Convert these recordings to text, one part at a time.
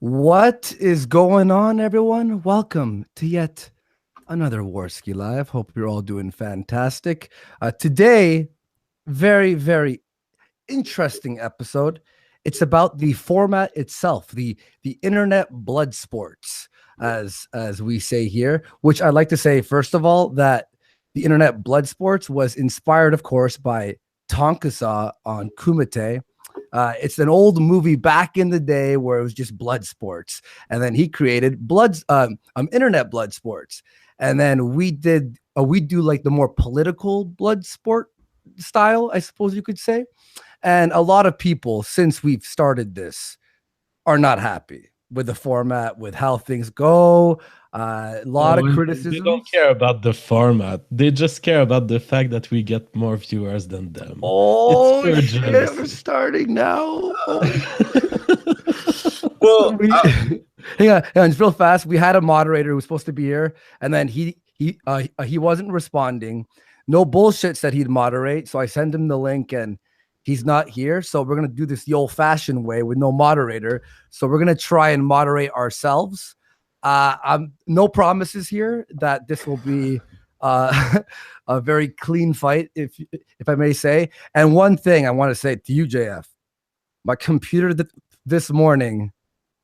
What is going on, everyone? Welcome to yet another Warski Live. Hope you're all doing fantastic. Today, very interesting episode. It's about the format itself, the internet blood sports, as we say here. Which I'd like to say first of all that the internet blood sports was inspired, of course, by Tonkasa on Kumite. It's an old movie back in the day where it was just blood sports, and then he created internet blood sports, and then we do like the more political blood sport style, I suppose you could say. And a lot of people, since we've started this, are not happy with the format, with how things go. A lot of criticism. They don't care about the format. They just care about the fact that we get more viewers than them. Oh, shit, we're starting now. Well, hang on, just real fast. We had a moderator who was supposed to be here, and then he wasn't responding. No bullshit said he'd moderate, so I sent him the link, and he's not here. So we're gonna do this the old-fashioned way with no moderator. So we're gonna try and moderate ourselves. No promises here that this will be a very clean fight, if I may say. And one thing I want to say to you, JF, my computer this morning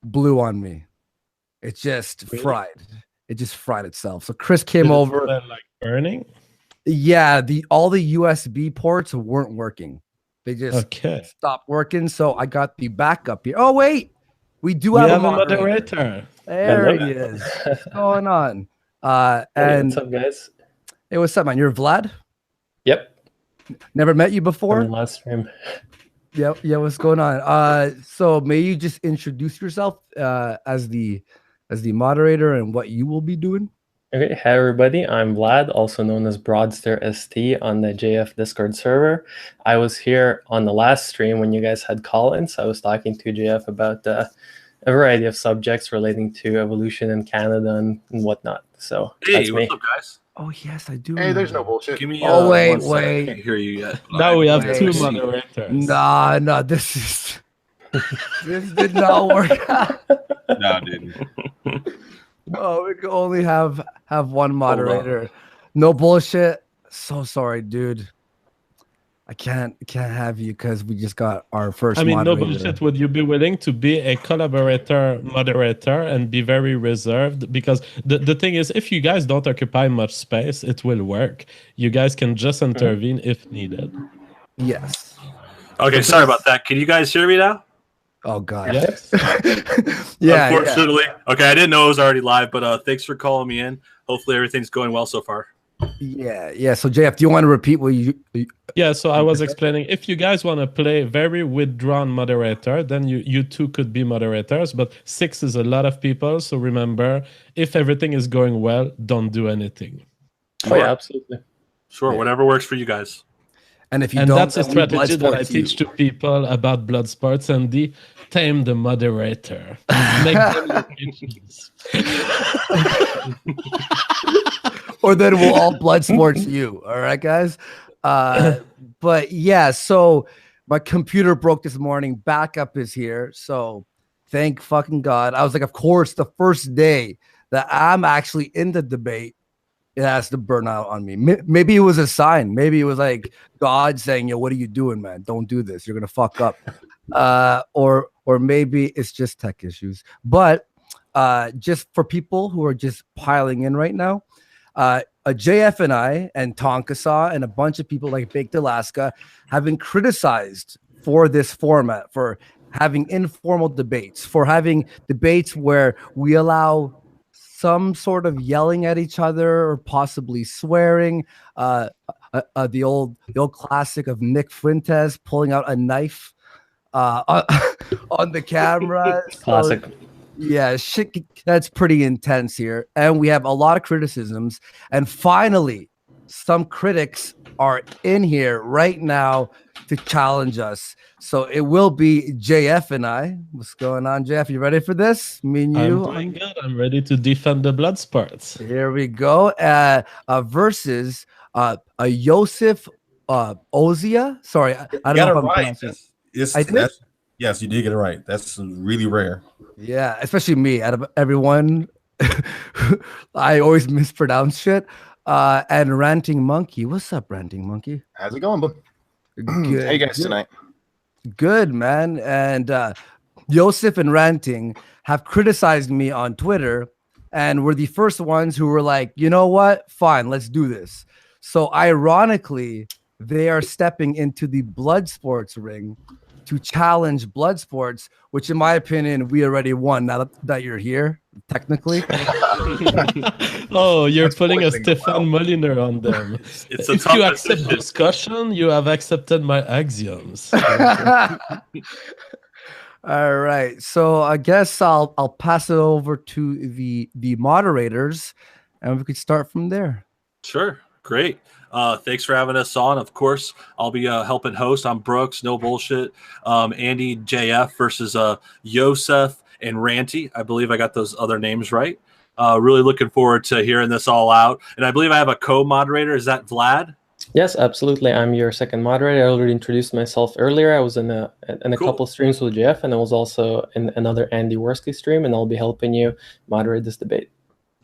blew on me. It just fried. It just fried itself. So Chris came over. Like burning? Yeah, all the USB ports weren't working. They just stopped working. So I got the backup here. Oh wait, we have a moderator. There he is. What's going on? And what's up, guys? Hey, what's up, man? You're Vlad? Yep. Never met you before? Last stream. Yeah. What's going on? So may you just introduce yourself as the moderator and what you will be doing? Okay, hi everybody. I'm Vlad, also known as Broadster ST on the JF Discord server. I was here on the last stream when you guys had call-ins. I was talking to JF about a variety of subjects relating to evolution in Canada and whatnot. So hey, what's up, guys? Oh yes, I do. Hey, there's no bullshit. Give me. Wait. I can't hear you yet. Now we have two moderators. Nah, this did not work out. No, it didn't. Oh, we can only have one moderator. No bullshit. So sorry, dude. I can't have you because we just got our first. I mean, moderator. No bullshit. Would you be willing to be a collaborator moderator and be very reserved? Because the thing is, if you guys don't occupy much space, it will work. You guys can just intervene if needed. Yes. Okay, sorry about that. Can you guys hear me now? Oh God. Yes. Yeah. Unfortunately. Yeah. Okay, I didn't know it was already live, but thanks for calling me in. Hopefully everything's going well so far. Yeah. So JF, do you want to repeat what you? Yeah. So I was explaining. If you guys want to play very withdrawn moderator, then you two could be moderators. But 6 is a lot of people. So remember, if everything is going well, don't do anything. Oh yeah, absolutely. Sure, whatever works for you guys. And if you don't, that's a strategy that I teach to people about blood sports and tame the moderator. Make them your patrons. Or then we'll all blood sports you. All right, guys. But yeah, so my computer broke this morning. Backup is here. So thank fucking God. I was like, of course, the first day that I'm actually in the debate, it has to burn out on me. Maybe it was a sign. Maybe it was like God saying, "Yo, what are you doing, man? Don't do this. You're gonna fuck up." Or maybe it's just tech issues. But just for people who are just piling in right now, JF and I and Tonkasa and a bunch of people like Baked Alaska have been criticized for this format, for having informal debates, for having debates where we allow some sort of yelling at each other or possibly swearing. The old classic of Nick Fuentes pulling out a knife on the camera. Classic. Yeah, shit, that's pretty intense here. And we have a lot of criticisms. And finally, some critics are in here right now to challenge us. So it will be JF and I. What's going on, JF? You ready for this? Me and you? I'm doing good. I'm ready to defend the blood sports. Here we go. Versus a Yosef Ozia. Sorry, I don't know if I'm pronouncing it. I did? Yes, you did get it right. That's really rare. Yeah, especially me. Out of everyone, I always mispronounce shit. And Ranting Monkey, what's up, Ranting Monkey? How's it going, bud? Good, How you guys good, tonight? good, man. And Yosef and Ranting have criticized me on Twitter, and were the first ones who were like, you know what? Fine, let's do this. So ironically, they are stepping into the Bloodsports ring to challenge Bloodsports, which in my opinion, we already won now that you're here, technically. Oh, you're That's putting a poisoning the Stefan Molyneux on them. It's a If tough you accept decision. discussion, you have accepted my axioms. All right. So I guess I'll pass it over to the moderators, and we could start from there. Sure. Great. Thanks for having us on. Of course, I'll be helping host. I'm Brooks. No bullshit. Andy JF versus Yosef and Ranty. I believe I got those other names right. Really looking forward to hearing this all out. And I believe I have a co-moderator. Is that Vlad? Yes, absolutely. I'm your second moderator. I already introduced myself earlier. I was in a Cool. couple streams with Jeff, and I was also in another Andy Warski stream, and I'll be helping you moderate this debate.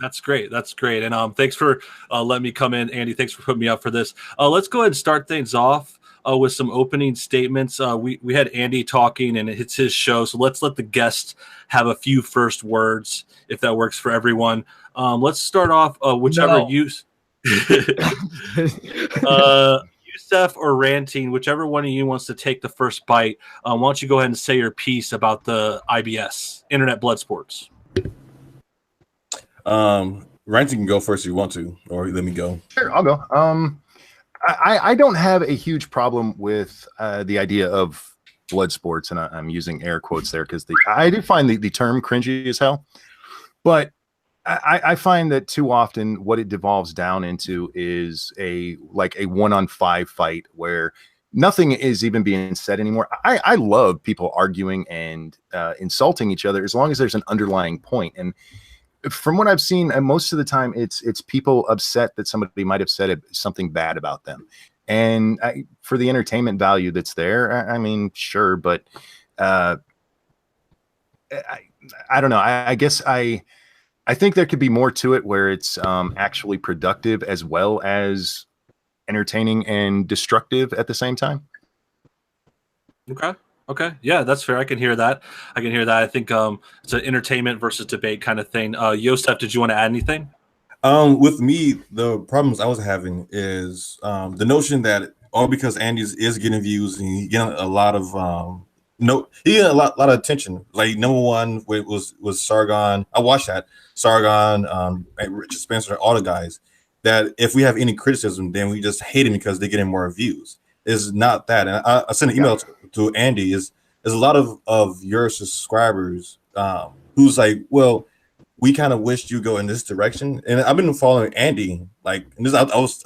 That's great. That's great. And thanks for letting me come in, Andy. Thanks for putting me up for this. Let's go ahead and start things off with some opening statements. We had Andy talking, and it's his show, so let's let the guest have a few first words, if that works for everyone. Let's start off whichever No. Yosef or Ranting, whichever one of you wants to take the first bite. Why don't you go ahead and say your piece about the IBS, Internet Bloodsports? Ranting can go first if you want to, or let me go. Sure, I'll go. I don't have a huge problem with the idea of blood sports, and I'm using air quotes there because I do find the term cringy as hell. But I find that too often what it devolves down into is a 1-on-5 fight where nothing is even being said anymore. I love people arguing and insulting each other as long as there's an underlying point. And from what I've seen, most of the time it's people upset that somebody might have said something bad about them. And for the entertainment value that's there, I mean, sure, but I don't know. I guess I think there could be more to it where it's actually productive as well as entertaining and destructive at the same time. Okay. Yeah, that's fair. I can hear that. I think it's an entertainment versus debate kind of thing. Yosef, did you want to add anything? With me, the problems I was having is the notion that all because Andy is getting views and he getting a lot of he getting a lot of attention. Like number one was Sargon. I watched that. Sargon, Richard Spencer, all the guys. That if we have any criticism, then we just hate him because they're getting more views. It's not that. And I sent an email to Andy. Is a lot of your subscribers who's like, well, we kind of wished you go in this direction. And I've been following Andy, like, and this I was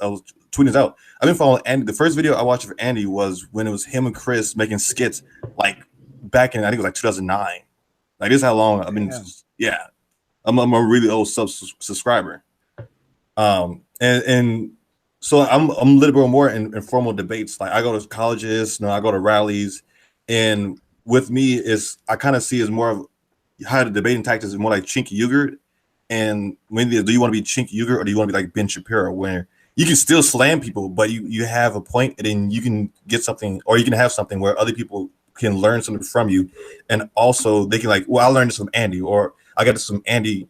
tweeting this out. I've been following Andy. The first video I watched of Andy was when it was him and Chris making skits, like back in I think it was like 2009. Like this is how long I've been. Yeah, I'm a really old subscriber. And so I'm a little bit more in formal debates. Like I go to colleges, I go to rallies, and with me is I kind of see as more of how the debating tactics is more like Chinky Yogurt. And when do you want to be Chinky Yogurt or do you want to be like Ben Shapiro, where you can still slam people, but you have a point, and then you can get something, or you can have something where other people can learn something from you, and also they can like, well, I learned this from Andy, or I got this from Andy,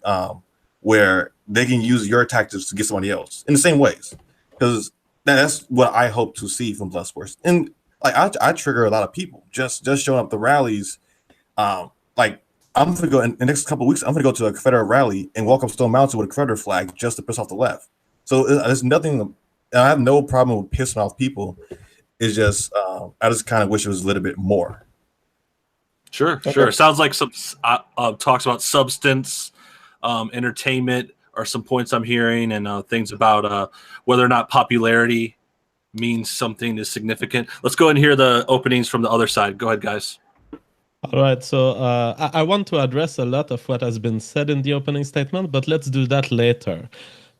where they can use your tactics to get somebody else in the same ways. Because that's what I hope to see from Bloodsports. And like I trigger a lot of people just showing up to rallies. Like I'm gonna go in the next couple of weeks. I'm gonna go to a Confederate rally and walk up Stone Mountain with a Confederate flag just to piss off the left. So there's nothing. I have no problem with pissing off people. It's just I just kind of wish it was a little bit more. Sure. Sounds like some talks about substance, entertainment, are some points I'm hearing, and things about whether or not popularity means something is significant. Let's go and hear the openings from the other side. Go ahead, guys. All right, so I want to address a lot of what has been said in the opening statement, but let's do that later.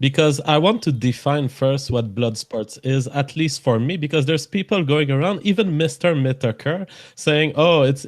because I want to define first what Bloodsports is, at least for me, because there's people going around, even Mr. Mitaker, saying, "Oh, it's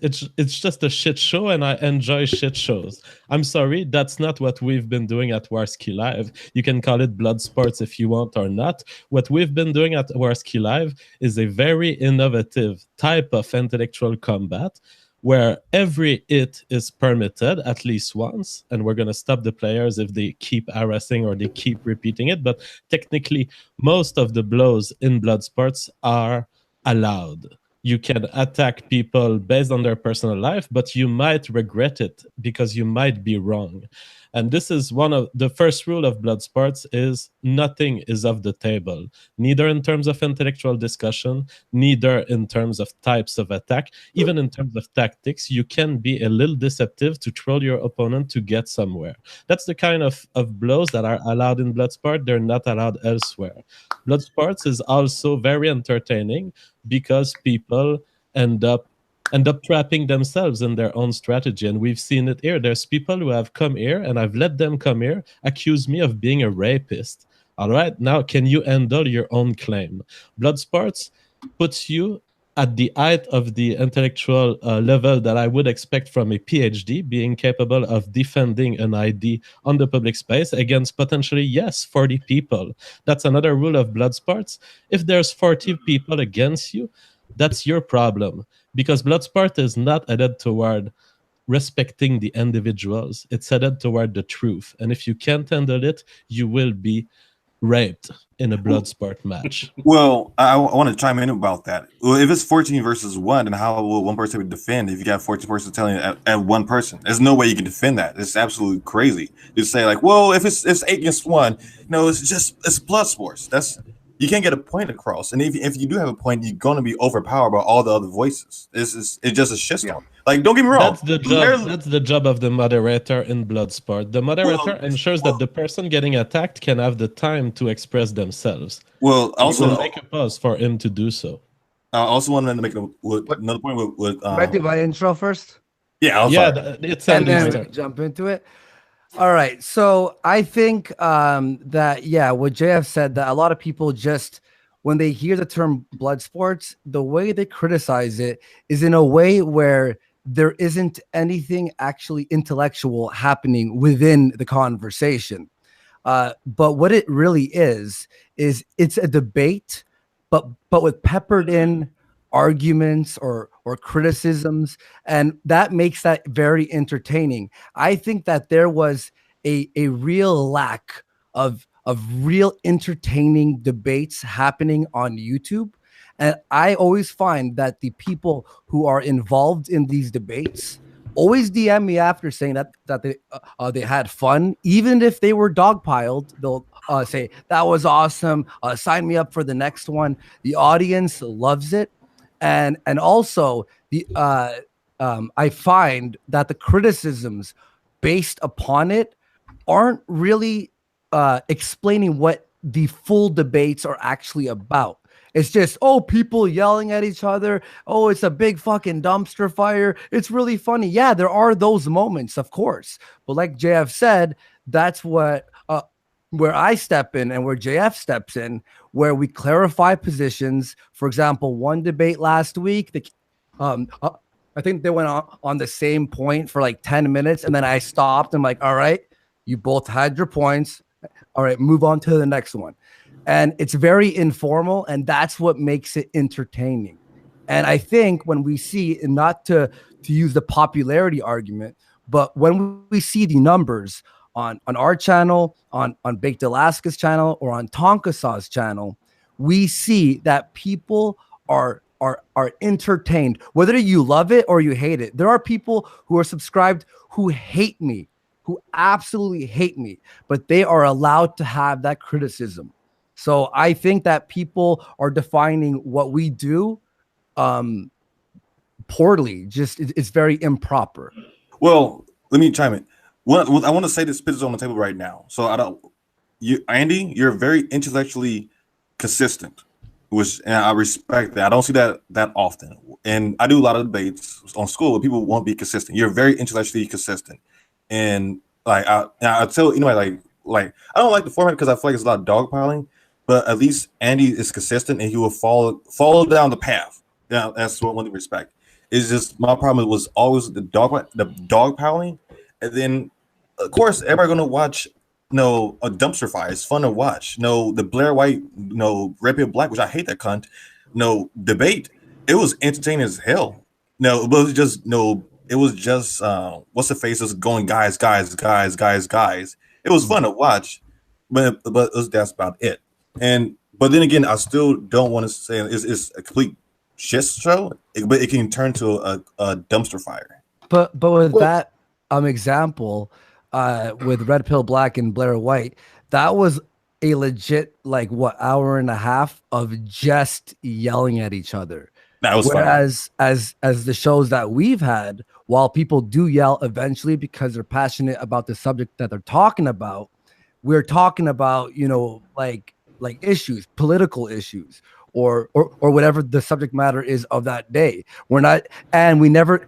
just a shit show, and I enjoy shit shows." I'm sorry, that's not what we've been doing at Warski Live. You can call it Bloodsports if you want or not. What we've been doing at Warski Live is a very innovative type of intellectual combat, where every hit is permitted at least once, and we're going to stop the players if they keep harassing or they keep repeating it. But technically, most of the blows in Bloodsports are allowed. You can attack people based on their personal life, but you might regret it because you might be wrong. And this is one of the first rule of Bloodsports: is nothing is off the table, neither in terms of intellectual discussion, neither in terms of types of attack, even in terms of tactics. You can be a little deceptive to troll your opponent to get somewhere. That's the kind of blows that are allowed in Bloodsport. They're not allowed elsewhere. Bloodsports is also very entertaining because people end up trapping themselves in their own strategy. And we've seen it here. There's people who have come here, and I've let them come here, accuse me of being a rapist. All right, now can you handle your own claim? Bloodsports puts you at the height of the intellectual level that I would expect from a PhD, being capable of defending an ID on the public space against potentially, yes, 40 people. That's another rule of Bloodsports. If there's 40 people against you, that's your problem, because Bloodsport is not headed toward respecting the individuals. It's headed toward the truth. And if you can't handle it, you will be raped in a Bloodsport match. Well, I want to chime in about that. Well, if it's 14 versus 1, then how will one person would defend if you got 14 persons telling at one person? There's no way you can defend that. It's absolutely crazy to say, like, well, if it's 8 against 1, it's Bloodsports. You can't get a point across, and if you do have a point, you're going to be overpowered by all the other voices. It's just a shitstorm. Yeah. Like, don't get me wrong. That's the job of the moderator in Bloodsport. The moderator ensures that the person getting attacked can have the time to express themselves. Well, also make a pause for him to do so. I also wanted to make another point with. Can I do my intro first? Yeah, it's and then jump into it. All right, so I think that what JF said, that a lot of people just, when they hear the term Bloodsports, the way they criticize it is in a way where there isn't anything actually intellectual happening within the conversation. But what it really is it's a debate, but with peppered in arguments or criticisms, and that makes that very entertaining. I think that there was a real lack of real entertaining debates happening on YouTube. And I always find that the people who are involved in these debates always DM me after saying that they had fun. Even if they were dogpiled, they'll say, "That was awesome. Sign me up for the next one." The audience loves it. And also I find that the criticisms based upon it aren't really explaining what the full debates are actually about. It's just, people yelling at each other. Oh, it's a big fucking dumpster fire. It's really funny. Yeah, there are those moments, of course. But like JF said, that's what where I step in and where JF steps in, where we clarify positions. For example, one debate last week, I think they went on the same point for like 10 minutes, and then I stopped. I'm like, all right, you both had your points. All right, move on to the next one. And it's very informal, and that's what makes it entertaining. And I think when we see, and not to use the popularity argument, but when we see the numbers on our channel, on Baked Alaska's channel, or on Tonkasaw's channel, we see that people are entertained, whether you love it or you hate it. There are people who are subscribed who hate me, who absolutely hate me, but they are allowed to have that criticism. So I think that people are defining what we do poorly. Just it's very improper. Well, let me chime in. I want to say this is on the table right now. So Andy, you're very intellectually consistent, and I respect that. I don't see that often. And I do a lot of debates on school where people won't be consistent. You're very intellectually consistent. And like I tell anybody, like, like I don't like the format because I feel like it's a lot of dogpiling. But at least Andy is consistent and he will follow down the path. Yeah, that's what one to respect. It's just my problem was always the dogpiling, and then of course everybody gonna watch a dumpster fire. It's fun to watch. The Blair White, Red Pill Black, which I hate that cunt. Debate. It was entertaining as hell. No, but it was just it was just what's the face was going guys. It was fun to watch, but that's about it. But then again, I still don't want to say it's a complete shit show, but it can turn to a dumpster fire. But with that example, with Red Pill Black and Blair White, that was a legit hour and a half of just yelling at each other. That was Whereas as the shows that we've had, while people do yell eventually because they're passionate about the subject that they're talking about, we're talking about like issues, political issues, or whatever the subject matter is of that day. We're not, and we never,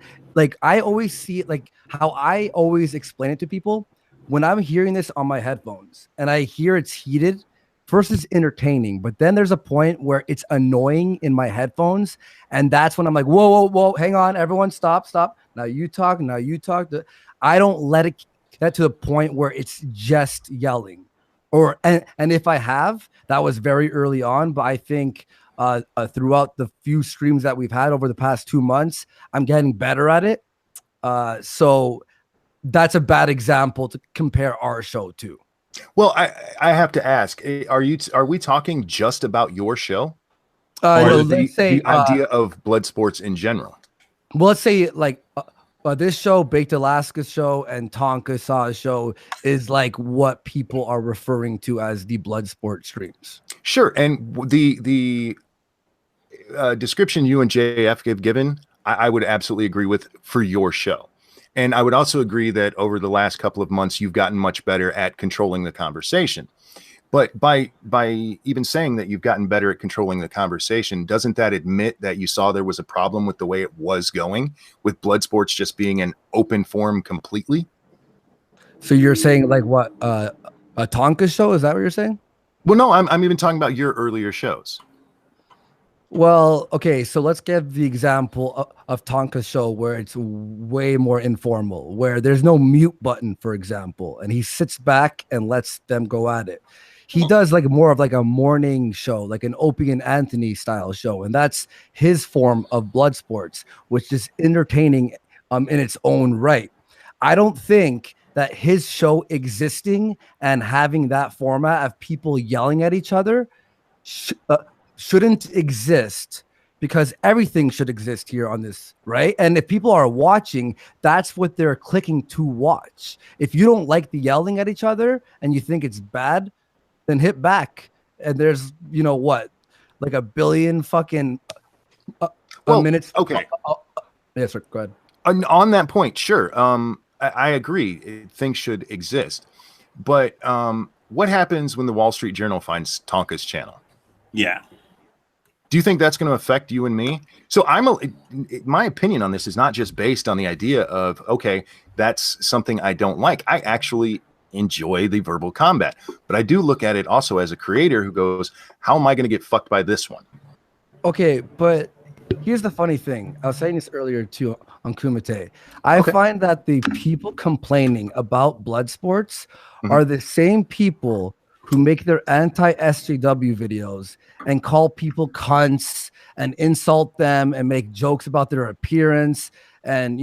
I always see it how I always explain it to people when I'm hearing this on my headphones and I hear it's heated. First, it's entertaining, but then there's a point where it's annoying in my headphones, and that's when I'm like, whoa, hang on, everyone, stop. Now you talk. I don't let it get to the point where it's just yelling. And if I have, that was very early on, but I think throughout the few streams that we've had over the past 2 months, I'm getting better at it. So that's a bad example to compare our show to. Well, I have to ask: are we talking just about your show, or the idea of Bloodsports in general? Well, let's say this show, Baked Alaska's show, and Tonka Saw's show is what people are referring to as the Bloodsport streams. Sure, and the description you and JF have given, I would absolutely agree with for your show. And I would also agree that over the last couple of months, you've gotten much better at controlling the conversation. But by even saying that you've gotten better at controlling the conversation, doesn't that admit that you saw there was a problem with the way it was going, with Bloodsports just being an open forum completely? So you're saying what, a Tonka show? Is that what you're saying? Well, no, I'm even talking about your earlier shows. Well, okay, so let's give the example of Tonka's show where it's way more informal, where there's no mute button, for example, and he sits back and lets them go at it. He does more of a morning show, like an Opie and Anthony style show, and that's his form of Bloodsports, which is entertaining in its own right. I don't think that his show existing and having that format of people yelling at each other shouldn't exist, because everything should exist here on this, right? And if people are watching, that's what they're clicking to watch. If you don't like the yelling at each other and you think it's bad, then hit back. And there's, a billion fucking minutes. Okay. Yes, sir. Go ahead. On that point, sure. I agree. Things should exist. But what happens when the Wall Street Journal finds Tonka's channel? Yeah. Do you think that's going to affect you and me? So my opinion on this is not just based on the idea of, okay, that's something I don't like. I actually enjoy the verbal combat, but I do look at it also as a creator who goes, how am I going to get fucked by this one? Okay, but here's the funny thing. I was saying this earlier too on Kumite. I find that the people complaining about Bloodsports are the same people who make their anti-SJW videos and call people cunts and insult them and make jokes about their appearance. And,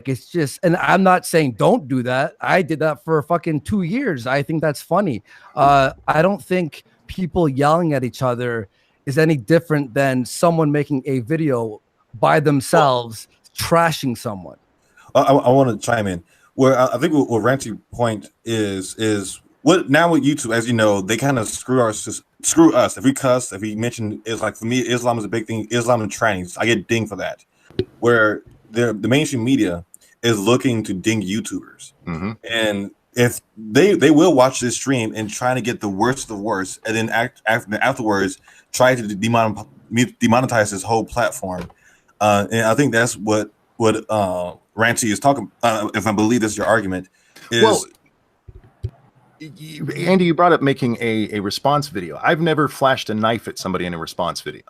it's just, and I'm not saying don't do that. I did that for fucking 2 years. I think that's funny. I don't think people yelling at each other is any different than someone making a video by themselves trashing someone. I want to chime in. Where I think what Ranty's point is what now with YouTube, as you know, they kind of screw us. If we cuss, if we mention, it's for me, Islam is a big thing. Islam and trannies, I get dinged for that. Where the mainstream media is looking to ding YouTubers, and if they will watch this stream and try to get the worst of the worst, and then afterwards try to demonetize this whole platform. And I think that's what Ranty is talking. If I believe that's your argument, is Andy, you brought up making a response video. I've never flashed a knife at somebody in a response video.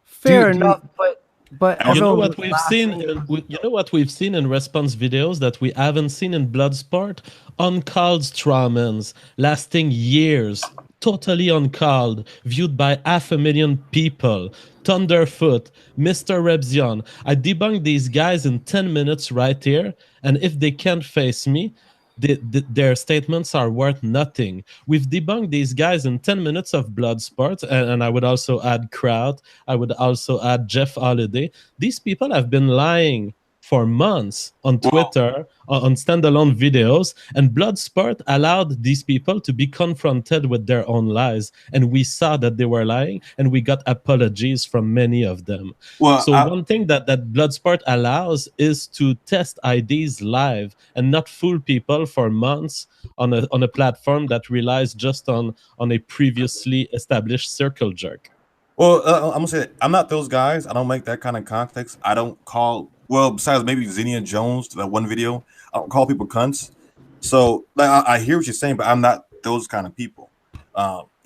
Fair do you- enough, but You know everyone what was we've seen? You know what we've seen in response videos that we haven't seen in Bloodsport? Uncalled strawmans lasting years, totally uncalled, viewed by 500,000 people. Thunderfoot, Mr. Rebzion. I debunked these guys in 10 minutes right here, and if they can't face me, their statements are worth nothing. We've debunked these guys in 10 minutes of Bloodsport, and I would also add Kraut. I would also add Jeff Holiday. These people have been lying for months on Twitter, on standalone videos, and Bloodsport allowed these people to be confronted with their own lies, and we saw that they were lying, and we got apologies from many of them. So one thing that Bloodsport allows is to test IDs live and not fool people for months on a platform that relies just on a previously established circle jerk. Well, I'm gonna say I'm not those guys. I don't make that kind of context. I don't call. Well, besides maybe Zinnia Jones, that one video, I don't call people cunts. So like, I hear what you're saying, but I'm not those kind of people.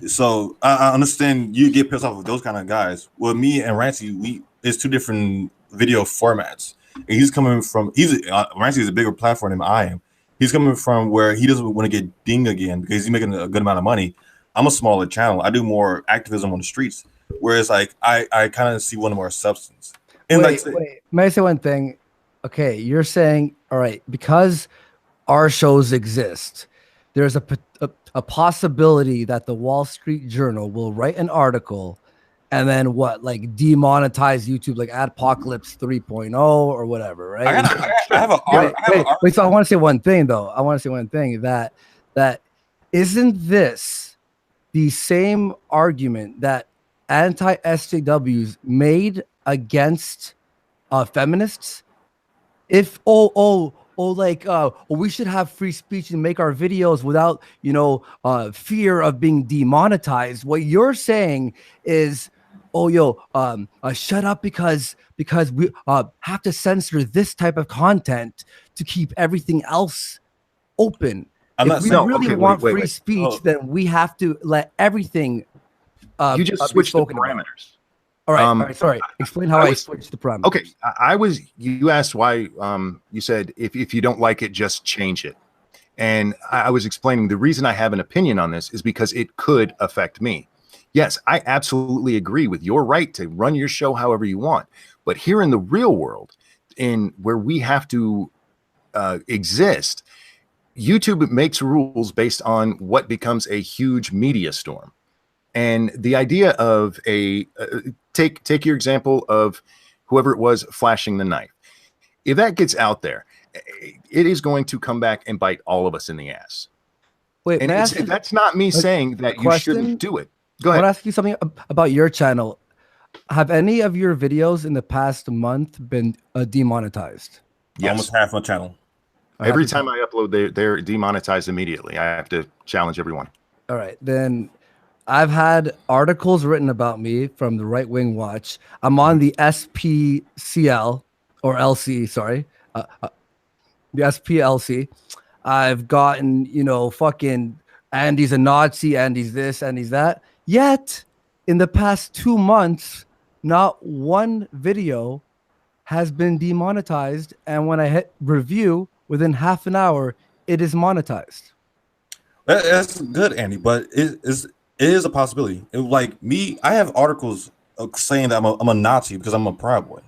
So I understand you get pissed off with those kind of guys. Well, me and Ranty, it's two different video formats. And he's coming from Ranty is a bigger platform than I am. He's coming from where he doesn't want to get dinged again because he's making a good amount of money. I'm a smaller channel. I do more activism on the streets. Whereas like I kind of see one more substance. And wait, may I say one thing? Okay, you're saying, all right, because our shows exist, there's a possibility that the Wall Street Journal will write an article and then like demonetize YouTube, like Adpocalypse 3.0 or whatever, right? I have a wait. So I want to say one thing though. I want to say one thing that isn't this the same argument that anti-SJWs made against feminists? If we should have free speech and make our videos without fear of being demonetized. What you're saying is, shut up because we have to censor this type of content to keep everything else open. If we really want free speech, then we have to let everything. You just switched the parameters. All right, sorry. Explain how I switched the parameters. Okay, you asked why. You said if you don't like it, just change it. And I was explaining the reason I have an opinion on this is because it could affect me. Yes, I absolutely agree with your right to run your show however you want. But here in the real world, in where we have to exist, YouTube makes rules based on what becomes a huge media storm. And the idea of take your example of whoever it was flashing the knife. If that gets out there, it is going to come back and bite all of us in the ass. Wait, and that's not me saying that you shouldn't do it. Go ahead. I want to ask you something about your channel. Have any of your videos in the past month been demonetized? Yes. Almost half my channel. Every time I upload, they're demonetized immediately. I have to challenge everyone. All right, then. I've had articles written about me from the Right Wing Watch. I'm on the SPCL or LC, sorry, the SPLC. I've gotten, fucking Andy's a Nazi, Andy's this, Andy's that. Yet, in the past 2 months, not one video has been demonetized. And when I hit review, within half an hour, it is monetized. That's good, Andy, but it is a possibility. Like me, I have articles saying that I'm a Nazi because I'm a Proud Boy,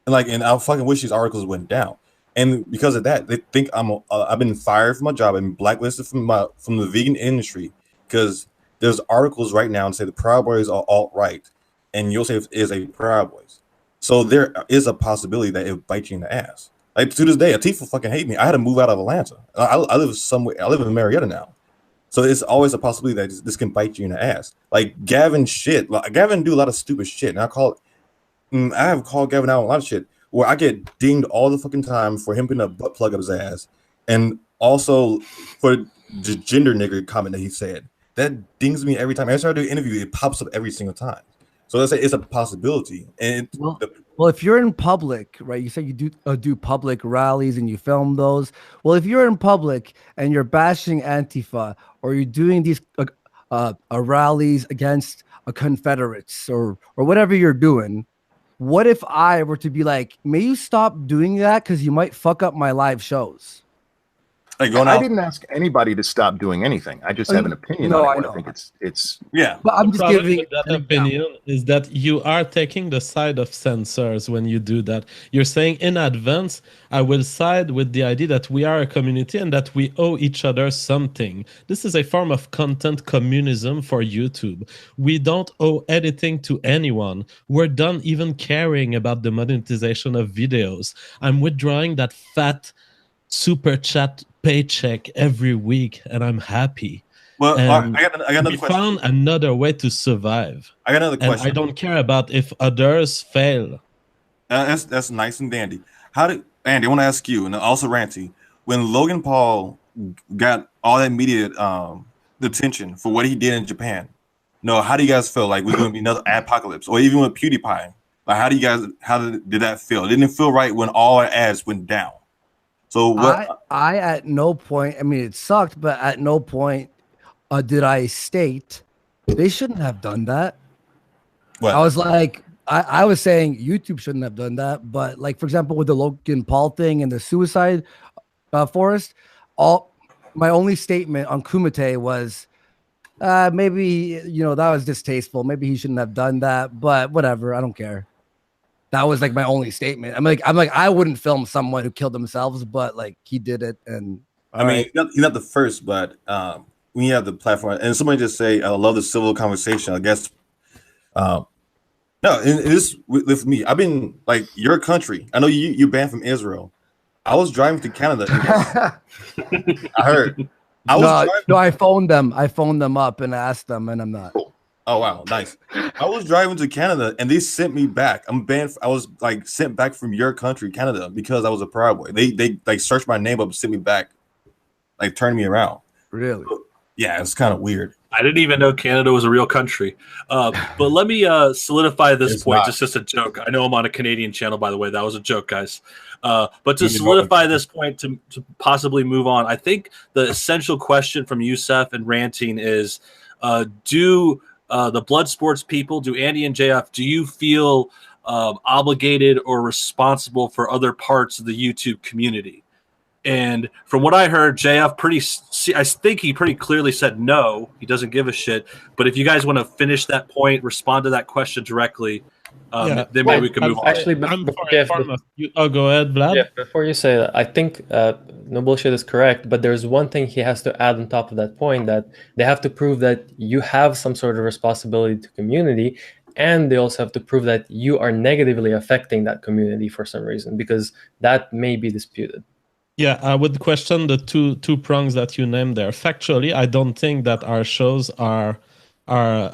and I fucking wish these articles went down. And because of that, they think I've been fired from my job and blacklisted from the vegan industry because there's articles right now and say the Proud Boys are alt-right and Yosef is a Proud Boys. So there is a possibility that it bites you in the ass. Like to this day, Atifa fucking hate me. I had to move out of Atlanta. I live somewhere. I live in Marietta now. So it's always a possibility that this can bite you in the ass. Like Gavin Gavin do a lot of stupid shit. And I have called Gavin out on a lot of shit where I get dinged all the fucking time for him putting a butt plug up his ass. And also for the gender nigger comment that he said. That dings me every time. Every time I do an interview, it pops up every single time. So let's say it's a possibility. And Well, if you're in public, right? You say you do public rallies and you film those. Well, if you're in public and you're bashing Antifa or you're doing these rallies against Confederates or whatever you're doing, what if I were to be like, may you stop doing that because you might fuck up my live shows? Like going I out. didn't ask anybody to stop doing anything. I just have an opinion No, on I it. know. I think it's Yeah. But I'm The just problem giving with that an example. opinion is that you are taking the side of censors when you do that. You're saying in advance, I will side with the idea that we are a community and that we owe each other something. This is a form of content communism for YouTube. We don't owe anything to anyone. We're done even caring about the monetization of videos. I'm withdrawing that fat super chat paycheck every week and I'm happy. Well, And I got another we question. found another way to survive. I got another And question. I don't care about if others fail. That's nice and dandy. How did Andy? I want to ask you, and also Ranty, when Logan Paul got all that media attention for what he did in Japan. No, how do you guys feel? Like we're going to be another apocalypse, or even with PewDiePie? Like, how do you guys? How did that feel? It didn't feel right when all our ads went down. So what? I at no point. I mean, it sucked, but at no point did I state they shouldn't have done that. What? I was like, I was saying YouTube shouldn't have done that, but like for example, with the Logan Paul thing and the suicide forest, my only statement on Kumite was maybe that was distasteful. Maybe he shouldn't have done that, but whatever. I don't care. That was like my only statement. I'm like I wouldn't film someone who killed themselves, but like he did it, and I mean, he's not the first, but when you have the platform, and somebody just say, "I love the civil conversation." I guess, no, it is with me. I've been like your country. I know you banned from Israel. I was driving to Canada. I heard. I phoned them. I phoned them up and asked them, and I'm not. Oh wow, nice. I was driving to Canada and they sent me back. I'm banned. I was like sent back from your country, Canada, because I was a Proud Boy. They like searched my name up and sent me back, like turned me around. Really? Yeah, it's kind of weird. I didn't even know Canada was a real country. But let me solidify this It's point. not. Just a joke. I know I'm on a Canadian channel, by the way. That was a joke, guys. But to solidify this point, to possibly move on, I think the essential question from Yosef and Ranting is, do the Bloodsports people, do Andy and JF, do you feel obligated or responsible for other parts of the YouTube community? And from what I heard, JF I think he pretty clearly said no, he doesn't give a shit. But if you guys want to finish that point, respond to that question directly, then maybe we can move on. Actually, go ahead, Vlad. Yeah, before you say that, I think no bullshit is correct, but there's one thing he has to add on top of that point, that they have to prove that you have some sort of responsibility to community, and they also have to prove that you are negatively affecting that community for some reason, because that may be disputed. Yeah, I would question the two prongs that you named there. Factually, I don't think that our shows are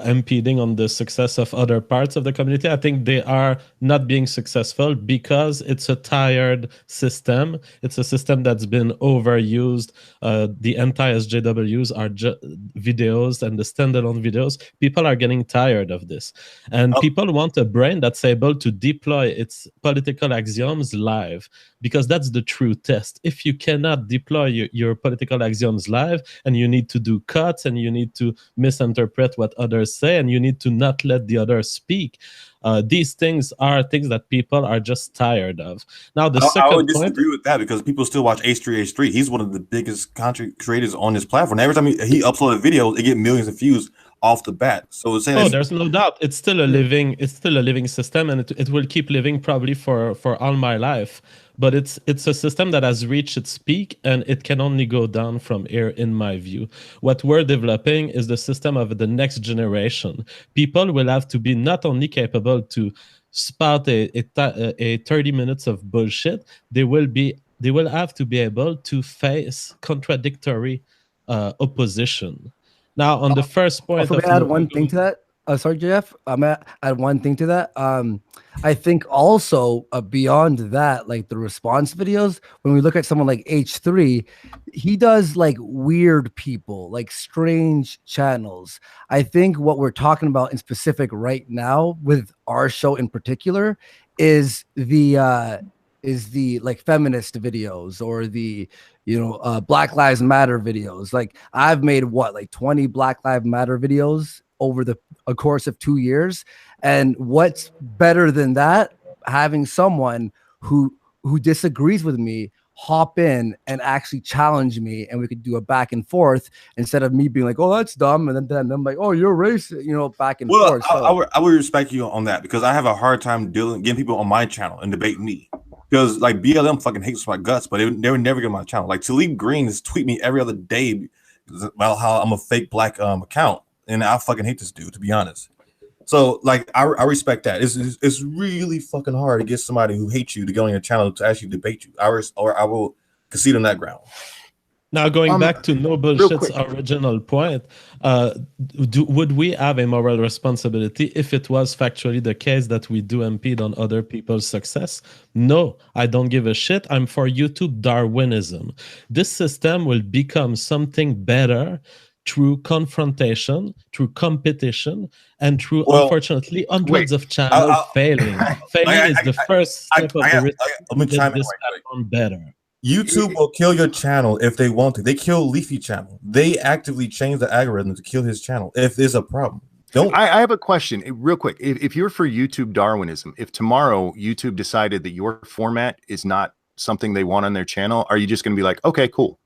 impeding on the success of other parts of the community. I think they are not being successful because it's a tired system. It's a system that's been overused. The anti-SJWs are videos and the standalone videos. People are getting tired of this. And people want a brain that's able to deploy its political axioms live, because that's the true test. If you cannot deploy your political axioms live, and you need to do cuts, and you need to misinterpret what others say, and you need to not let the others speak, these things are things that people are just tired of. Now, I would disagree with that, because people still watch H3H3. He's one of the biggest content creators on this platform. Every time he uploaded videos, they get millions of views off the bat. So it's saying there's no doubt. It's still a living system, and it will keep living probably for all my life. But it's a system that has reached its peak, and it can only go down from here, in my view. What we're developing is the system of the next generation. People will have to be not only capable to spout a 30 minutes of bullshit, they will have to be able to face contradictory opposition. Now, on the first point, may I add one thing to that? Sorry, Jeff. I'm at add one thing to that. I think also beyond that, like the response videos, when we look at someone like H3, he does like weird people, like strange channels. I think what we're talking about in specific right now with our show in particular is the like feminist videos or the Black Lives Matter videos. Like I've made what, like 20 Black Lives Matter videos over a course of 2 years. And what's better than that? Having someone who disagrees with me hop in and actually challenge me, and we could do a back and forth instead of me being like, oh, that's dumb, and then I'm like, oh, you're racist, back and forth. So I would respect you on that, because I have a hard time getting people on my channel and debate me. Because like BLM fucking hates my guts, but they would never get on my channel. Like Talib Green is tweet me every other day about how I'm a fake black account, and I fucking hate this dude, to be honest. So like I respect that. It's really fucking hard to get somebody who hates you to go on your channel to actually debate you. I will concede on that ground. Now, going back to No Bullshit's original point, would we have a moral responsibility if it was factually the case that we do impede on other people's success? No, I don't give a shit. I'm for YouTube Darwinism. This system will become something better through confrontation, through competition, and through, unfortunately, hundreds of channels failing. Failing is the first step of the risk. Let me chime in right quick. Better. YouTube will kill your channel if they want to. They kill Leafy channel. They actively change the algorithm to kill his channel if there's a problem. I have a question real quick. If you're for YouTube Darwinism, if tomorrow YouTube decided that your format is not something they want on their channel, are you just going to be like, okay, cool?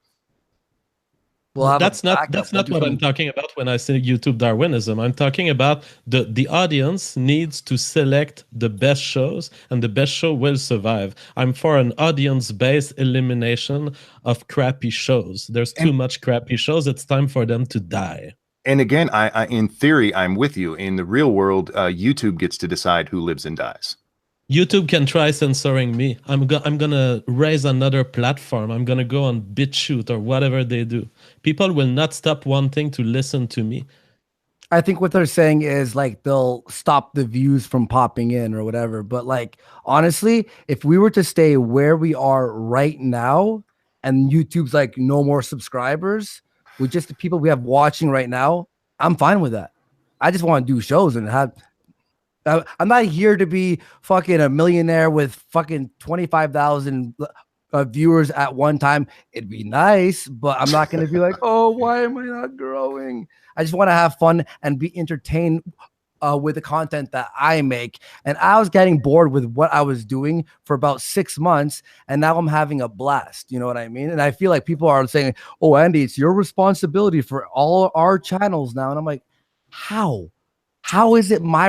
Well, that's not what I'm talking about when I say YouTube Darwinism. I'm talking about the audience needs to select the best shows, and the best show will survive. I'm for an audience-based elimination of crappy shows. There's too much crappy shows. It's time for them to die. And again, I in theory, I'm with you. In the real world, YouTube gets to decide who lives and dies. YouTube can try censoring me. I'm gonna raise another platform. I'm gonna go on BitChute or whatever they do. People will not stop wanting to listen to me. I think what they're saying is like they'll stop the views from popping in or whatever. But like honestly, if we were to stay where we are right now, and YouTube's like no more subscribers with just the people we have watching right now, I'm fine with that. I just want to do shows and have. I'm not here to be fucking a millionaire with fucking 25,000 viewers at one time. It'd be nice, but I'm not going to be like, oh, why am I not growing? I just want to have fun and be entertained with the content that I make. And I was getting bored with what I was doing for about 6 months, and now I'm having a blast. You know what I mean? And I feel like people are saying, oh, Andy, it's your responsibility for all our channels now. And I'm like, how? How is it my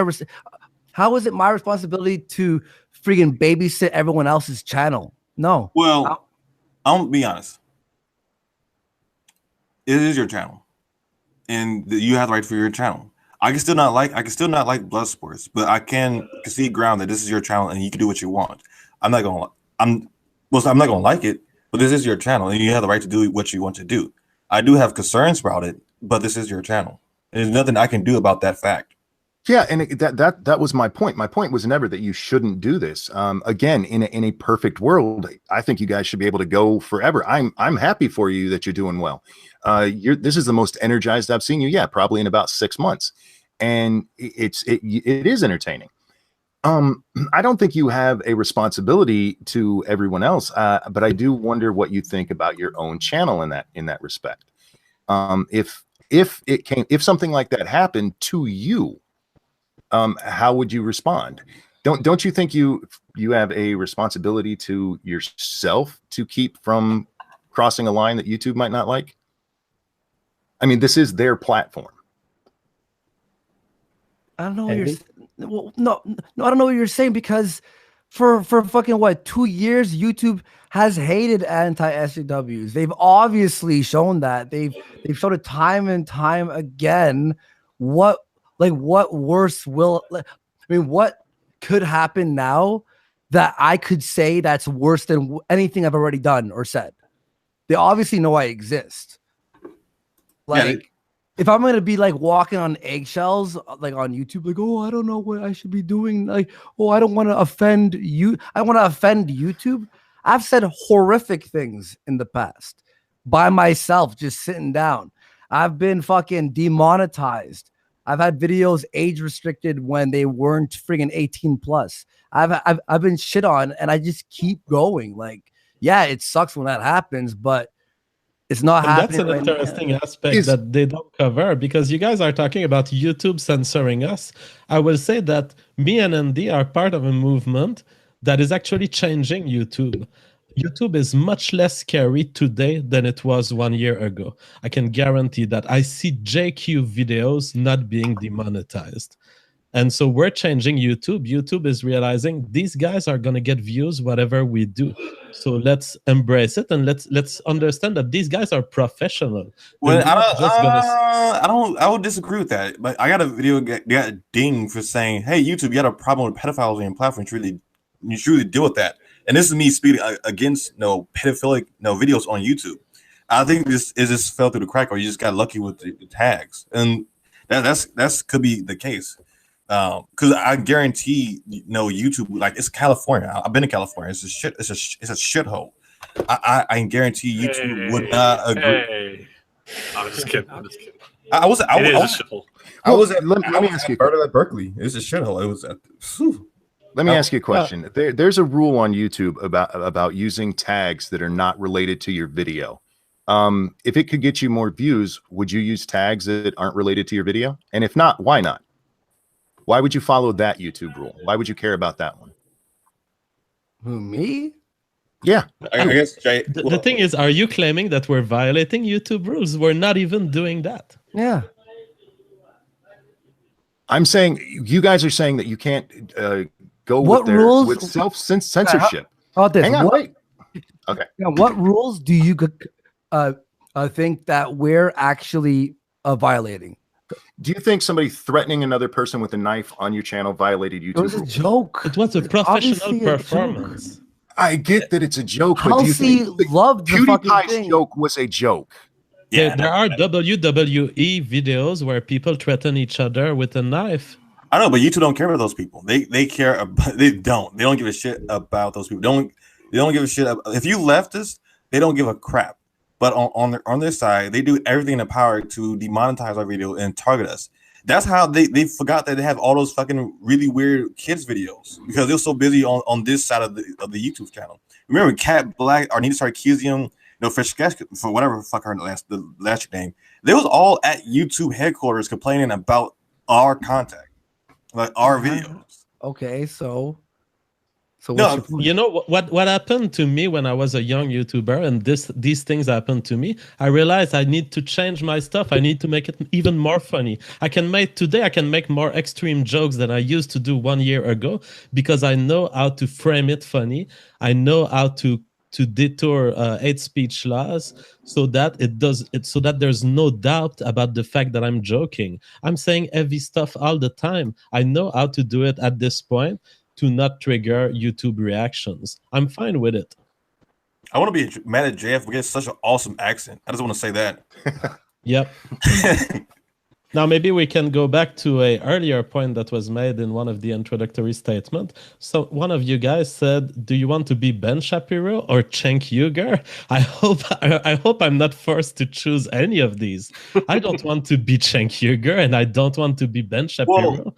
responsibility to freaking babysit everyone else's channel? No. Well, I'll be honest. It is your channel, and you have the right for your channel. I can still not like Bloodsports, but I can concede ground that this is your channel and you can do what you want. I'm not gonna like it, but this is your channel and you have the right to do what you want to do. I do have concerns about it, but this is your channel. There's nothing I can do about that fact. Yeah, and that was my point. My point was never that you shouldn't do this. Again, in a perfect world, I think you guys should be able to go forever. I'm happy for you that you're doing well. This is the most energized I've seen you. Yeah, probably in about 6 months, and it is entertaining. I don't think you have a responsibility to everyone else, but I do wonder what you think about your own channel in that respect. If something like that happened to you, how would you respond? Don't you think you have a responsibility to yourself to keep from crossing a line that YouTube might not like? I mean, this is their platform. I don't know what you're. Well, no, I don't know what you're saying, because for fucking 2 years, YouTube has hated anti-SJWs. They've obviously shown that. They've shown it time and time again. What worse will? What could happen now that I could say that's worse than anything I've already done or said? They obviously know I exist. if I'm gonna be like walking on eggshells, like on YouTube, like, oh, I don't know what I should be doing. Like, oh, I don't want to offend you. I want to offend YouTube. I've said horrific things in the past by myself, just sitting down. I've been fucking demonetized. I've had videos age restricted when they weren't friggin' 18 plus. I've been shit on, and I just keep going. Like, yeah, it sucks when that happens, but it's not And that's happening an right now. interesting aspect that they don't cover, because you guys are talking about YouTube censoring us. I will say that me and Andy are part of a movement that is actually changing YouTube. YouTube is much less scary today than it was 1 year ago. I can guarantee that. I see JQ videos not being demonetized. And so we're changing YouTube. YouTube is realizing these guys are going to get views whatever we do. So let's embrace it, and let's understand that these guys are professional. Well, They're not just gonna. I would disagree with that. But I got a video got dinged for saying, "Hey, YouTube, you got a problem with pedophiles on your platform. You should really deal with that." And this is me speaking against pedophilic videos on YouTube. I think this just fell through the crack, or you just got lucky with the tags, and that's could be the case. Because I guarantee, YouTube, like, it's California. I've been to California. It's a shit. It's a shithole. I guarantee YouTube would not agree. Hey. I'm just kidding. I was It is a shithole. I was at Let me ask you. at Berkeley. It's a shithole. It was at. Let me ask you a question. There's a rule on YouTube about using tags that are not related to your video. If it could get you more views, would you use tags that aren't related to your video? And if not, why not? Why would you follow that YouTube rule? Why would you care about that one? Who, me? Yeah. I guess The thing is, are you claiming that we're violating YouTube rules? We're not even doing that. Yeah. I'm saying you guys are saying that you can't go What with rules? with self-censorship. Oh, this. Hang on, What, wait. Okay. now, what rules do you think that we're actually violating? Do you think somebody threatening another person with a knife on your channel violated YouTube It was a rules? joke. It was a professional Obviously a joke. performance. I get that it's a joke, but do you Kelsey think loved the fucking PewDiePie's thing. joke was a joke? There are WWE videos where people threaten each other with a knife. I know, but YouTube don't care about those people. They care about. They don't give a shit about those people. They don't give a shit if you leftist. They don't give a crap. But on their side, they do everything in their power to demonetize our video and target us. That's how they forgot that they have all those fucking really weird kids videos because they're so busy on this side of the YouTube channel. Remember Cat Black or Nita Sarkeesian, for whatever fuck her last name. They was all at YouTube headquarters complaining about our content, like our videos. Okay, so No, what's your You know what happened to me when I was a young YouTuber, and these things happened to me. I realized I need to change my stuff. I need to make it even more funny. I can make more extreme jokes than I used to do 1 year ago because I know how to frame it funny. I know how to detour hate speech laws so that so that there's no doubt about the fact that I'm joking. I'm saying heavy stuff all the time. I know how to do it at this point to not trigger YouTube reactions. I'm fine with it. I want to be mad at JF. We get such an awesome accent. I just want to say that. Yep. Now maybe we can go back to a earlier point that was made in one of the introductory statement. So one of you guys said, "Do you want to be Ben Shapiro or Cenk Uygur?" I hope I'm not forced to choose any of these. I don't want to be Cenk Uygur, and I don't want to be Ben Shapiro.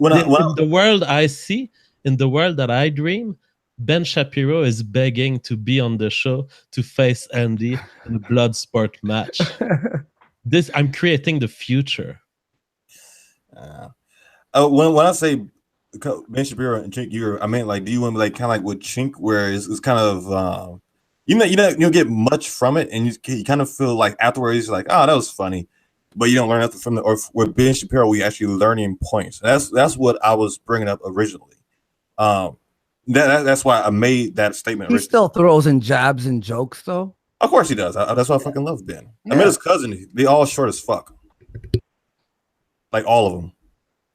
In the world I see, in the world that I dream, Ben Shapiro is begging to be on the show to face Andy in a Bloodsport match. I'm creating the future. When I say Ben Shapiro and Cenk Uygur, I mean, like, do you want to like kind of like with Cenk, where it's kind of you don't get much from it, and you kind of feel like afterwards, you're like, oh, that was funny, but you don't learn nothing from it. Or with Ben Shapiro, we actually learning points. That's what I was bringing up originally. That's why I made that statement. He still throws in jabs and jokes, though. Of course he does. That's why I fucking love Ben. Yeah. I met his cousin. They all short as fuck. Like all of them.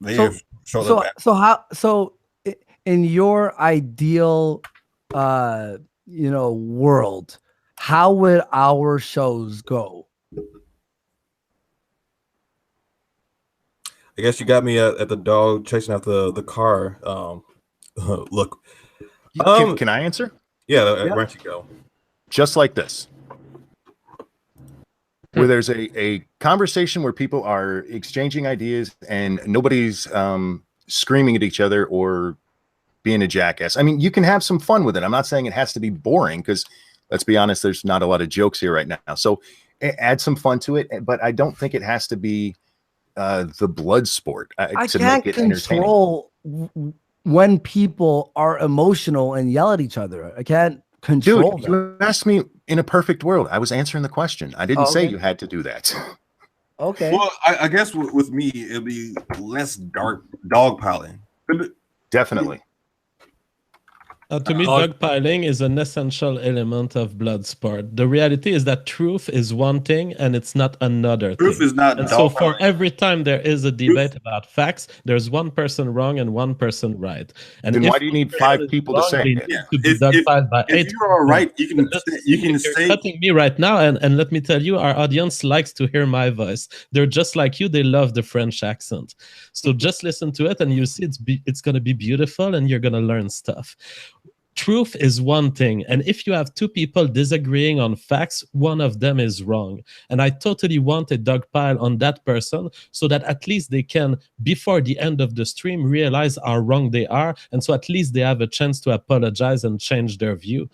They have short back. So in your ideal world, how would our shows go? guess you got me at the dog chasing after the car. Look, Can I answer? yeah, why don't you go? Just like this. Where there's a conversation where people are exchanging ideas and nobody's screaming at each other or being a jackass. I mean, you can have some fun with it. I'm not saying it has to be boring because, let's be honest, there's not a lot of jokes here right now. So add some fun to it, but I don't think it has to be the blood sport I to can't make it entertaining. control when people are emotional and yell at each other. I can't control Dude, them. you asked me in a perfect world. I was answering the question. I didn't say Okay. you had to do that. Okay. Well, I guess with me it'll be less dogpiling. Definitely. To me, dogpiling is an essential element of Bloodsport. The reality is that truth is one thing and it's not another Truth thing. is not And so for dogpiling. every time there is a debate about facts, there's one person wrong and one person right. And Then if why do you need one 5 person is people to wrong, say they it? need Yeah. to be If dogpiled by 8 you are right, you can You're say cutting me right now, and let me tell you, our audience likes to hear my voice. They're just like you; they love the French accent. So just listen to it, and you see it's going to be beautiful, and you're going to learn stuff. Truth is one thing, and if you have 2 people disagreeing on facts, one of them is wrong. And I totally want a dogpile on that person so that at least they can, before the end of the stream, realize how wrong they are, and so at least they have a chance to apologize and change their view.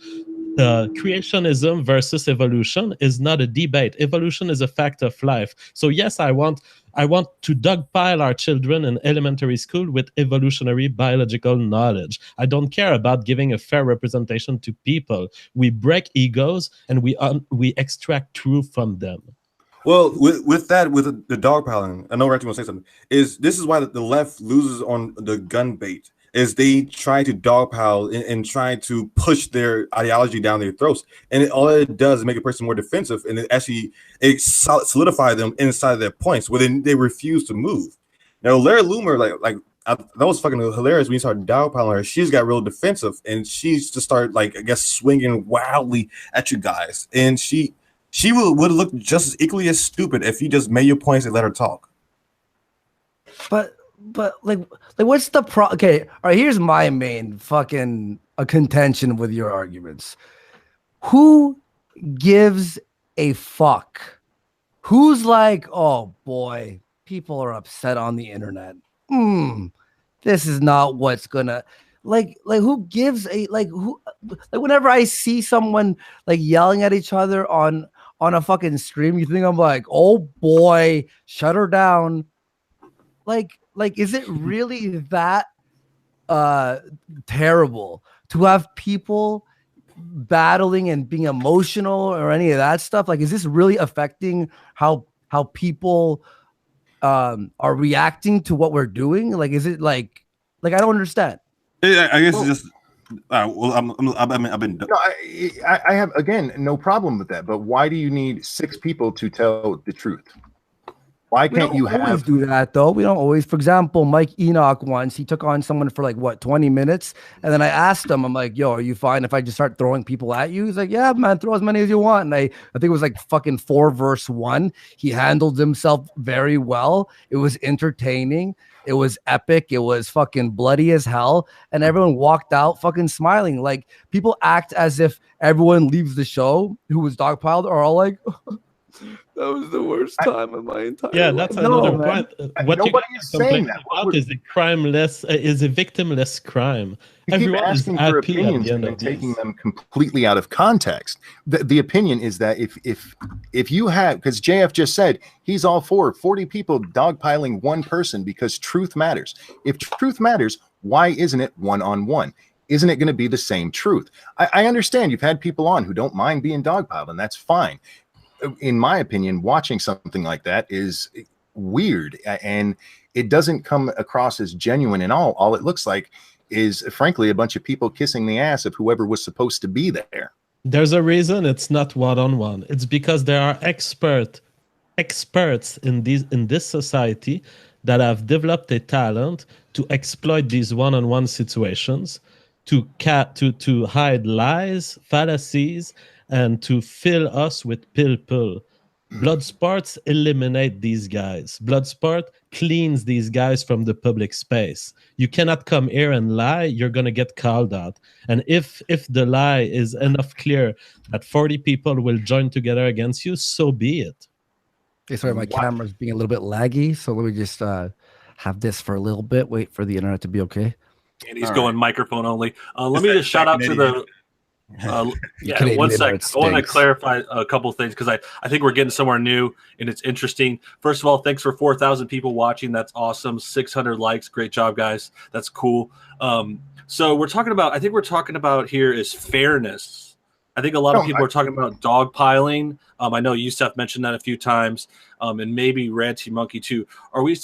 Creationism versus evolution is not a debate. Evolution is a fact of life. So yes, I want to dogpile our children in elementary school with evolutionary biological knowledge. I don't care about giving a fair representation to people. We break egos and we extract truth from them. Well, with the dogpiling, I know Ranting will say something. This is why the left loses on the gun bait. Is they try to dogpile and try to push their ideology down their throats, and all it does is make a person more defensive, and it solidify them inside of their points, where they refuse to move. Now, Larry Loomer, that was fucking hilarious when you started dogpiling her. She's got real defensive, and she's just started I guess swinging wildly at you guys, and she would look just as equally as stupid if you just made your points and let her talk. But what's the okay, all right, here's my main fucking contention with your arguments. Who gives a fuck? Who's like, oh boy, people are upset on the internet. This is not what's gonna who gives a whenever I see someone yelling at each other on a fucking stream, you think I'm like, oh boy, shut her down. Is it really that terrible to have people battling and being emotional or any of that stuff? Is this really affecting how people are reacting to what we're doing? Is it I don't understand. I guess it's just. Well, I've been. No, I have again no problem with that. But why do you need 6 people to tell the truth? Why can't you always do that though? We don't always. For example, Mike Enoch once he took on someone for 20 minutes, and then I asked him, I'm like, "Yo, are you fine if I just start throwing people at you?" He's like, "Yeah, man, throw as many as you want." And I think it was fucking 4 versus 1. He handled himself very well. It was entertaining. It was epic. It was fucking bloody as hell, and everyone walked out fucking smiling. People act as if everyone leaves the show who was dogpiled are all like. That was the worst time of my entire life. Yeah, that's another point. What nobody is saying that. About is a crimeless, is a victimless crime. You keep asking for opinions and taking them completely out of context. The opinion is that if you have, because JF just said he's all for 40 people dogpiling one person because truth matters. If truth matters, why isn't it one-on-one? Isn't it going to be the same truth? I understand you've had people on who don't mind being dogpiled, and that's fine. In my opinion, watching something like that is weird, and it doesn't come across as genuine at all. All it looks like is, frankly, a bunch of people kissing the ass of whoever was supposed to be there. There's a reason it's not one-on-one. It's because there are experts in this society that have developed a talent to exploit these one-on-one situations, to hide lies, fallacies, and to fill us with pill. Bloodsports eliminate these guys. Bloodsport cleans these guys from the public space. You cannot come here and lie. You're gonna get called out. And if the lie is enough clear that 40 people will join together against you, so be it. Hey, sorry, my camera's being a little bit laggy, so let me just have this for a little bit. Wait for the internet to be okay. And he's going microphone only. Let me just shout out to the. Yeah, Canadian one sec. internet I want to stinks. clarify a couple things because I think we're getting somewhere new and it's interesting. First of all, thanks for 4,000 people watching. That's awesome. 600 likes. Great job, guys. That's cool. So we're talking about. I think we're talking about here is fairness. I think a lot of people are talking about dogpiling. I know Yosef mentioned that a few times, and maybe Ranty Monkey too. Are we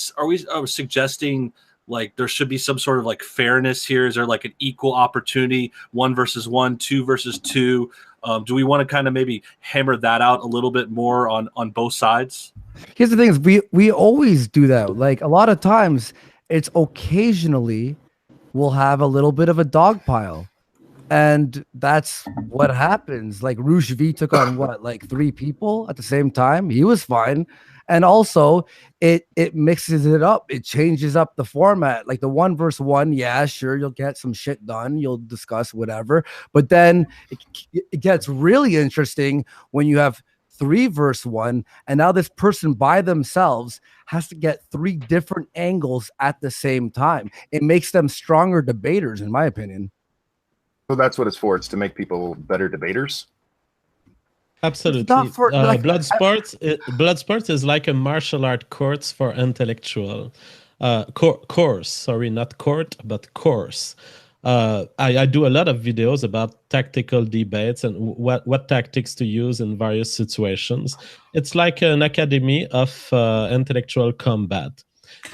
suggesting like there should be some sort of like fairness here? Is there like an equal opportunity, 1 versus 1, 2 versus 2? Do we want to kind of maybe hammer that out a little bit more on both sides? Here's the thing: is we always do that. Like a lot of times, it's occasionally we'll have a little bit of a dog pile. And that's what happens. Like Rouge V took on what, like 3 people at the same time. He was fine. And also it mixes it up. It changes up the format. Like the 1 versus 1, yeah, sure, you'll get some shit done. You'll discuss whatever. But then it gets really interesting when you have 3 versus 1, and now this person by themselves has to get 3 different angles at the same time. It makes them stronger debaters, in my opinion. So that's what it's for. It's to make people better debaters. Absolutely. Bloodsports is like a martial art course for intellectual. Course, sorry, not court, but course. I do a lot of videos about tactical debates and what tactics to use in various situations. It's like an academy of intellectual combat.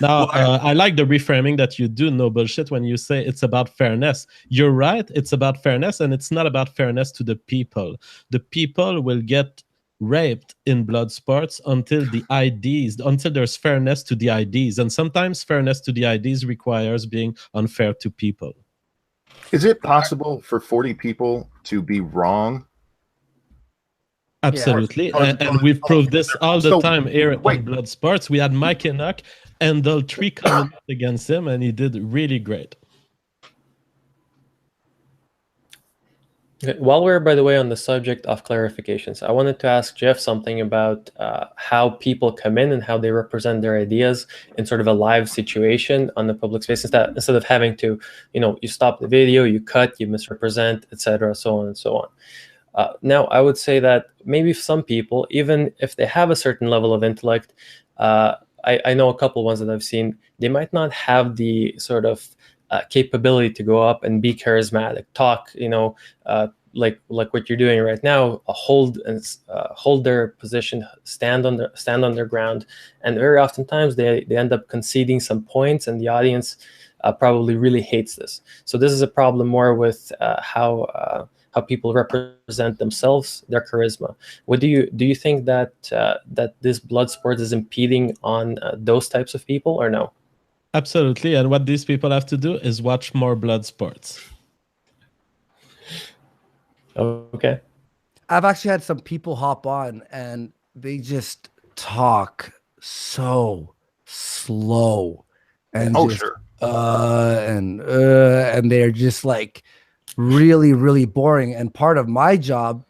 Now, I like the reframing that you do, no bullshit, when you say it's about fairness. You're right, it's about fairness, and it's not about fairness to the people. The people will get raped in Bloodsports until there's fairness to the IDs. And sometimes fairness to the IDs requires being unfair to people. Is it possible for 40 people to be wrong? Absolutely, and we've proved this all the time here at Bloodsports. We had Mike Enoch and the 3 coming up against him, and he did really great. Okay. While we're, by the way, on the subject of clarifications, I wanted to ask Jeff something about how people come in and how they represent their ideas in sort of a live situation on the public space, instead of having to, you stop the video, you cut, you misrepresent, etc., so on and so on. Now, I would say that maybe some people, even if they have a certain level of intellect, I know a couple ones that I've seen, they might not have the sort of capability to go up and be charismatic, talk, like what you're doing right now, hold their position, stand on their ground, and very oftentimes they end up conceding some points, and the audience probably really hates this. So this is a problem more with how people represent themselves, their charisma. What do you think that that this Bloodsport is impeding on those types of people, or no? Absolutely, and what these people have to do is watch more Bloodsports. Okay. I've actually had some people hop on and they just talk so slow and and they're just like really, really boring. And part of my job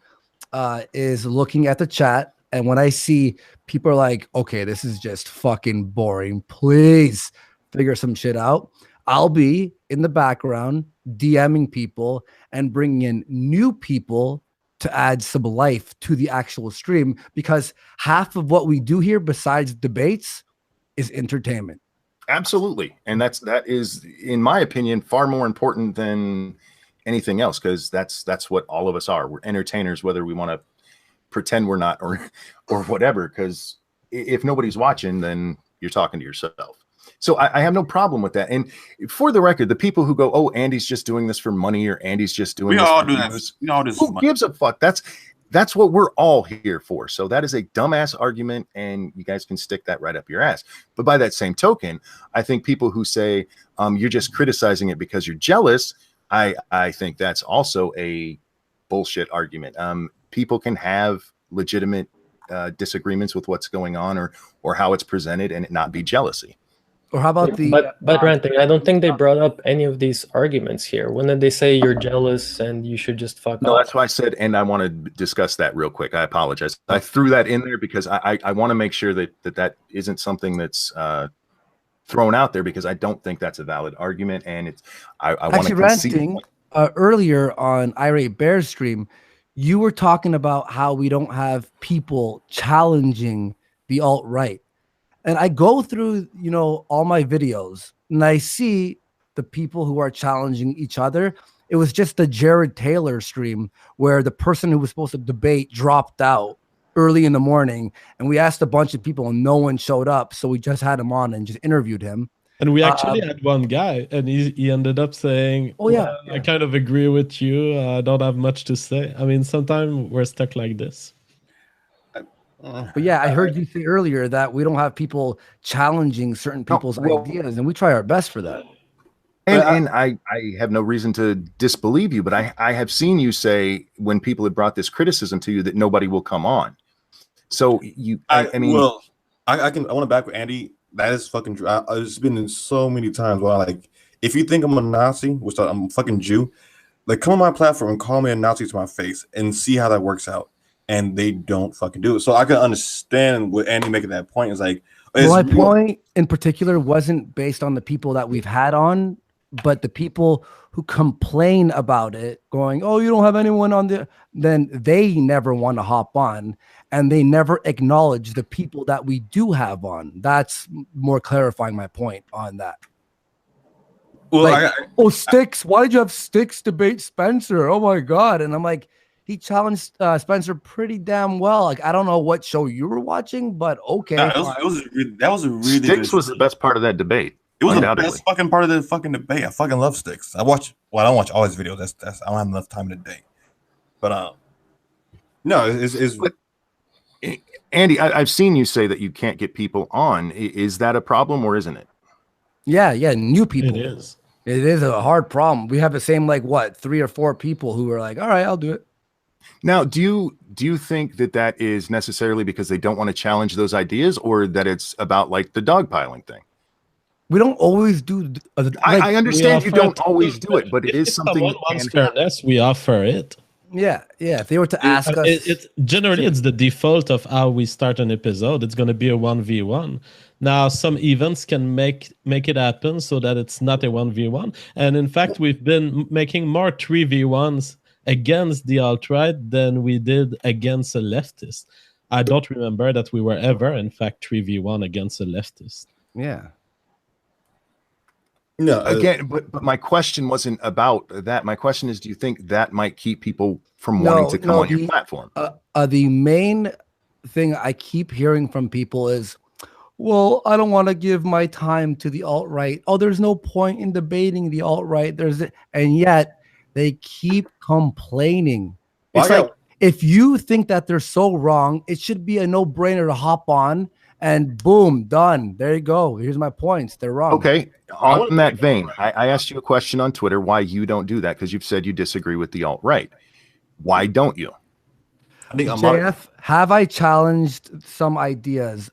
is looking at the chat, and when I see people are like, okay, this is just fucking boring, please figure some shit out, I'll be in the background DMing people and bringing in new people to add some life to the actual stream, because half of what we do here besides debates is entertainment. Absolutely. And that is, in my opinion, far more important than anything else, because that's what all of us are. We're entertainers, whether we want to pretend we're not or whatever, because if nobody's watching, then you're talking to yourself. So I have no problem with that. And for the record, the people who go, oh, Andy's just doing this for money, or Andy's just doing this for views, who gives a fuck? That's what we're all here for. So that is a dumbass argument, and you guys can stick that right up your ass. But by that same token, I think people who say you're just criticizing it because you're jealous, I think that's also a bullshit argument. People can have legitimate disagreements with what's going on or how it's presented, and it not be jealousy. Or how about the but Ranting, I don't think they brought up any of these arguments here. When did they say you're jealous and you should just fuck No, off? that's why I said, and I want to discuss that real quick. I apologize. I threw that in there because I want to make sure that isn't something that's thrown out there, because I don't think that's a valid argument. And I want to concede. Ranting, earlier on Irate Bear's stream, you were talking about how we don't have people challenging the alt-right. And I go through, all my videos, and I see the people who are challenging each other. It was just the Jared Taylor stream where the person who was supposed to debate dropped out early in the morning, and we asked a bunch of people and no one showed up. So we just had him on and just interviewed him. And we actually had one guy, and he ended up saying, "Oh yeah, I kind of agree with you. I don't have much to say." I mean, sometimes we're stuck like this. But yeah, I heard you say earlier that we don't have people challenging certain people's ideas, and we try our best for that. And I have no reason to disbelieve you, but I have seen you say when people had brought this criticism to you that nobody will come on. So I want to back with Andy. That is fucking true. It's been in so many times where if you think I'm a Nazi, which I'm a fucking Jew, come on my platform and call me a Nazi to my face and see how that works out. And they don't fucking do it. So I can understand what Andy making that point is like. My point in particular wasn't based on the people that we've had on, but the people who complain about it, going, "Oh, you don't have anyone on there," then they never want to hop on, and they never acknowledge the people that we do have on. That's more clarifying my point on that. Well, Sticks, why did you have Sticks debate Spencer? Oh my God. And I'm like, he challenged Spencer pretty damn well. I don't know what show you were watching, but okay. That was a really Sticks was the best part of that debate. It was the best fucking part of the fucking debate. I fucking love Sticks. I don't watch all his videos. That's I don't have enough time in a day. But no, it's Andy, I've seen you say that you can't get people on. Is that a problem or isn't it? Yeah, new people. It is. It is a hard problem. We have the same 3 or 4 people who are like, "All right, I'll do it." Now, do you think that is necessarily because they don't want to challenge those ideas, or that it's about the dogpiling thing? We don't always do. I understand you don't always do it, but it is something. If someone wants fairness, we offer it. Yeah. If they were to ask us, it's the default of how we start an episode. It's going to be a 1v1. Now, some events can make it happen so that it's not a 1v1. And in fact, we've been making more 3v1s against the alt-right than we did against a leftist. I don't remember that we were ever, in fact, 3v1 against a leftist. Yeah. No, again, but my question wasn't about that. My question is, do you think that might keep people from wanting to come on your platform? The main thing I keep hearing from people is, "Well, I don't want to give my time to the alt-right. Oh, there's no point in debating the alt-right." And yet they keep complaining. It's if you think that they're so wrong, it should be a no-brainer to hop on and boom, done. There you go. Here's my points. They're wrong. Okay. On that vein, I asked you a question on Twitter why you don't do that, because you've said you disagree with the alt-right. Why don't you? JF, have I challenged some ideas?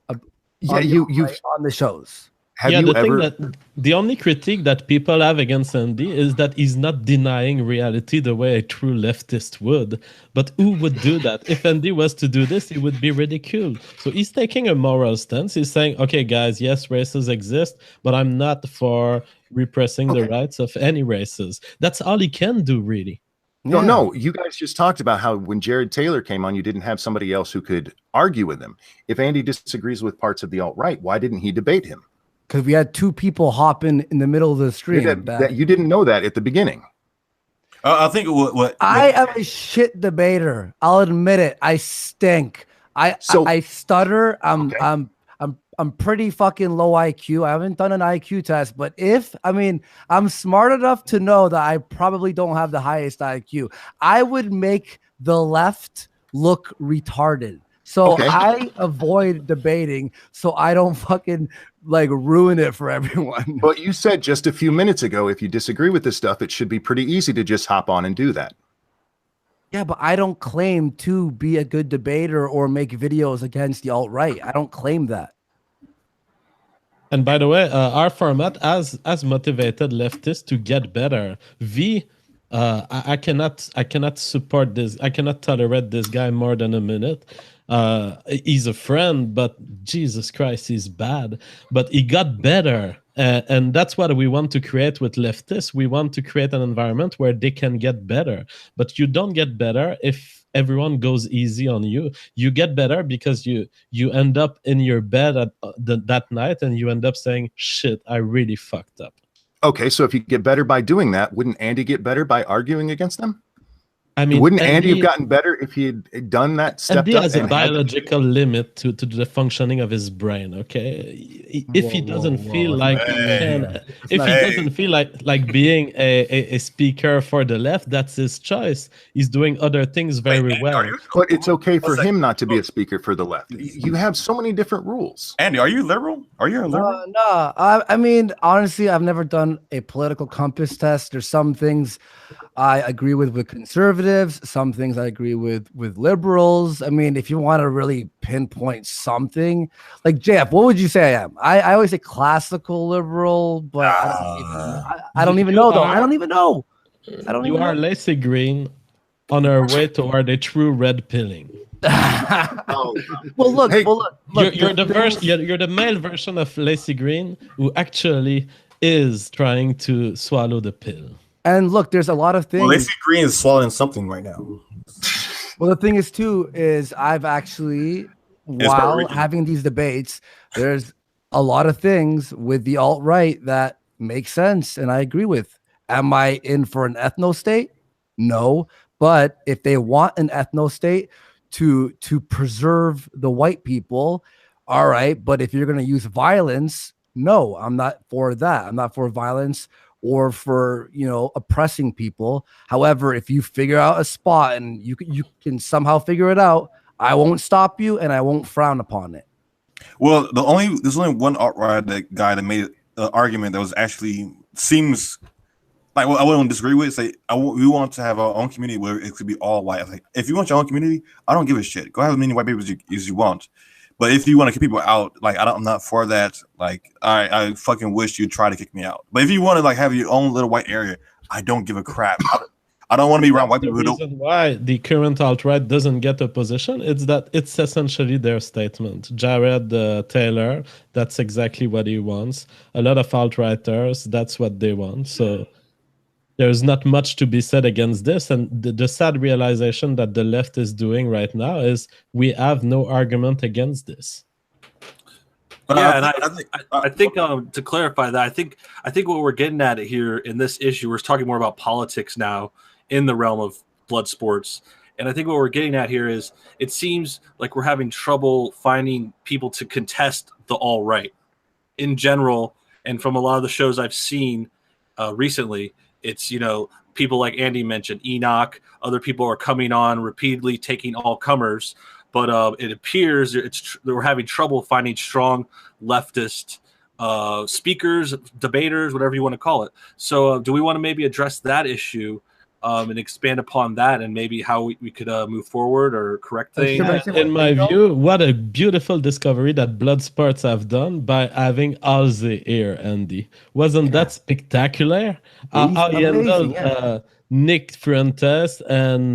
You've on the shows. Have you ever? The only critique that people have against Andy is that he's not denying reality the way a true leftist would. But who would do that? If Andy was to do this, he would be ridiculed. So he's taking a moral stance. He's saying, "Okay, guys, yes, races exist, but I'm not for repressing the rights of any races." That's all he can do, really. No, you guys just talked about how when Jared Taylor came on, you didn't have somebody else who could argue with him. If Andy disagrees with parts of the alt-right, why didn't he debate him? Because we had 2 people hop in the middle of the stream. You didn't know that at the beginning. I think I am a shit debater. I'll admit it. I stink. I stutter. I'm pretty fucking low IQ. I haven't done an IQ test, but I'm smart enough to know that I probably don't have the highest IQ. I would make the left look retarded. So I avoid debating so I don't fucking ruin it for everyone. But you said just a few minutes ago, if you disagree with this stuff, it should be pretty easy to just hop on and do that. Yeah, but I don't claim to be a good debater or make videos against the alt-right. I don't claim that. And by the way, our format has motivated leftists to get better. I cannot support this. I cannot tolerate this guy more than a minute. He's a friend, but Jesus Christ, he's bad. But he got better, and that's what we want to create with leftists. We want to create an environment where they can get better. But you don't get better if everyone goes easy on you. You get better because you end up in your bed at that night and you end up saying, shit, I really fucked up. Okay, so if you get better by doing that, wouldn't Andy get better by arguing against them? I mean, wouldn't Andy have gotten better if he had done that? Andy has a biological limit to the functioning of his brain. Okay, if he doesn't feel like he can, if he doesn't feel like being a speaker for the left, that's his choice. He's doing other things very well. But it's okay for him not to be a speaker for the left. You have so many different rules. Andy, are you liberal? Are you a liberal? No. I mean, honestly, I've never done a political compass test. There's some things I agree with conservatives, some things I agree with liberals. I mean, if you want to really pinpoint something, like Jeff, what would you say I am? I always say classical liberal, but I don't even know though. I don't even know. You are Lacy Green on our way toward a true red pilling. Well, look, you're the male version of Lacy Green who actually is trying to swallow the pill. And look, there's a lot of things. Well, Lacy Green is swallowing something right now. Well, the thing is, too, is I've actually, while having these debates, there's a lot of things with the alt-right that make sense and I agree with. Am I in for an ethno-state? No. But if they want an ethno-state to preserve the white people, all right. But if you're going to use violence, no, I'm not for that. I'm not for violence or for, oppressing people. However, if you figure out a spot and you can somehow figure it out, I won't stop you and I won't frown upon it. Well, there's only one alt-right guy that made an argument that was actually seems like what I wouldn't disagree with. Say we want to have our own community where it could be all white. Like, if you want your own community, I don't give a shit. Go have as many white people as you want. But if you want to kick people out, like I'm not for that. Like I fucking wish you'd try to kick me out. But if you want to have your own little white area, I don't give a crap. I don't want to be around white people who don't. The reason why the current alt-right doesn't get a position, it's that it's essentially their statement. Jared Taylor, that's exactly what he wants. A lot of alt-righters, that's what they want. So there's not much to be said against this. And the sad realization that the left is doing right now is we have no argument against this. Yeah, and I think to clarify that, I think what we're getting at here in this issue, we're talking more about politics now in the realm of Bloodsports. And I think what we're getting at here is it seems like we're having trouble finding people to contest the alt-right in general. And from a lot of the shows I've seen recently, it's, people like Andy mentioned, Enoch, other people are coming on repeatedly taking all comers. But it appears we're having trouble finding strong leftist speakers, debaters, whatever you want to call it. So do we want to maybe address that issue and expand upon that and maybe how we could move forward or correct things? In my view, what a beautiful discovery that Bloodsports have done by having Ozia here, Andy. Wasn't that spectacular? How he handled Nick Fuentes and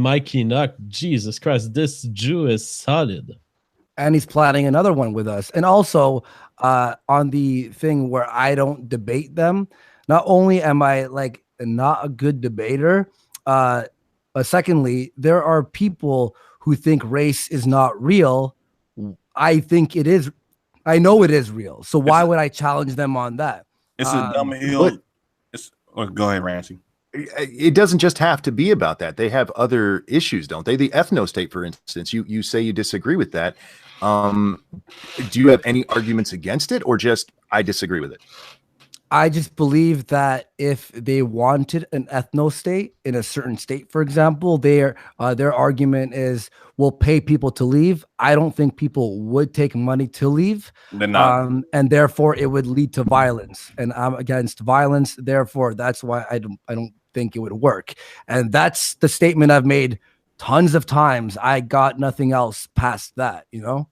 Mike Enoch. Jesus Christ, this Jew is solid. And he's planning another one with us. And also on the thing where I don't debate them, not only am I not a good debater, but secondly, there are people who think race is not real. I think it is. I know it is real. So why would I challenge them on that? It's a dumb hill. Go ahead, Ranting. It doesn't just have to be about that. They have other issues, don't they? The ethno-state, for instance, you say you disagree with that. Do you have any arguments against it, or just I disagree with it? I just believe that if they wanted an ethno-state in a certain state, for example, their argument is we'll pay people to leave. I don't think people would take money to leave, and therefore it would lead to violence. And I'm against violence. Therefore, that's why I don't think it would work. And that's the statement I've made tons of times. I got nothing else past that, you know?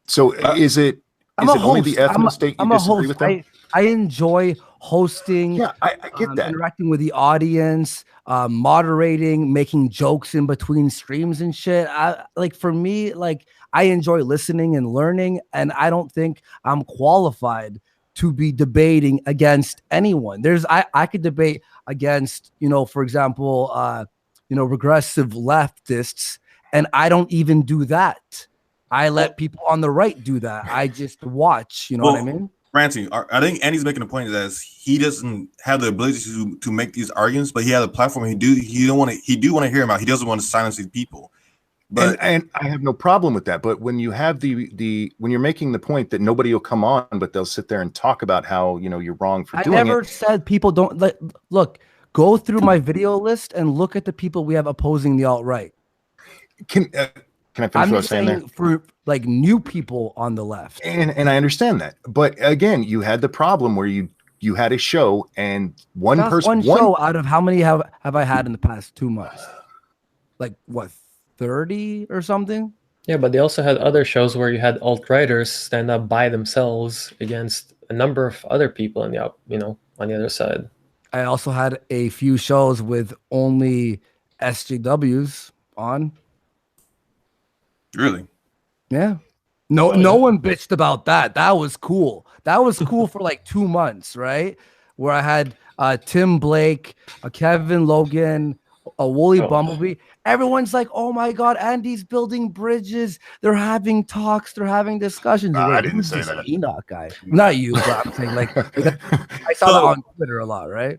So is it only the ethno state you disagree with them? I enjoy hosting. Yeah, I get that. Interacting with the audience, moderating, making jokes in between streams and shit. For me, I enjoy listening and learning, and I don't think I'm qualified to be debating against anyone. I could debate against, for example, regressive leftists, and I don't even do that. I let people on the right do that. I just watch, you know what I mean? Ranting, I think Andy's making a point that he doesn't have the ability to make these arguments, but he has a platform. He do want to hear him out. He doesn't want to silence these people. But and I have no problem with that. But when you have when you're making the point that nobody will come on, but they'll sit there and talk about how you're wrong for doing it. I never said people don't look. Go through my video list and look at the people we have opposing the alt-right. Can I finish what I was saying there? For new people on the left. And I understand that. But again, you had the problem where you had a show and one show out of how many have I had in the past 2 months? Like what, 30 or something? Yeah, but they also had other shows where you had alt-righters stand up by themselves against a number of other people on the on the other side. I also had a few shows with only SJWs on. Really? Yeah. No one bitched about that. That was cool. That was cool for 2 months, right? Where I had Tim Blake, Kevin Logan, a Wooly Bumblebee. Everyone's like, oh my God, Andy's building bridges. They're having talks. They're having discussions. I didn't say that. Enoch guy. Not you, but I'm saying I saw that on Twitter a lot, right?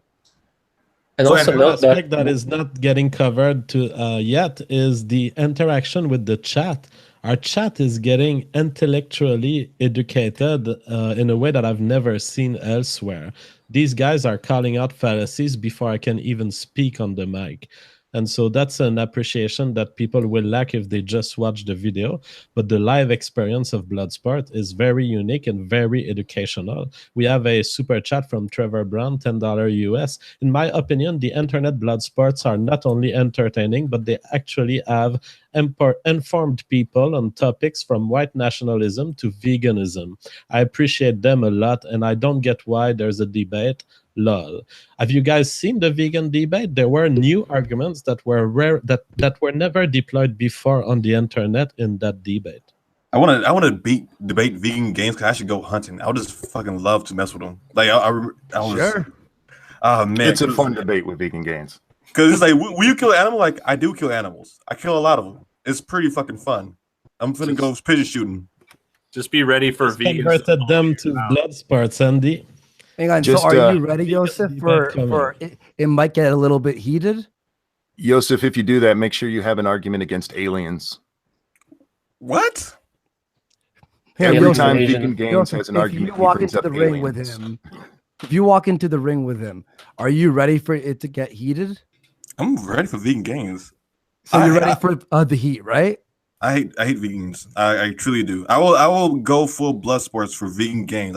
And also the aspect that is not getting covered yet is the interaction with the chat. Our chat is getting intellectually educated in a way that I've never seen elsewhere. These guys are calling out fallacies before I can even speak on the mic. And so that's an appreciation that people will lack if they just watch the video. But the live experience of Bloodsport is very unique and very educational. We have a super chat from Trevor Brown, $10 US. In my opinion, the internet Bloodsports are not only entertaining, but they actually have informed people on topics from white nationalism to veganism. I appreciate them a lot, and I don't get why there's a debate. Lol. Have you guys seen the vegan debate? There were new arguments that were rare, that were never deployed before on the internet in that debate. I want to debate vegan games because I should go hunting. I would just fucking love to mess with them. Sure. Oh man, it's a fun debate with vegan games. Because it's will you kill an animal? I do kill animals. I kill a lot of them. It's pretty fucking fun. I'm finna go pigeon shooting. Just be ready for vegans. Converted them to Bloodsports, Andy. Hang on. So are you ready, Yosef, for it might get a little bit heated? Yosef, if you do that, make sure you have an argument against aliens. What? Every time vegan games has an argument, if you walk into the ring with him, if you walk into the ring with him, are you ready for it to get heated? I'm ready for vegan games. So you're ready for the heat, right? I hate vegans. I truly do. I will go full Bloodsports for vegan games.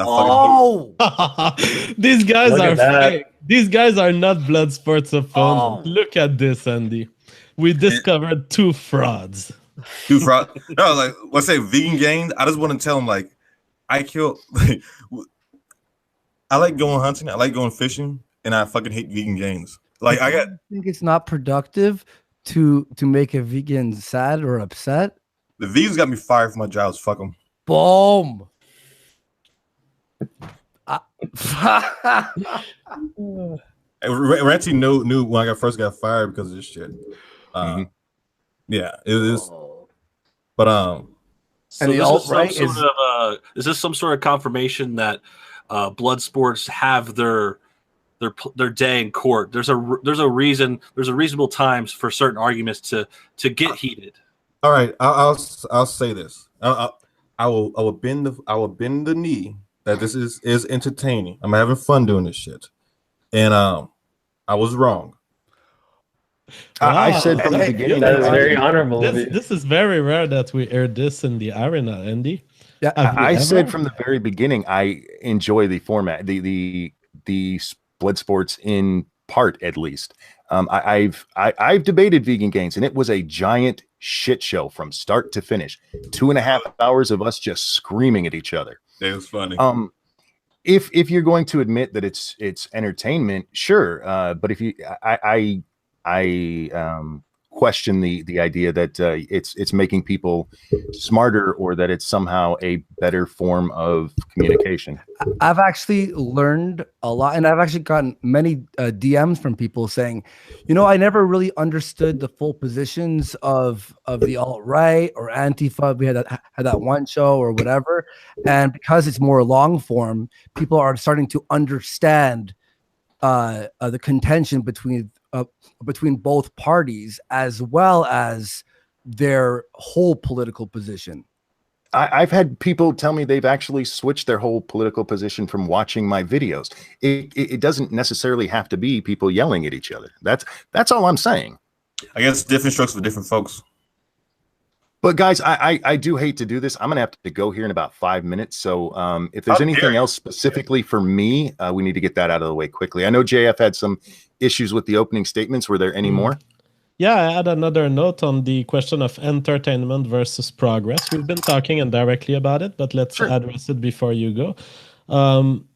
These guys are fake. These guys are not Bloodsports opponents. Look at this, Andy. We discovered two frauds. No, let's say vegan games. I just want to tell them I kill. I like going hunting. I like going fishing, and I fucking hate vegan games. I think it's not productive to make a vegan sad or upset. The vegans got me fired from my jobs. Fuck them. Boom. Ranting knew when I first got fired because of this shit. Yeah, it is. But so and the alt-right is this some sort of confirmation that Bloodsports have their day in court? There's a reason. There's a reasonable times for certain arguments to get heated. All right, I'll say this. I will bend the knee that this is entertaining. I'm having fun doing this shit, and I was wrong. I said from the beginning that is very honorable. This is very rare that we air this in the arena, Andy. Yeah, I said from the very beginning I enjoy the format, the Bloodsports in part at least. I've debated Vegan Gains, and it was a giant shit show from start to finish. 2.5 hours of us just screaming at each other. It was funny. If you're going to admit that it's entertainment, sure. But if you, I question the idea that it's making people smarter, or that it's somehow a better form of communication. I've actually learned a lot, and I've actually gotten many DMs from people saying, you know, I never really understood the full positions of the alt-right or Antifa. We had that one show or whatever, and because it's more long form, people are starting to understand the contention between both parties, as well as their whole political position. I've had people tell me they've actually switched their whole political position from watching my videos. It doesn't necessarily have to be people yelling at each other. That's all I'm saying. I guess different strokes for different folks. But guys, I do hate to do this. I'm gonna have to go here in about 5 minutes. So if there's anything else specifically for me, we need to get that out of the way quickly. I know JF had some issues with the opening statements. Were there any more? Yeah, I had another note on the question of entertainment versus progress. We've been talking indirectly about it, but let's address it before you go.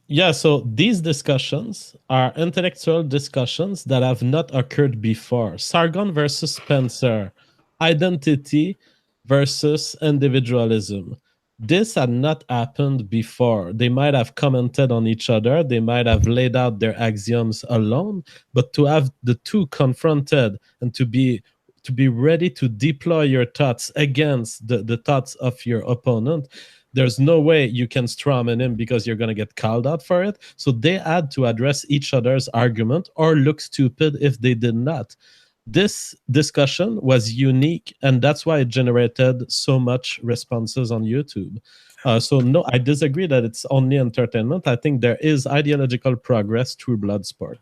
Yeah, so these discussions are intellectual discussions that have not occurred before. Sargon versus Spencer, identity versus individualism. This had not happened before. They might have commented on each other. They might have laid out their axioms alone, but to have the two confronted and to be ready to deploy your thoughts against the thoughts of your opponent, there's no way you can strawman him because you're going to get called out for it. So they had to address each other's argument or look stupid if they did not. This discussion was unique, and that's why it generated so much responses on YouTube. So no, I disagree that it's only entertainment. I think there is ideological progress through Bloodsport.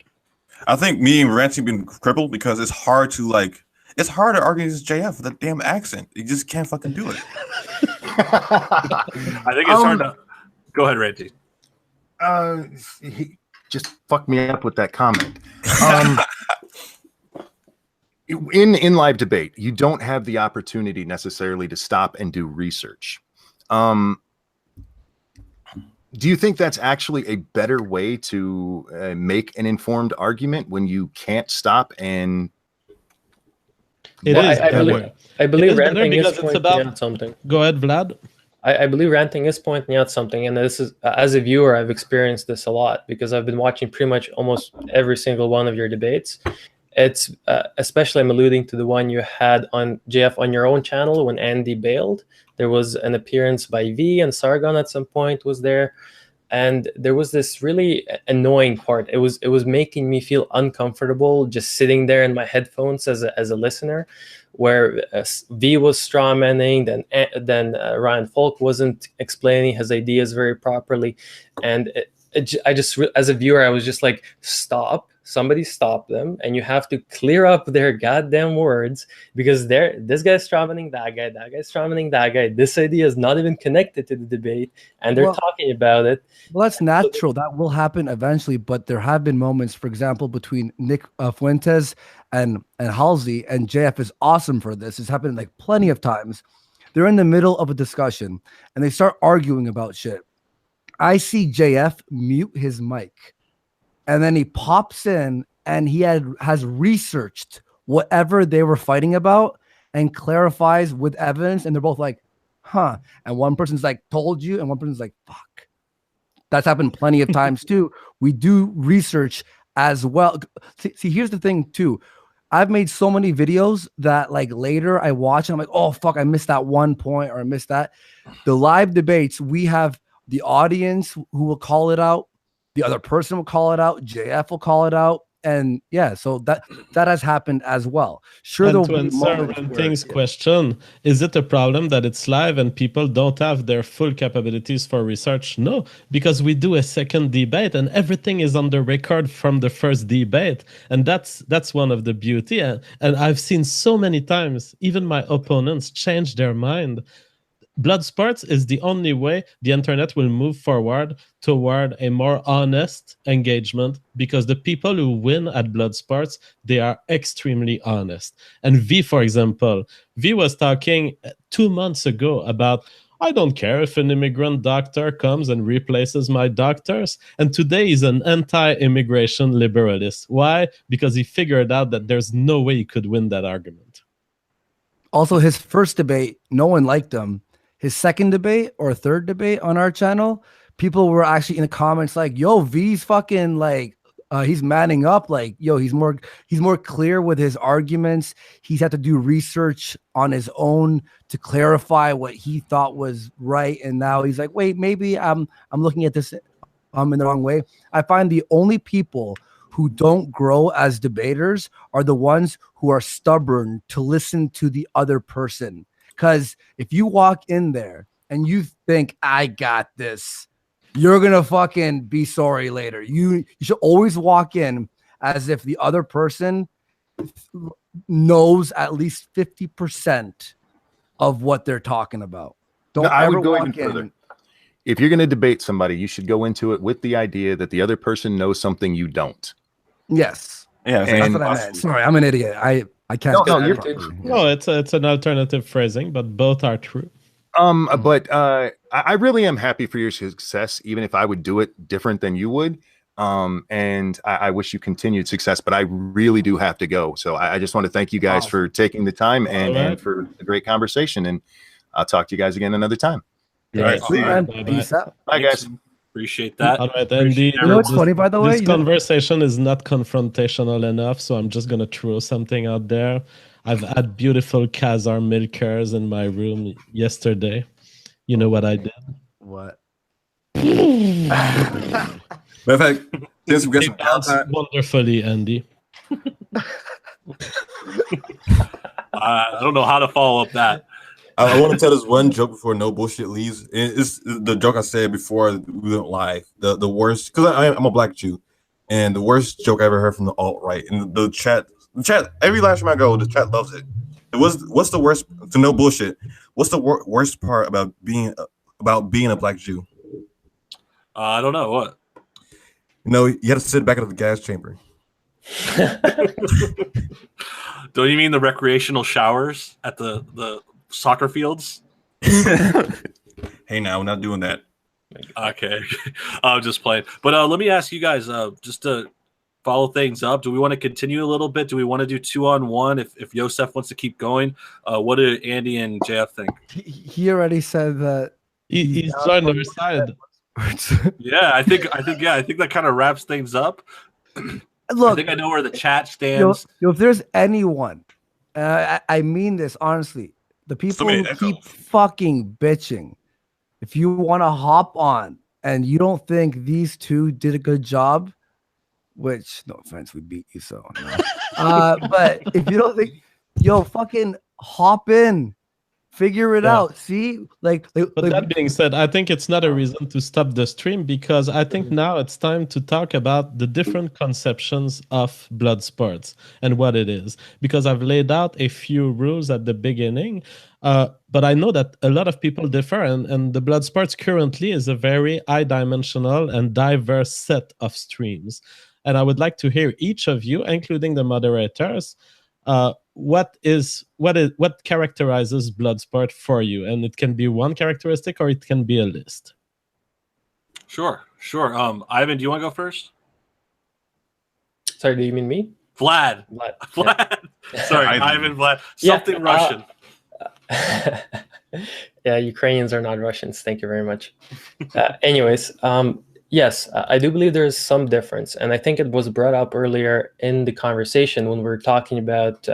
I think me and Ranting been crippled because it's hard to argue against JF with a damn accent. You just can't fucking do it. I think it's hard to go ahead, Ranting. He just fucked me up with that comment. In live debate, you don't have the opportunity necessarily to stop and do research. Do you think that's actually a better way to make an informed argument when you can't stop and? I believe Ranting is pointing out something. Go ahead, Vlad. I believe Ranting is pointing out something, and this is, as a viewer, I've experienced this a lot because I've been watching pretty much almost every single one of your debates. It's especially, I'm alluding to the one you had on JF on your own channel when Andy bailed. There was an appearance by V, and Sargon at some point was there, and there was this really annoying part. It was making me feel uncomfortable just sitting there in my headphones as a listener, where V was strawmanning, then Ryan Folk wasn't explaining his ideas very properly, and I just as a viewer I was just like, stop. Somebody stop them, and you have to clear up their goddamn words because this guy's strawmanning that guy's strawmanning that guy. This idea is not even connected to the debate, and they're talking about it. Well, that's natural. That will happen eventually, but there have been moments, for example, between Nick Fuentes and Halsey, and JF is awesome for this. It's happened like plenty of times. They're in the middle of a discussion, and they start arguing about shit. I see JF mute his mic. And then he pops in and he has researched whatever they were fighting about and clarifies with evidence. And they're both like, huh. And one person's like, told you. And one person's like, fuck. That's happened plenty of times too. We do research as well. See, here's the thing too. I've made so many videos that like later I watch and I'm like, oh, fuck, I missed that one point or I missed that. The live debates, we have the audience who will call it out. The other person will call it out. JF will call it out. And yeah, so that has happened as well. Sure, and to answer Ranting's question, is it a problem that it's live and people don't have their full capabilities for research? No, because we do a second debate and everything is on the record from the first debate. And that's one of the beauty. And I've seen so many times, even my opponents change their mind. Bloodsports is the only way the internet will move forward toward a more honest engagement, because the people who win at Bloodsports, they are extremely honest. And V, for example, V was talking 2 months ago about, I don't care if an immigrant doctor comes and replaces my doctors. And today he's an anti-immigration liberalist. Why? Because he figured out that there's no way he could win that argument. Also, his first debate, no one liked him. His second debate or third debate on our channel, people were actually in the comments like, yo, V's fucking like, he's manning up. Like, yo, he's more clear with his arguments. He's had to do research on his own to clarify what he thought was right. And now he's like, wait, maybe I'm looking at this in the wrong way. I find the only people who don't grow as debaters are the ones who are stubborn to listen to the other person. Because if you walk in there and you think, I got this, you're going to fucking be sorry later. You should always walk in as if the other person knows at least 50% of what they're talking about. Don't I would ever go walk even in. further. If you're going to debate somebody, you should go into it with the idea that the other person knows something you don't. Yes. Yeah, That's what I meant. Sorry, I'm an idiot. I can't. No, say you're that properly. No, it's an alternative phrasing, but both are true. But I really am happy for your success, even if I would do it different than you would. And I wish you continued success, but I really do have to go. So I just want to thank you guys for taking the time and for the great conversation. And I'll talk to you guys again another time. Yeah, All right. Sweet, man. Bye-bye. Peace out. Bye, guys. Appreciate that. All right, and You know what's funny, by the way? This conversation is not confrontational enough, so I'm just gonna throw something out there. I've had beautiful Khazar milkers in my room yesterday. You know what I did? What? Matter of fact, since we got They some bounced contact, wonderfully, Andy. I don't know how to follow up that. I want to tell this one joke before no bullshit leaves. It's the joke I said before we went live. The worst, because I'm a black Jew, and the worst joke I ever heard from the alt right. And the chat. Every last time I go, the chat loves it. What's the worst? To no bullshit. What's the worst part about being a black Jew? I don't know what. You know, you had to sit back at the gas chamber. Don't you mean the recreational showers at the soccer fields? Hey, now we're not doing that. Okay, I'm just playing. But let me ask you guys, just to follow things up. Do we want to continue a little bit? Do we want to do 2-on-1? If Yosef wants to keep going, what do Andy and JF think? He already said that He's joined our side. Yeah, I think that kind of wraps things up. Look, I think I know where the chat stands. if there's anyone, I mean this honestly, the people who keep fucking bitching, if you want to hop on and you don't think these two did a good job, which no offense, we beat you, so no. But if you don't think, yo, fucking hop in. Figure it out. See, but that being said, I think it's not a reason to stop the stream, because I think now it's time to talk about the different conceptions of Bloodsports and what it is. Because I've laid out a few rules at the beginning, but I know that a lot of people differ, and the Bloodsports currently is a very high-dimensional and diverse set of streams. And I would like to hear each of you, including the moderators, what characterizes Bloodsport for you, and it can be one characteristic or it can be a list. Sure. Ivan, do you want to go first? Sorry, do you mean me? Vlad. Sorry, Ivan, Vlad. Something Russian. Yeah, Ukrainians are not Russians. Thank you very much. Anyways, yes, I do believe there is some difference, and I think it was brought up earlier in the conversation when we were talking about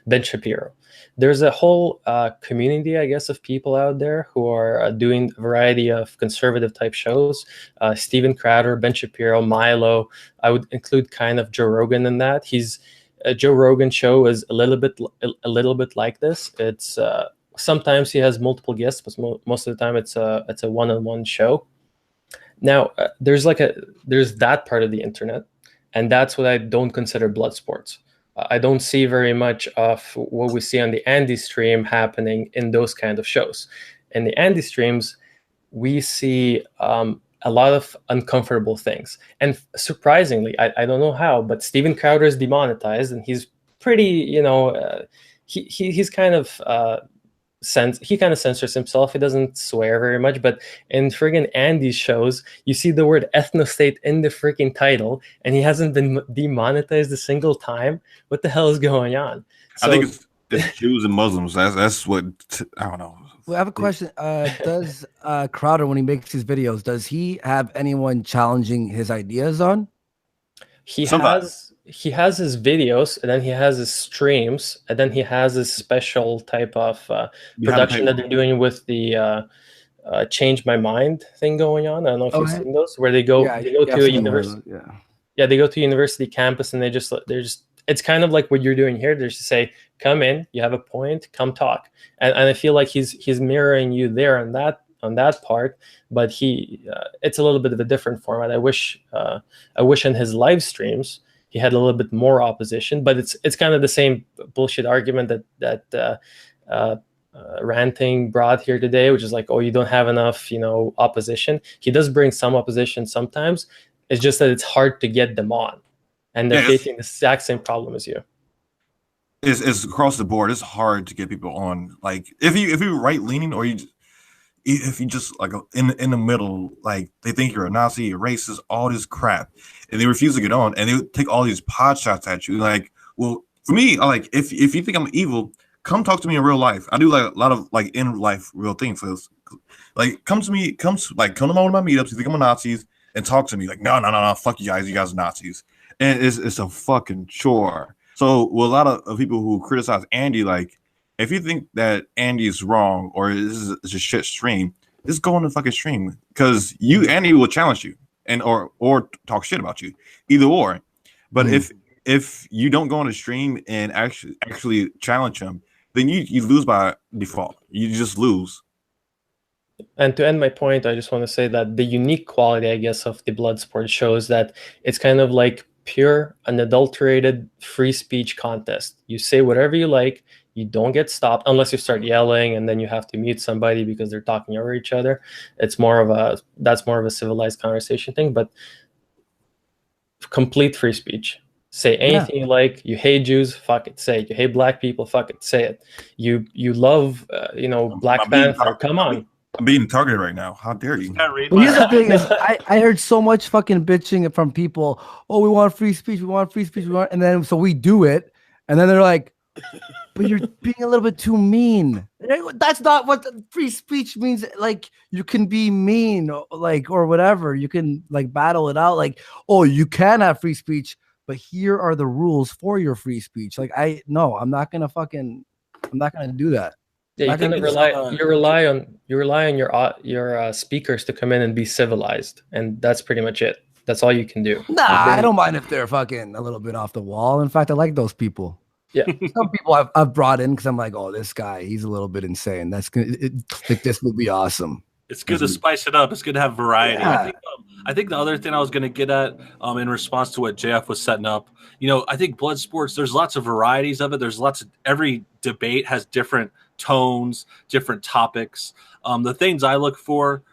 Ben Shapiro. There's a whole community, I guess, of people out there who are doing a variety of conservative type shows. Steven Crowder, Ben Shapiro, Milo. I would include kind of Joe Rogan in that. Joe Rogan show is a little bit like this. It's sometimes he has multiple guests, but most of the time it's a one-on-one show. Now, there's that part of the internet, and that's what I don't consider Bloodsports. I don't see very much of what we see on the Andy stream happening in those kind of shows. in the Andy streams, we see a lot of uncomfortable things. And surprisingly, I don't know how, but Steven Crowder is demonetized, and he's pretty, you know, he's kind of he kind of censors himself. He doesn't swear very much, but in friggin' Andy's shows, you see the word ethnostate in the freaking title, and he hasn't been demonetized a single time. What the hell is going on? So, I think it's Jews and Muslims. That's what I don't know. Well, I have a question. Does Crowder, when he makes his videos, does he have anyone challenging his ideas on? He has his videos, and then he has his streams, and then he has his special type of production that they're doing with the Change My Mind thing going on. I don't know if you've seen those, where they go to a university. They go to a university campus, and they're just it's kind of like what you're doing here. They just say, come in, you have a point, come talk. And I feel like he's mirroring you there on that part, but it's a little bit of a different format. I wish in his live streams he had a little bit more opposition, but it's kind of the same bullshit argument that Ranting brought here today, which is like, oh, you don't have enough, you know, opposition. He does bring some opposition sometimes. It's just that it's hard to get them on, and they're facing the exact same problem as you. It's across the board. It's hard to get people on. Like if you right leaning, or if you just like in the middle, like they think you're a Nazi, you're racist, all this crap, and they refuse to get on, and they take all these pot shots at you. Like, well, for me, I like if you think I'm evil, come talk to me in real life. I do like a lot of like in life real things. So like come to one of my meetups. You think I'm a Nazis, and talk to me. Like no, fuck you guys are Nazis, and it's a fucking chore. So with a lot of people who criticize Andy, like, if you think that Andy is wrong or this is a shit stream, just go on the fucking stream, because Andy will challenge you and or talk shit about you, either or. But if you don't go on the stream and actually challenge him, then you lose by default. You just lose. And to end my point, I just want to say that the unique quality, I guess, of the Bloodsport shows that it's kind of like pure, unadulterated free speech contest. You say whatever you like. You don't get stopped unless you start yelling, and then you have to mute somebody because they're talking over each other. That's more of a civilized conversation thing, but complete free speech. Say anything you like. You hate Jews, fuck it, say it. You hate black people, fuck it, say it. You love Black Panther, come on. I'm being targeted right now. How dare you? Well, here's the thing: is I heard so much fucking bitching from people. Oh, we want free speech. We want free speech. And then so we do it, and then they're like, "But you're being a little bit too mean." That's not what free speech means. Like you can be mean, or whatever. You can like battle it out. Like, oh, you can have free speech, but here are the rules for your free speech. Like I'm not gonna do that. Yeah, you rely on your speakers to come in and be civilized, and that's pretty much it. That's all you can do. Nah, I don't mind if they're fucking a little bit off the wall. In fact, I like those people. Yeah, some people I've brought in because I'm like, oh, this guy, he's a little bit insane. This will be awesome. It's good to spice it up. It's good to have variety. Yeah. I think the other thing I was going to get at in response to what JF was setting up, I think Bloodsports, there's lots of varieties of it. Every debate has different tones, different topics. The things I look for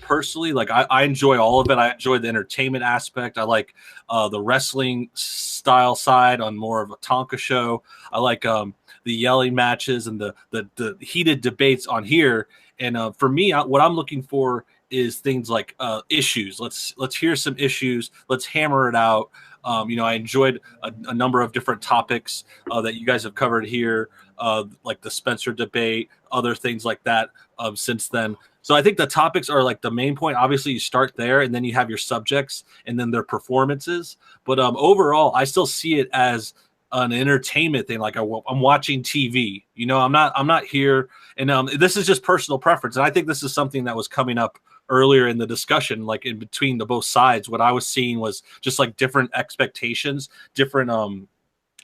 personally, like I enjoy all of it. I enjoy the entertainment aspect. I like the wrestling style side on more of a Tonka show. I like the yelling matches and the heated debates on here. And for me, what I'm looking for is things like issues. Let's hear some issues. Let's hammer it out. I enjoyed a number of different topics that you guys have covered here, like the Spencer debate, other things like that since then. So I think the topics are like the main point. Obviously, you start there, and then you have your subjects, and then their performances. But overall, I still see it as an entertainment thing. Like I'm watching TV. I'm not here, and this is just personal preference. And I think this is something that was coming up earlier in the discussion, like in between the both sides. What I was seeing was just like different expectations, different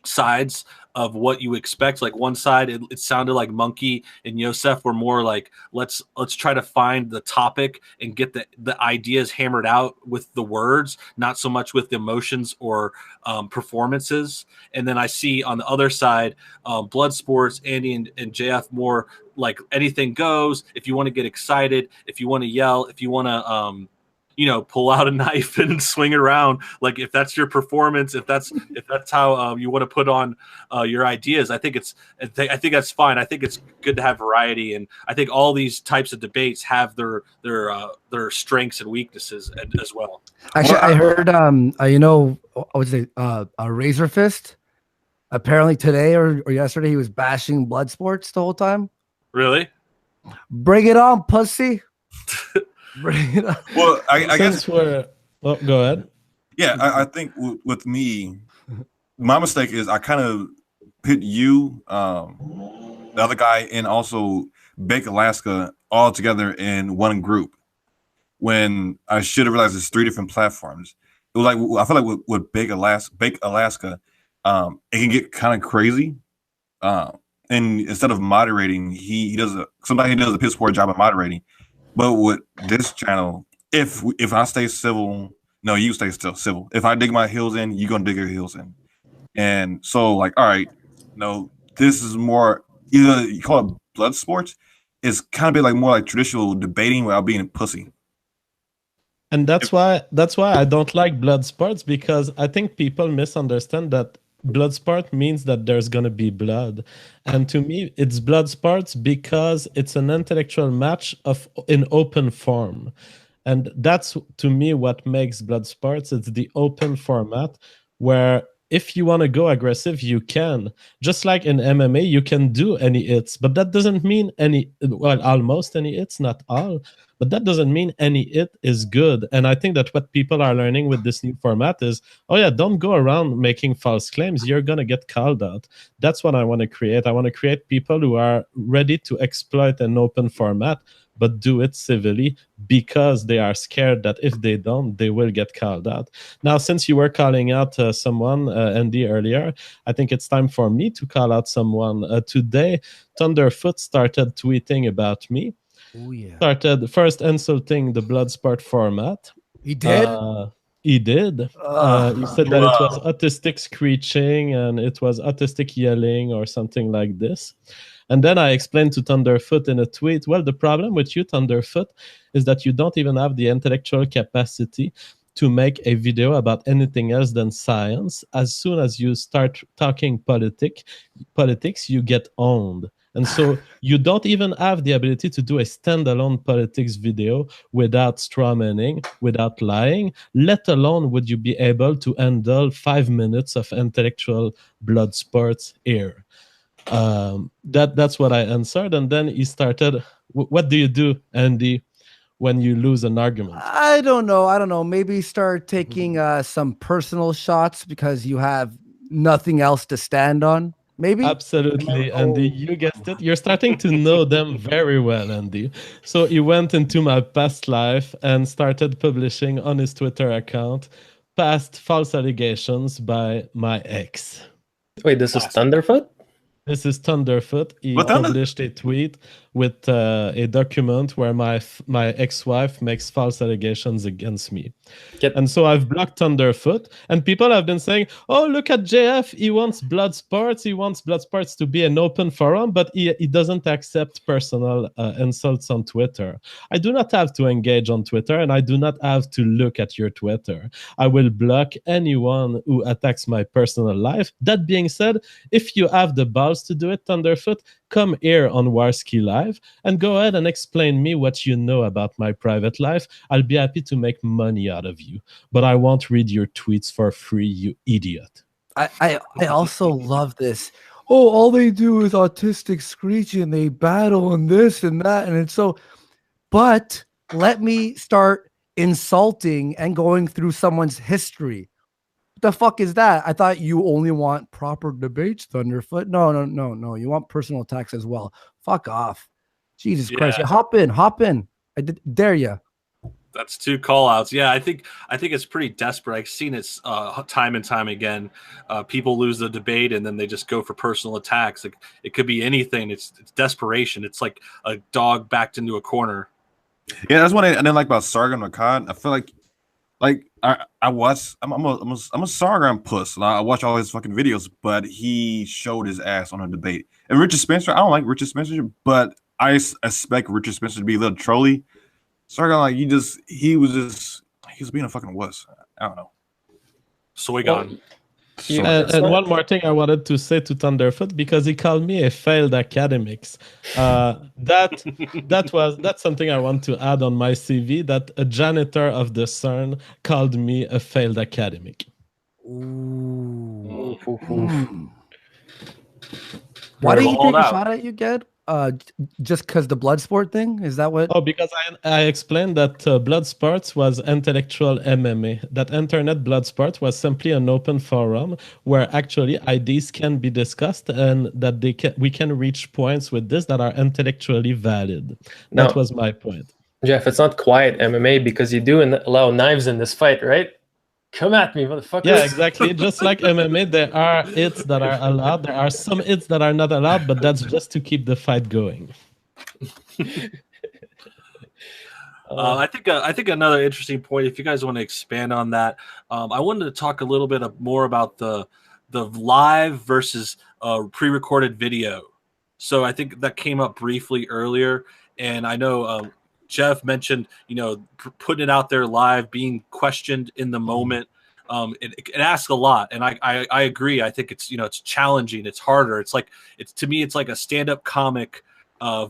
sides of what you expect. Like one side, it sounded like Monkey and Yosef were more like, let's try to find the topic and get the ideas hammered out with the words, not so much with the emotions or performances. And then I see on the other side, Bloodsports, Andy and JF more like anything goes. If you want to get excited, if you want to yell, if you want to pull out a knife and swing it around, like if that's your performance, if that's how you want to put on your ideas, I think that's fine. I think it's good to have variety, and I think all these types of debates have their strengths and weaknesses as well. Actually, I heard I would say a Razor Fist. Apparently today or yesterday he was bashing Bloodsports the whole time. Really? Bring it on, pussy. Well, I guess go ahead. Yeah, I think with me, my mistake is I kind of put you, the other guy, and also Bake Alaska all together in one group when I should have realized it's 3 different platforms. It was like, I feel like with Bake Alaska, it can get kind of crazy. And instead of moderating, sometimes he does a piss poor job of moderating. But with this channel, if I stay civil, no, you stay still civil. If I dig my heels in, you're gonna dig your heels in. And so, like, all right, no, this is more either you call it blood sports. It's kind of bit like more like traditional debating without being a pussy. And that's why I don't like Bloodsports, because I think people misunderstand that Bloodsport means that there's going to be blood. And to me, it's Bloodsports because it's an intellectual match in open form. And that's, to me, what makes Bloodsports. It's the open format where if you want to go aggressive, you can. Just like in MMA, you can do any hits, but that doesn't mean almost any hits, not all. But that doesn't mean any hit is good. And I think that what people are learning with this new format is, don't go around making false claims. You're going to get called out. That's what I want to create. I want to create people who are ready to exploit an open format, but do it civilly, because they are scared that if they don't, they will get called out. Now, since you were calling out someone, Andy, earlier, I think it's time for me to call out someone. Today, Thunderfoot started tweeting about me. Oh, yeah. Started first insulting the Bloodsport format. He did? He did. He said that it was autistic screeching and it was autistic yelling or something like this. And then I explained to Thunderfoot in a tweet, well, the problem with you, Thunderfoot, is that you don't even have the intellectual capacity to make a video about anything else than science. As soon as you start talking politics, you get owned. And so you don't even have the ability to do a standalone politics video without strawmanning, without lying, let alone would you be able to handle 5 minutes of intellectual blood sports here. That's what I answered. And then he started, what do you do, Andy, when you lose an argument? I don't know. Maybe start taking some personal shots because you have nothing else to stand on. Maybe? Absolutely, Andy. You guessed it. You're starting to know them very well, Andy. So he went into my past life and started publishing on his Twitter account past false allegations by my ex. Wait, this is Thunderfoot? This is Thunderfoot. He published a tweet with a document where my ex-wife makes false allegations against me. And so I've blocked Thunderfoot, and people have been saying, oh, look at JF, he wants Bloodsports, he wants Bloodsports to be an open forum, but he doesn't accept personal insults on Twitter. I do not have to engage on Twitter, and I do not have to look at your Twitter. I will block anyone who attacks my personal life. That being said, if you have the balls to do it, Thunderfoot, come here on Warski Live and go ahead and explain me what you know about my private life. I'll be happy to make money out of you, but I won't read your tweets for free, you idiot. I also love this. Oh, all they do is autistic screeching. They battle and this and that. And it's so, but let me start insulting and going through someone's history. The fuck is that? I thought you only want proper debates, Thunderfoot. No. You want personal attacks as well. Fuck off. Jesus Christ. Yeah, hop in. I dare you. That's 2 call outs. Yeah, I think it's pretty desperate. I've seen it time and time again. People lose the debate and then they just go for personal attacks. Like, it could be anything. It's desperation. It's like a dog backed into a corner. Yeah, that's what I didn't like about Sargon McCon. I feel like I watch. I'm a Sargon puss. And I watch all his fucking videos, but he showed his ass on a debate. And Richard Spencer, I don't like Richard Spencer, but I expect Richard Spencer to be a little trolly. Sargon, like, he was being a fucking wuss. I don't know. Soy gone. And one more thing I wanted to say to Thunderfoot, because he called me a failed academics. That's something I want to add on my CV, that a janitor of the CERN called me a failed academic. Ooh. Ooh. Why did he take a out. shot at you, Ged? Just because the Bloodsport thing? Is that what? Oh, because I explained that Bloodsports was intellectual MMA. That internet Bloodsport was simply an open forum where actually ideas can be discussed and that we can reach points with this that are intellectually valid. That was my point. Jeff, it's not quiet MMA because you do allow knives in this fight, right? Come at me, motherfucker. Yeah, exactly. Just like MMA, there are hits that are allowed. There are some hits that are not allowed, but that's just to keep the fight going. I think another interesting point, if you guys want to expand on that, I wanted to talk a little bit more about the live versus pre-recorded video. So I think that came up briefly earlier, and I know Jeff mentioned, putting it out there live, being questioned in the moment. It asks a lot, and I agree. I think it's it's challenging. It's harder. To me, it's like a stand-up comic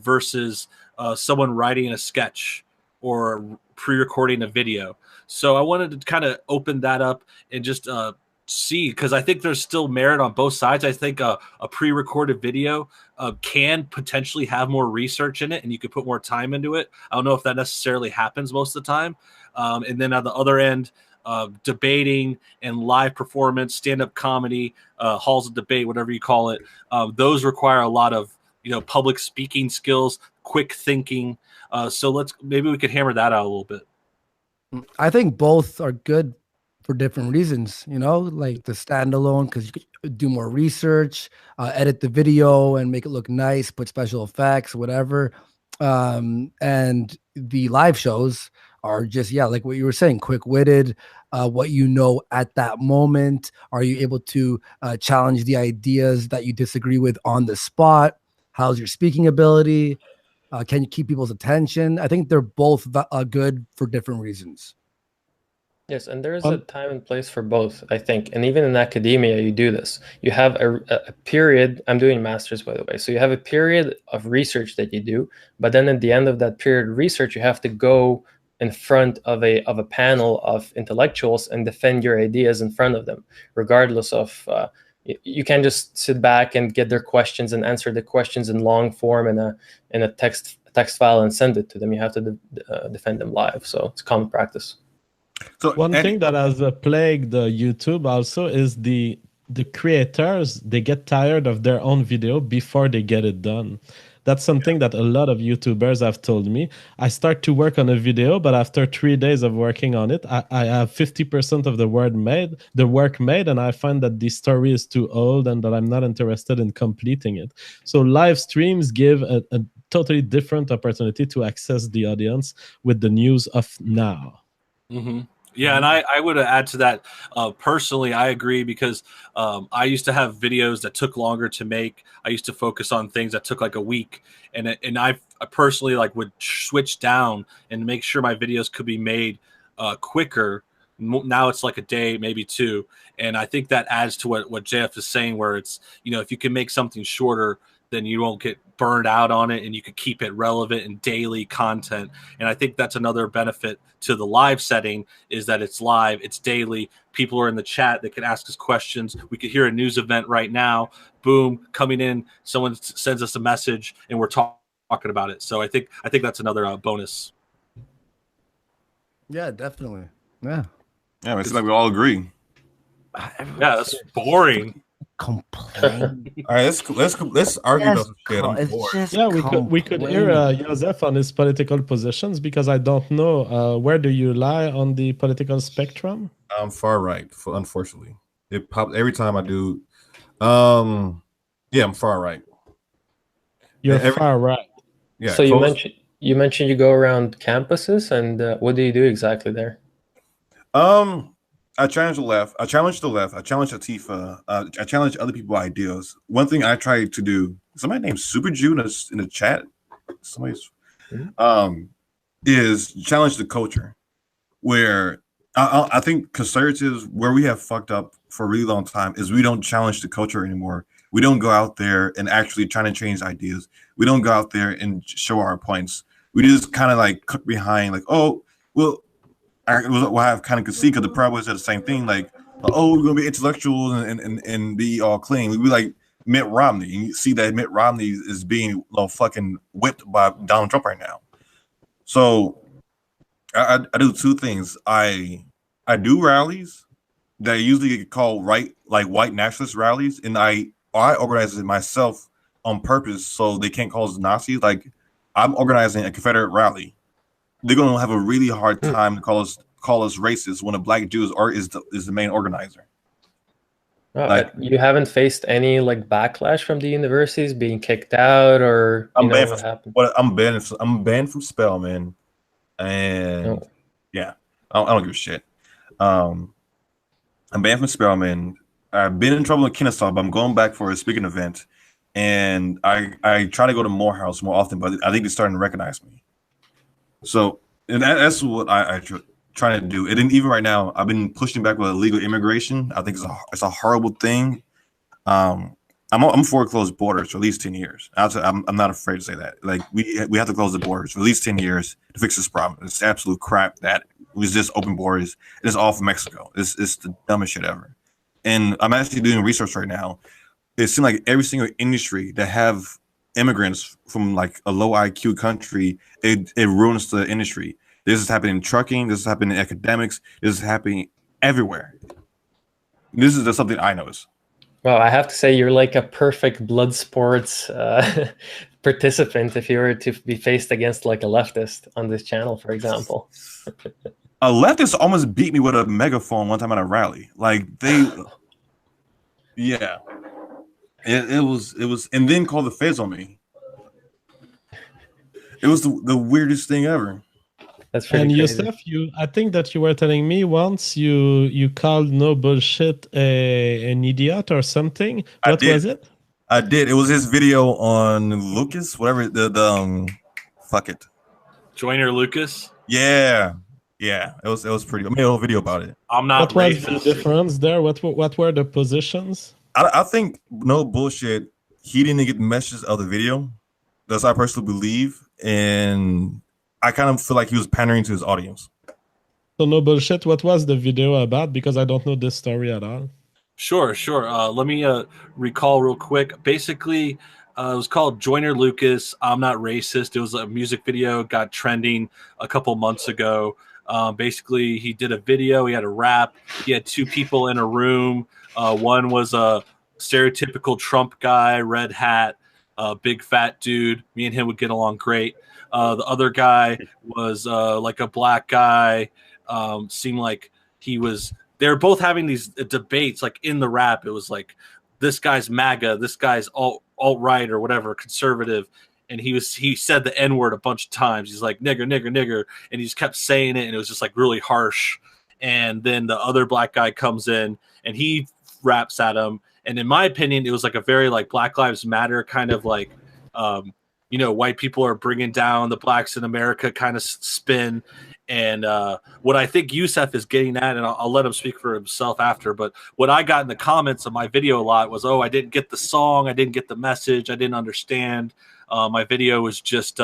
versus someone writing a sketch or pre-recording a video. So I wanted to kind of open that up and just see, because I think there's still merit on both sides. I think a pre-recorded video can potentially have more research in it, and you could put more time into it. I don't know if that necessarily happens most of the time. And then on the other end, debating and live performance, stand-up comedy, halls of debate, whatever you call it, those require a lot of public speaking skills, quick thinking. So maybe we could hammer that out a little bit. I think both are good for different reasons, like the standalone, because you could do more research, edit the video and make it look nice, put special effects, whatever. And the live shows are just, like what you were saying, quick-witted, what at that moment. Are you able to challenge the ideas that you disagree with on the spot? How's your speaking ability? Can you keep people's attention? I think they're both good for different reasons. Yes, and there is a time and place for both, I think. And even in academia, you do this. You have a period. I'm doing master's, by the way. So you have a period of research that you do, but then at the end of that period of research, you have to go in front of a panel of intellectuals and defend your ideas in front of them, regardless of you can't just sit back and get their questions and answer the questions in long form in a text file and send it to them. You have to defend them live. So it's common practice. So one thing that has plagued YouTube also is the creators. They get tired of their own video before they get it done. That's something that a lot of YouTubers have told me. I start to work on a video, but after 3 days of working on it, I have 50% of the work made, and I find that the story is too old and that I'm not interested in completing it. So live streams give a totally different opportunity to access the audience with the news of now. Mm-hmm. Yeah, and I would add to that. Personally, I agree, because I used to have videos that took longer to make. I used to focus on things that took like a week, and I personally would switch down and make sure my videos could be made quicker. Now it's like a day, maybe 2, and I think that adds to what Jeff is saying, where it's if you can make something shorter, then you won't get burned out on it, and you could keep it relevant and daily content. And I think that's another benefit to the live setting, is that it's live, it's daily. People are in the chat, they can ask us questions. We could hear a news event right now, boom, coming in, someone sends us a message, and we're talking about it. So I think that's another bonus. Yeah, definitely. Yeah. Yeah, it's like we all agree. Yeah, that's boring. complain. All right, let's argue about some shit. I'm It's bored. just Yeah, we could hear complaining. Yosef on his political positions, because I don't know where do you lie on the political spectrum. I'm far right, unfortunately. It pops every time I do. Yeah, I'm far right. You're Every- far right. Yeah. So close- you mentioned you go around campuses, and what do you do exactly there? I challenge the left. I challenge Atifa. I challenge other people's ideas. One thing I try to do. Somebody named Super Jew in the chat. Somebody's is challenge the culture. Where I think conservatives, where we have fucked up for a really long time, is we don't challenge the culture anymore. We don't go out there and actually trying to change ideas. We don't go out there and show our points. We just kind of like cook behind, like, oh, well, I have kind of conceit because the problem is the same thing. Like, oh, we're gonna be intellectuals and be all clean. We be like Mitt Romney, and you see that Mitt Romney is being fucking whipped by Donald Trump right now. So I do two things. I do rallies that usually get called white nationalist rallies, and I organize it myself on purpose so they can't call us Nazis. Like, I'm organizing a Confederate rally. They're gonna have a really hard time to call us racist when a black Jew is the main organizer. Like, You haven't faced any like backlash from the universities, being kicked out, or I'm banned what happened? I'm banned from Spelman, and yeah, I don't give a shit. I'm banned from Spelman. I've been in trouble in Kennesaw, but I'm going back for a speaking event, and I try to go to Morehouse more often, but I think they're starting to recognize me. So, and that's what I trying to do. And then even right now, I've been pushing back with illegal immigration. I think it's a horrible thing. I'm for closed borders for at least 10 years. I'm not afraid to say that. Like, we have to close the borders for at least 10 years to fix this problem. It's absolute crap that was just open borders. It's all from Mexico. It's the dumbest shit ever. And I'm actually doing research right now. It seems like every single industry that have immigrants from like a low IQ country, it ruins the industry. This is happening in trucking. This is happening in academics. This is happening everywhere. This is just something I noticed. Well, I have to say you're like a perfect Bloodsports participant if you were to be faced against like a leftist on this channel, for example. A leftist almost beat me with a megaphone one time at a rally. Like, yeah. It was, and then called the feds on me. It was the weirdest thing ever. That's pretty And crazy. Yosef, I think that you were telling me once you called no bullshit an idiot or something. What was it? I did. It was his video on Lucas, whatever fuck it. Joyner Lucas. Yeah. It was pretty. I made a whole video about it. I'm not What was racist. the difference there? What were the positions? I think no bullshit. He didn't get the message of the video. That's what I personally believe, and I kind of feel like he was pandering to his audience. So no bullshit. What was the video about? Because I don't know this story at all. Sure. Let me recall real quick. Basically, it was called Joyner Lucas, I'm Not Racist. It was a music video, got trending a couple months ago. Basically, he did a video. He had a rap. He had two people in a room. One was a stereotypical Trump guy, red hat, big fat dude. Me and him would get along great. The other guy was like a black guy. Seemed like he was. They were both having these debates, like in the rap. It was like, this guy's MAGA, this guy's alt-right or whatever, conservative. And he said the N-word a bunch of times. He's like, nigger, nigger, nigger. And he just kept saying it, and it was just like really harsh. And then the other black guy comes in, and he raps at him. And in my opinion, it was like a very like Black Lives Matter kind of like, white people are bringing down the blacks in America kind of spin. And what I think Yosef is getting at, and I'll let him speak for himself after, but what I got in the comments of my video a lot was, I didn't get the song, I didn't get the message, I didn't understand. My video was just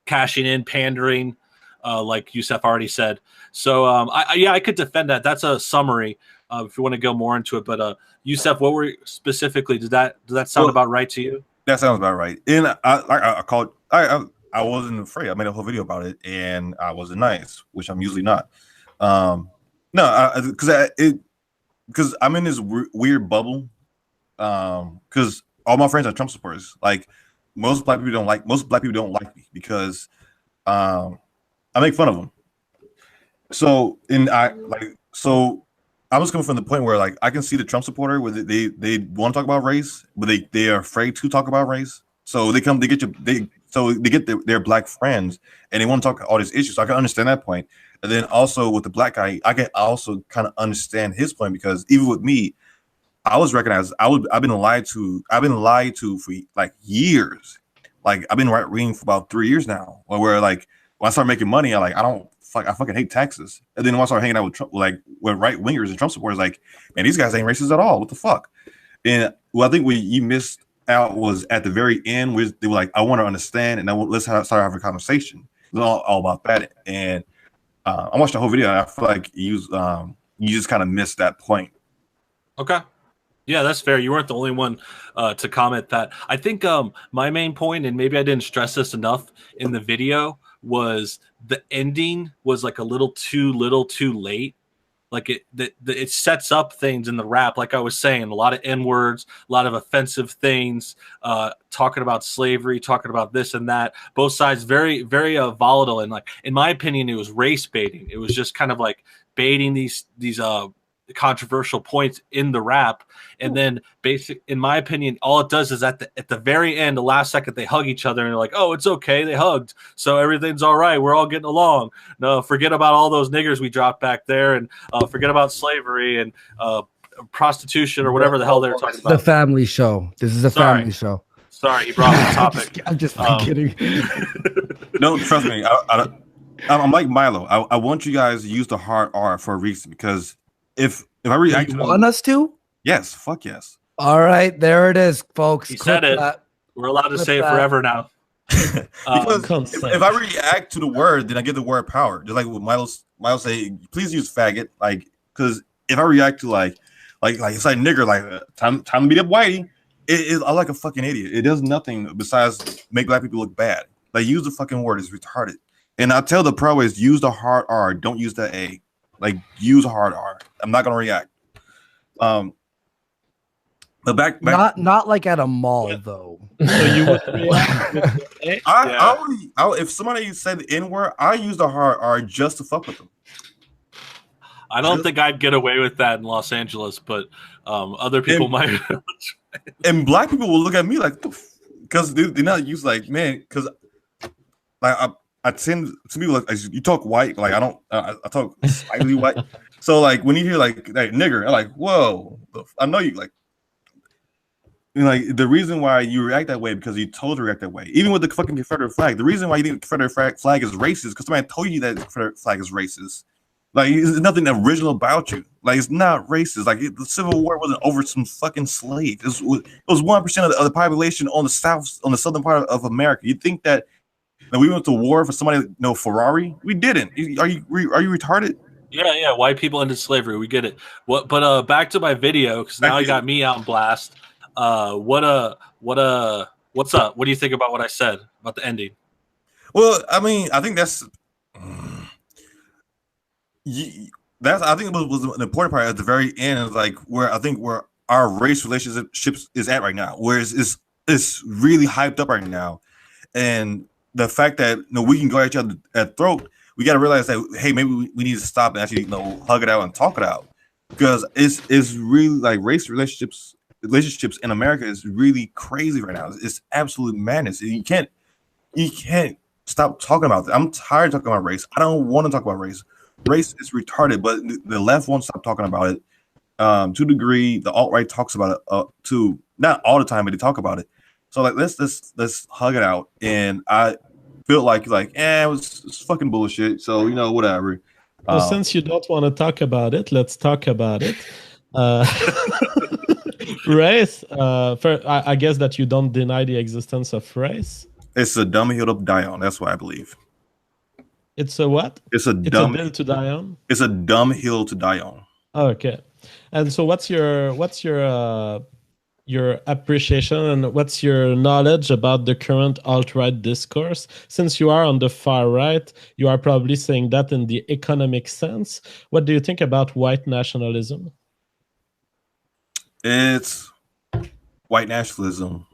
cashing in, pandering, like Yosef already said. So I could defend that. That's a summary if you want to go more into it. But Yosef, what were specifically? Did that sound about right to you? That sounds about right. And I wasn't afraid. I made a whole video about it, and I wasn't nice, which I'm usually not. No, because I'm in this weird bubble because all my friends are Trump supporters. Like most black people don't like me because I make fun of them. So I was coming from the point where like I can see the Trump supporter where they want to talk about race, but they are afraid to talk about race. So they get their black friends and they want to talk all these issues. So I can understand that point. And then also with the black guy, I can also kind of understand his point because even with me, I was recognized. I've been lied to for like years. Like I've been reading for about 3 years now. Where like when I started making money, I fucking hate taxes. And then once I started hanging out with Trump, like with right wingers and Trump supporters, like, man, these guys ain't racist at all. What the fuck? And I think what you missed out was at the very end, where they were like, I want to understand, and let's start having a conversation. It's all about that. And I watched the whole video, and I feel like you just kind of missed that point. Okay. Yeah, that's fair. You weren't the only one to comment that. I think my main point, and maybe I didn't stress this enough in the video, was the ending was like a little too late. Like it sets up things in the rap, like I was saying, a lot of N-words, a lot of offensive things, talking about slavery, talking about this and that. Both sides very, very volatile, and like in my opinion, it was race baiting. It was just kind of like baiting these controversial points in the rap, and then in my opinion, all it does is at the very end, the last second, they hug each other and they're like, oh, it's okay, they hugged, so everything's all right, we're all getting along. No, forget about all those niggers we dropped back there, and forget about slavery and prostitution or whatever the hell they're talking about. The family show. This is a family show. Sorry, he brought up the topic. I'm just kidding. No, trust me, I'm like Milo. I want you guys to use the hard R for a reason, because if I react, You want us to? Yes, fuck yes. All right, there it is, folks. He said it. We're allowed to say it forever now. Because if I react to the word, then I give the word power. Just like what Milo say, please use faggot. Like, because if I react to like it's like nigger, like time to beat up whitey, I'm like a fucking idiot. It does nothing besides make black people look bad. Like, use the fucking word, it's retarded. And I tell the pro is use the hard R, don't use the A. Like, use a hard R. I'm not gonna react. But back not like at a mall though. So you would react with the A? If somebody said the N word, I use the hard R just to fuck with them. I don't think I'd get away with that in Los Angeles, but other people might. And black people will look at me like, because they're not used, like, man, because like I tend to be like, you talk white, like I talk slightly white. So like when you hear like nigger, I'm like, whoa, I know you like. Like, the reason why you react that way because you told to react that way. Even with the fucking Confederate flag, the reason why you think the Confederate flag is racist because somebody told you that the Confederate flag is racist. Like, there's nothing original about you. Like, it's not racist. Like, the Civil War wasn't over some fucking slave. It was 1% of the population on the southern part of America. You think that we went to war for somebody Ferrari? We didn't. Are you retarded? Yeah. White people ended slavery. We get it. But back to my video, because now you got me out on blast. What's up? What do you think about what I said about the ending? Well, I mean, I think that's I think it was an important part at the very end, is like where our race relationships is at right now, where it's really hyped up right now, and the fact that we can go at each other at throat, we got to realize that, hey, maybe we need to stop and actually hug it out and talk it out, because it's really like race relationships in America is really crazy right now. It's absolute madness. You can't stop talking about it. I'm tired of talking about race. I don't want to talk about race. Race is retarded, but the left won't stop talking about it. To a degree, the alt-right talks about it too. Not all the time, but they talk about it. So like, let's hug it out. And I feel like it's fucking bullshit. So whatever. So since you don't want to talk about it, let's talk about it. Race. I guess that you don't deny the existence of race. It's a dumb hill to die on. That's what I believe. It's a what? It's a dumb hill to die on. It's a dumb hill to die on. Okay. And so what's your appreciation and what's your knowledge about the current alt-right discourse? Since you are on the far right, you are probably saying that in the economic sense. What do you think about white nationalism? It's white nationalism.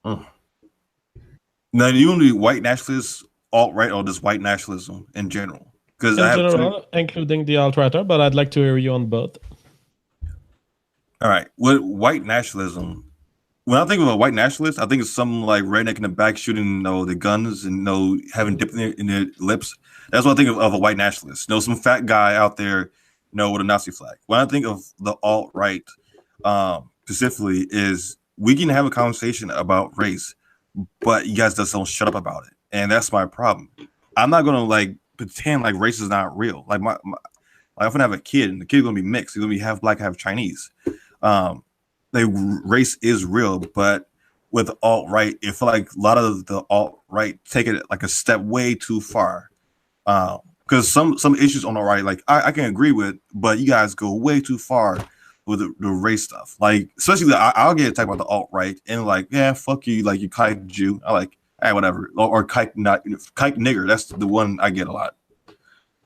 Now, do you want to be white nationalist, alt-right, or just white nationalism in general? Because In general, including the alt-righter, but I'd like to hear you on both. All right, with white nationalism, when I think of a white nationalist, I think it's something like redneck in the back shooting, the guns and having dip in their lips. That's what I think of a white nationalist. Some fat guy out there, with a Nazi flag. When I think of the alt-right, specifically, is we can have a conversation about race, but you guys just don't shut up about it, and that's my problem. I'm not gonna pretend like race is not real. Like I'm gonna have a kid, and the kid's gonna be mixed. He's gonna be half black, half Chinese. Race is real, but with alt-right, it feel like a lot of the alt-right take it like a step way too far. Because some issues on the right, I can agree with, but you guys go way too far with the race stuff. Especially I'll get attacked by the alt-right and yeah, fuck you, you kike Jew. Whatever, or kike nigger. That's the one I get a lot.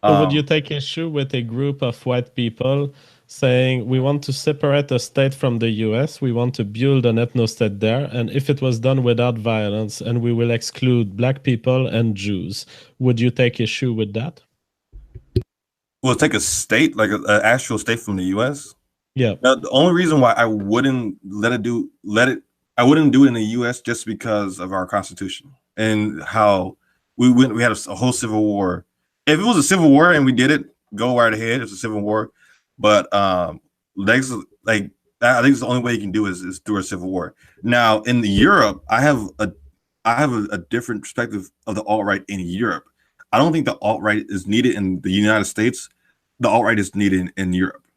So would you take issue with a group of white people saying we want to separate the state from the US, we want to build an ethno-state there, and if it was done without violence, and we will exclude black people and Jews, would you take issue with that? Well, take a state, an actual state from the US? Yeah. Now, the only reason why I wouldn't I wouldn't do it in the US just because of our Constitution and how we had a whole civil war. If it was a civil war and we did it, go right ahead. It's a civil war. But I think it's the only way you can do is through a civil war. Now in Europe, I have a different perspective of the alt-right in Europe. I don't think the alt-right is needed in the United States. The alt-right is needed in Europe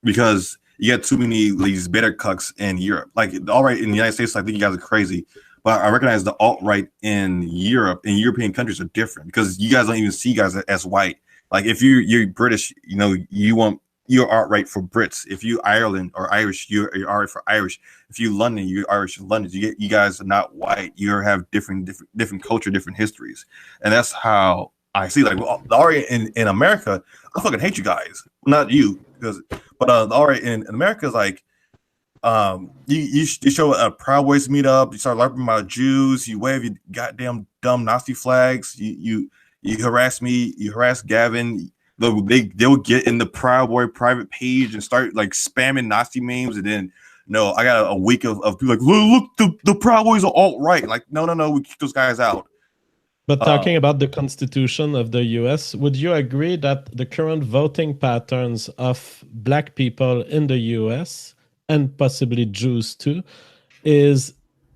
because you got too many these bitter cucks in Europe. The alt-right in the United States, I think you guys are crazy. But I recognize the alt-right in Europe and European countries are different because you guys don't even see guys as white. If you're British, you're alt-right for Brits. If you Ireland or Irish, you're alt-right for Irish. If you London, you're Irish for London. You guys are not white. You have different culture, different histories, and that's how I see. The alt-right in America, I fucking hate you guys. Not you, but the alt-right in America is you show a Proud Boys meet up. You start larping about Jews. You wave your goddamn dumb Nazi flags. You harass me. You harass Gavin. They'll get in the Proud Boy private page and start spamming Nazi memes, and then I got a week of people look the Proud Boys are alt-right. No, we kick those guys out. But talking about the Constitution of the US, would you agree that the current voting patterns of black people in the US and possibly Jews too is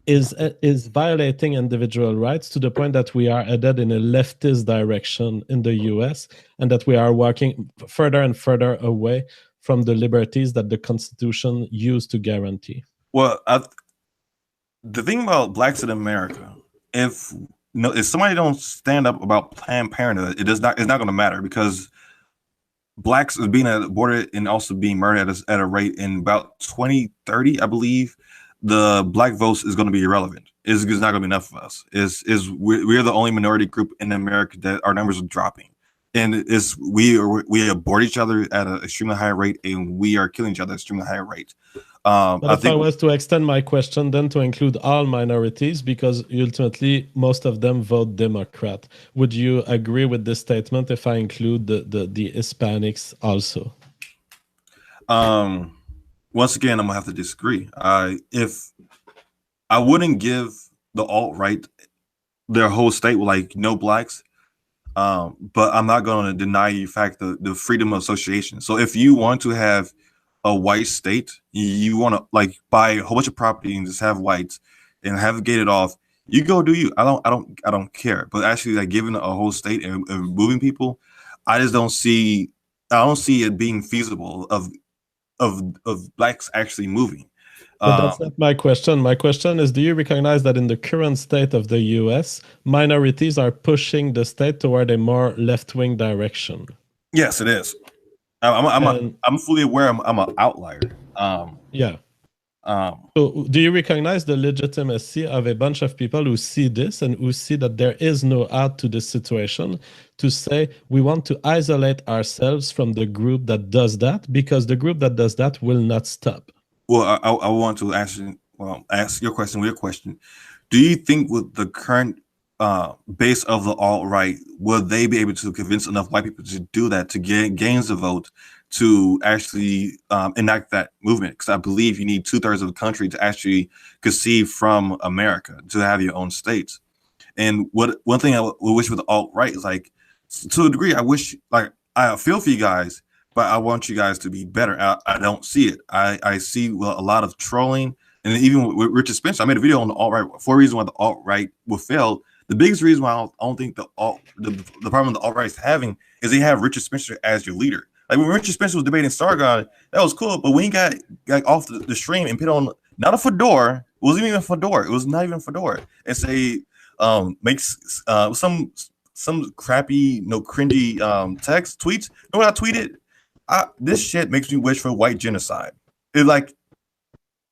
violating individual rights to the point that we are headed in a leftist direction in the US and that we are walking further and further away from the liberties that the Constitution used to guarantee? Well, the thing about blacks in America, if somebody don't stand up about Planned Parenthood, it's not going to matter because blacks are being aborted and also being murdered at a rate in about 2030, I believe. The black votes is going to be irrelevant. It's not going to be enough of us. We're the only minority group in America that our numbers are dropping, and we abort each other at an extremely high rate, and we are killing each other at an extremely high rate. But I was to extend my question then to include all minorities, because ultimately most of them vote Democrat, would you agree with this statement if I include the Hispanics also? Once again, I'm gonna have to disagree. If I wouldn't give the alt-right their whole state with no blacks, but I'm not going to deny you the freedom of association. So if you want to have a white state, you want to buy a whole bunch of property and just have whites and have it gated off, you go do you. I don't care. But actually giving a whole state and moving people, I don't see it being feasible of blacks actually moving. But that's not my question. My question is, do you recognize that in the current state of the US, minorities are pushing the state toward a more left-wing direction? Yes, it is. I'm fully aware I'm an outlier. Yeah. So do you recognize the legitimacy of a bunch of people who see this and who see that there is no out to this situation to say we want to isolate ourselves from the group that does that because the group that does that will not stop? Well, I want to actually well, ask your question. Weird question. Do you think with the current base of the alt-right, will they be able to convince enough white people to do that, to gain the vote, to actually enact that movement? Because I believe you need 2/3 of the country to actually conceive from America, to have your own states. And one thing I would wish with the alt-right is, like, to a degree, I wish, like, I feel for you guys, but I want you guys to be better. I don't see it. I see, well, a lot of trolling, and even with Richard Spencer, I made a video on the alt-right, 4 reasons why the alt-right will fail. The biggest reason why I don't think the problem the alt-right is having is they have Richard Spencer as your leader. Like, when Richard Spencer was debating Sargon, that was cool, but when he got like off the stream and put on not a fedora, it wasn't even a fedora. It was not even a fedora, and say makes some crappy, cringy text tweets. You know what I tweeted? This shit makes me wish for white genocide. It, like,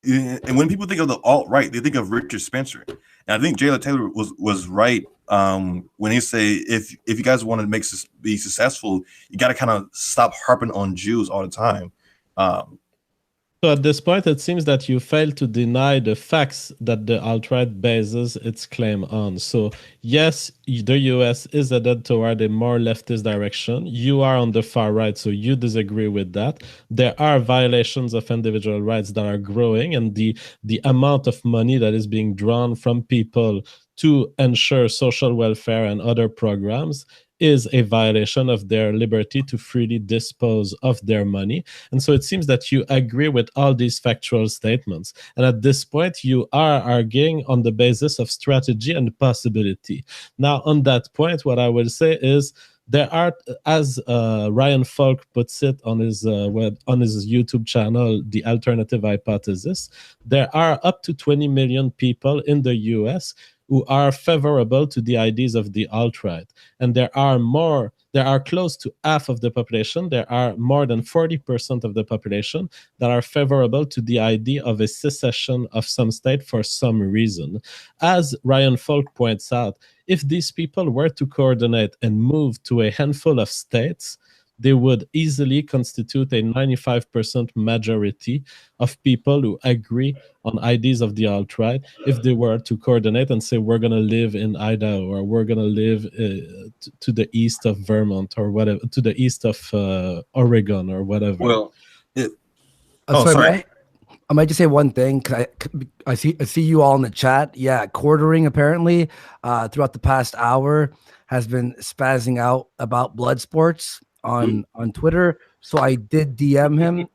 and when people think of the alt-right, they think of Richard Spencer. And I think Jayla Taylor was right when he say, if you guys want to be successful, you got to kind of stop harping on Jews all the time. So at this point, it seems that you fail to deny the facts that the alt-right bases its claim on. So yes, the US is headed toward a more leftist direction. You are on the far right, so you disagree with that. There are violations of individual rights that are growing, and the amount of money that is being drawn from people to ensure social welfare and other programs is a violation of their liberty to freely dispose of their money. And so it seems that you agree with all these factual statements. And at this point, you are arguing on the basis of strategy and possibility. Now, on that point, what I will say is, there are, as Ryan Falk puts it on his YouTube channel, The Alternative Hypothesis, there are up to 20 million people in the US who are favorable to the ideas of the alt-right. And there are close to half of the population, there are more than 40% of the population that are favorable to the idea of a secession of some state for some reason. As Ryan Falk points out, if these people were to coordinate and move to a handful of states, they would easily constitute a 95% majority of people who agree on ideas of the alt-right if they were to coordinate and say, we're going to live in Idaho, or we're going to live to the east of Vermont, or whatever, to the east of Oregon, or whatever. Well, sorry. I might just say one thing, because I see you all in the chat. Yeah, quartering apparently throughout the past hour has been spazzing out about Bloodsports on Twitter. So I did DM him.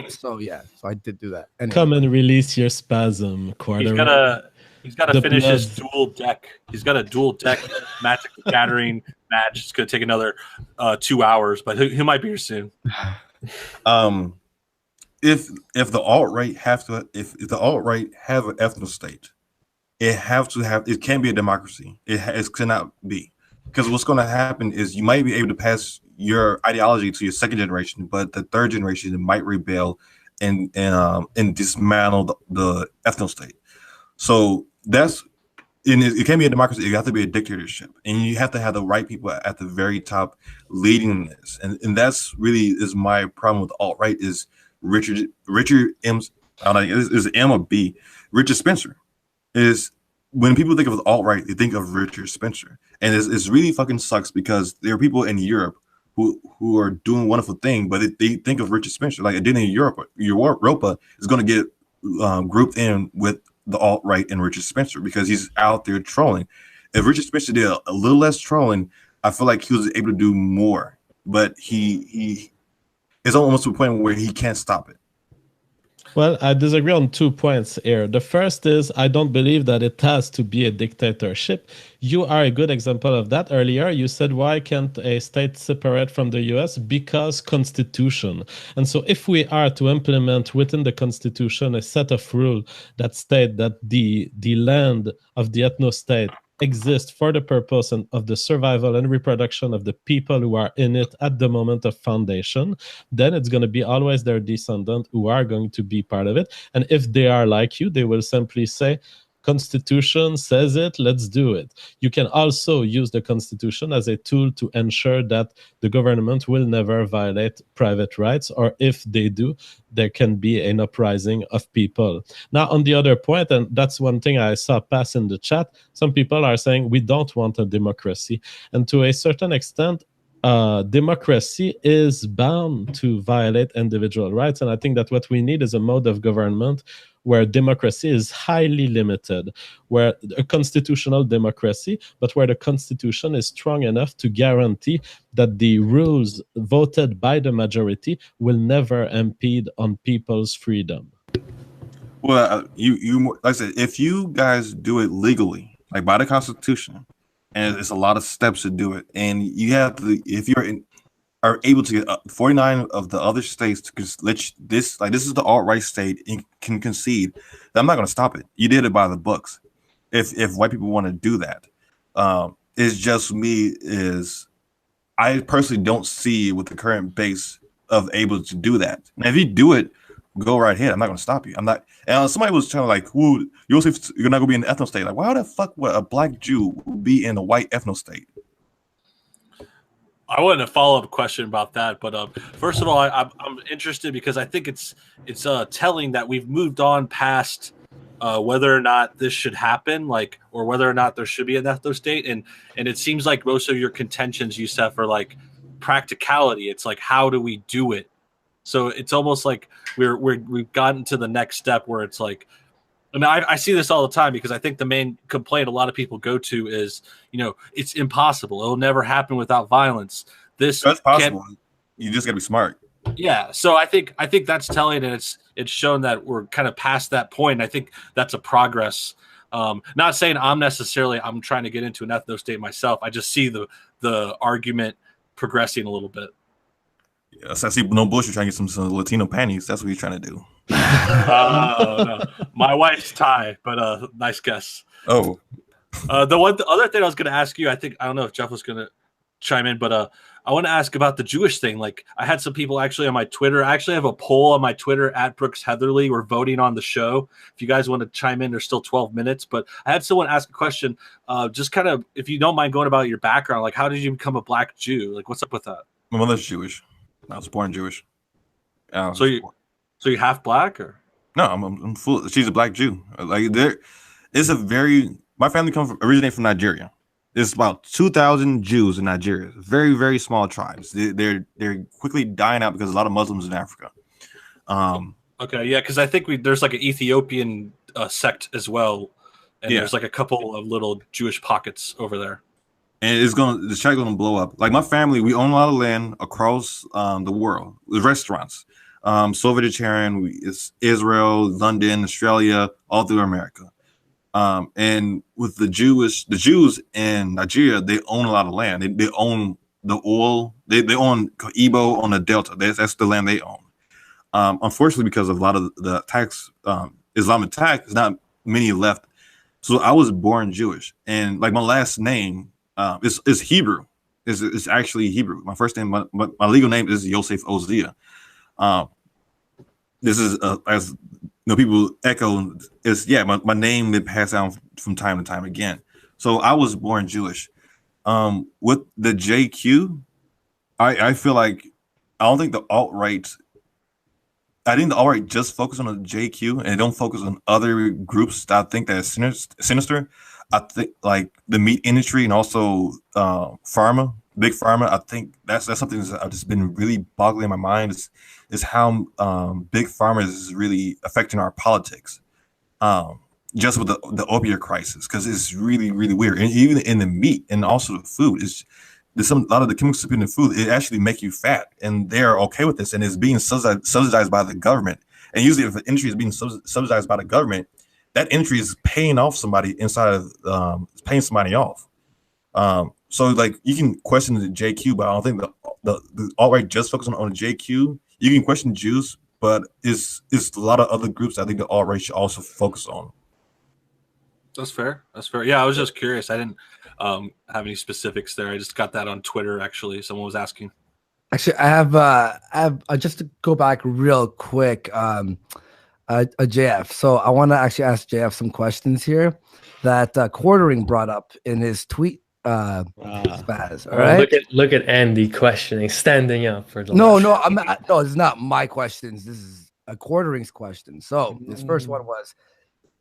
So I did do that. Anyway. Come and release your spasm, quartering. He's got to finish his dual deck. He's got a dual deck Magic the Gathering match. It's going to take another 2 hours, but he might be here soon. If the alt-right have the alt-right have an ethno state, it can't be a democracy. It cannot be, because what's going to happen is you might be able to pass your ideology to your second generation, but the third generation might rebel and dismantle the ethno state. So it can't be a democracy. You have to be a dictatorship, and you have to have the right people at the very top leading this. And that's really is my problem with the alt-right is Richard M. I don't know, is it M or B? Richard Spencer is, when people think of the alt-right, they think of Richard Spencer, and it's really fucking sucks, because there are people in Europe who are doing wonderful things, but they think of Richard Spencer like it did in Europa is going to get grouped in with the alt-right and Richard Spencer, because he's out there trolling. If Richard Spencer did a little less trolling, I feel like he was able to do more, but he is almost to a point where he can't stop it. Well, I disagree on 2 points here. The first is, I don't believe that it has to be a dictatorship. You are a good example of that. Earlier, you said, why can't a state separate from the US? Because Constitution. And so if we are to implement within the Constitution a set of rules that state that the land of the ethno-state exist for the purpose of the survival and reproduction of the people who are in it at the moment of foundation, then it's going to be always their descendants who are going to be part of it. And if they are like you, they will simply say, Constitution says it, let's do it. You can also use the Constitution as a tool to ensure that the government will never violate private rights, or if they do, there can be an uprising of people. Now, on the other point, and that's one thing I saw pass in the chat, some people are saying we don't want a democracy. And to a certain extent, democracy is bound to violate individual rights. And I think that what we need is a mode of government where democracy is highly limited, where a constitutional democracy, but where the constitution is strong enough to guarantee that the rules voted by the majority will never impede on people's freedom. Well, you like I said, if you guys do it legally, like by the Constitution, and it's a lot of steps to do it, and you have to, if are able to get 49 of the other states to let this, like this is the alt-right state, and can concede that I'm not going to stop it. You did it by the books. If white people want to do that, it's just me. Is I personally don't see with the current base of able to do that. And if you do it, go right ahead. I'm not going to stop you. I'm not. And somebody was trying to like, "Who Yosef? You're not going to be in the ethno state." Like, why the fuck would a black Jew be in a white ethno state? I wanted a follow-up question about that, but first of all, I'm interested because I think it's telling that we've moved on past whether or not this should happen, like, or whether or not there should be an ethno state, and it seems like most of your contentions, Yosef, are like practicality. It's like, how do we do it? So it's almost like we've gotten to the next step where it's like, and I see this all the time because I think the main complaint a lot of people go to is, it's impossible. It'll never happen without violence. That's possible. You just gotta be smart. Yeah. So I think that's telling, and it's shown that we're kind of past that point. And I think that's a progress. Not saying I'm trying to get into an ethno state myself. I just see the argument progressing a little bit. Yes, I see no bullshit trying to get some Latino panties. That's what he's trying to do. No. My wife's Thai, but nice guess. Oh, the other thing I was going to ask you, I don't know if Jeff was going to chime in, but I want to ask about the Jewish thing. Like, I had some people actually on my Twitter. I actually have a poll on my Twitter at Brooks Heatherly. We're voting on the show. If you guys want to chime in, there's still 12 minutes. But I had someone ask a question, just kind of, if you don't mind going about your background, like, how did you become a black Jew? Like, what's up with that? my mother's Jewish. I was born Jewish. So you half black, or? No, I'm full. She's a black Jew. Like my family originate from Nigeria. There's about 2,000 Jews in Nigeria. Very, very small tribes. They're quickly dying out because a lot of Muslims in Africa. Okay, yeah, because I think there's like an Ethiopian sect as well, and there's like a couple of little Jewish pockets over there. And the chat's gonna blow up. Like my family, we own a lot of land across the world with restaurants. Soviet-Vegetarian, it's Israel, London, Australia, all through America. And with the Jews in Nigeria, they own a lot of land. They own the oil. They own Igbo on the Delta. That's the land they own. Unfortunately, because of a lot of the attacks, Islamic attacks, there's not many left. So I was born Jewish, and like my last name is Hebrew. It's actually Hebrew. My first name, my legal name is Yosef Ozia. This is as people echo, is my name been passed down from time to time again. So I was born Jewish. With the JQ, I feel like I don't think the alt-right. I think the alt-right just focus on the JQ and they don't focus on other groups that I think that is sinister. I think like the meat industry and also pharma, big pharma. I think that's something that's just been really boggling my mind is how big pharma is really affecting our politics. Just with the opioid crisis, because it's really, really weird. And even in the meat and also the food, a lot of the chemicals in the food, it actually make you fat, and they're okay with this, and it's being subsidized by the government. And usually, if an industry is being subsidized by the government, that industry is paying off somebody inside of paying somebody off. So like you can question the JQ, but I don't think the alt-right just focus on the JQ. You can question Jews, but it's a lot of other groups I think the alt-right should also focus on. That's fair. Yeah, I was just curious. I didn't have any specifics there. I just got that on Twitter. Actually, someone was asking. Actually, I have just to go back real quick. JF. So I want to actually ask JF some questions here that Quartering brought up in his tweet. Spaz. All right. Look at Andy questioning, standing up for the No, last. no, it's not my questions. This is a Quartering's question. So this first one was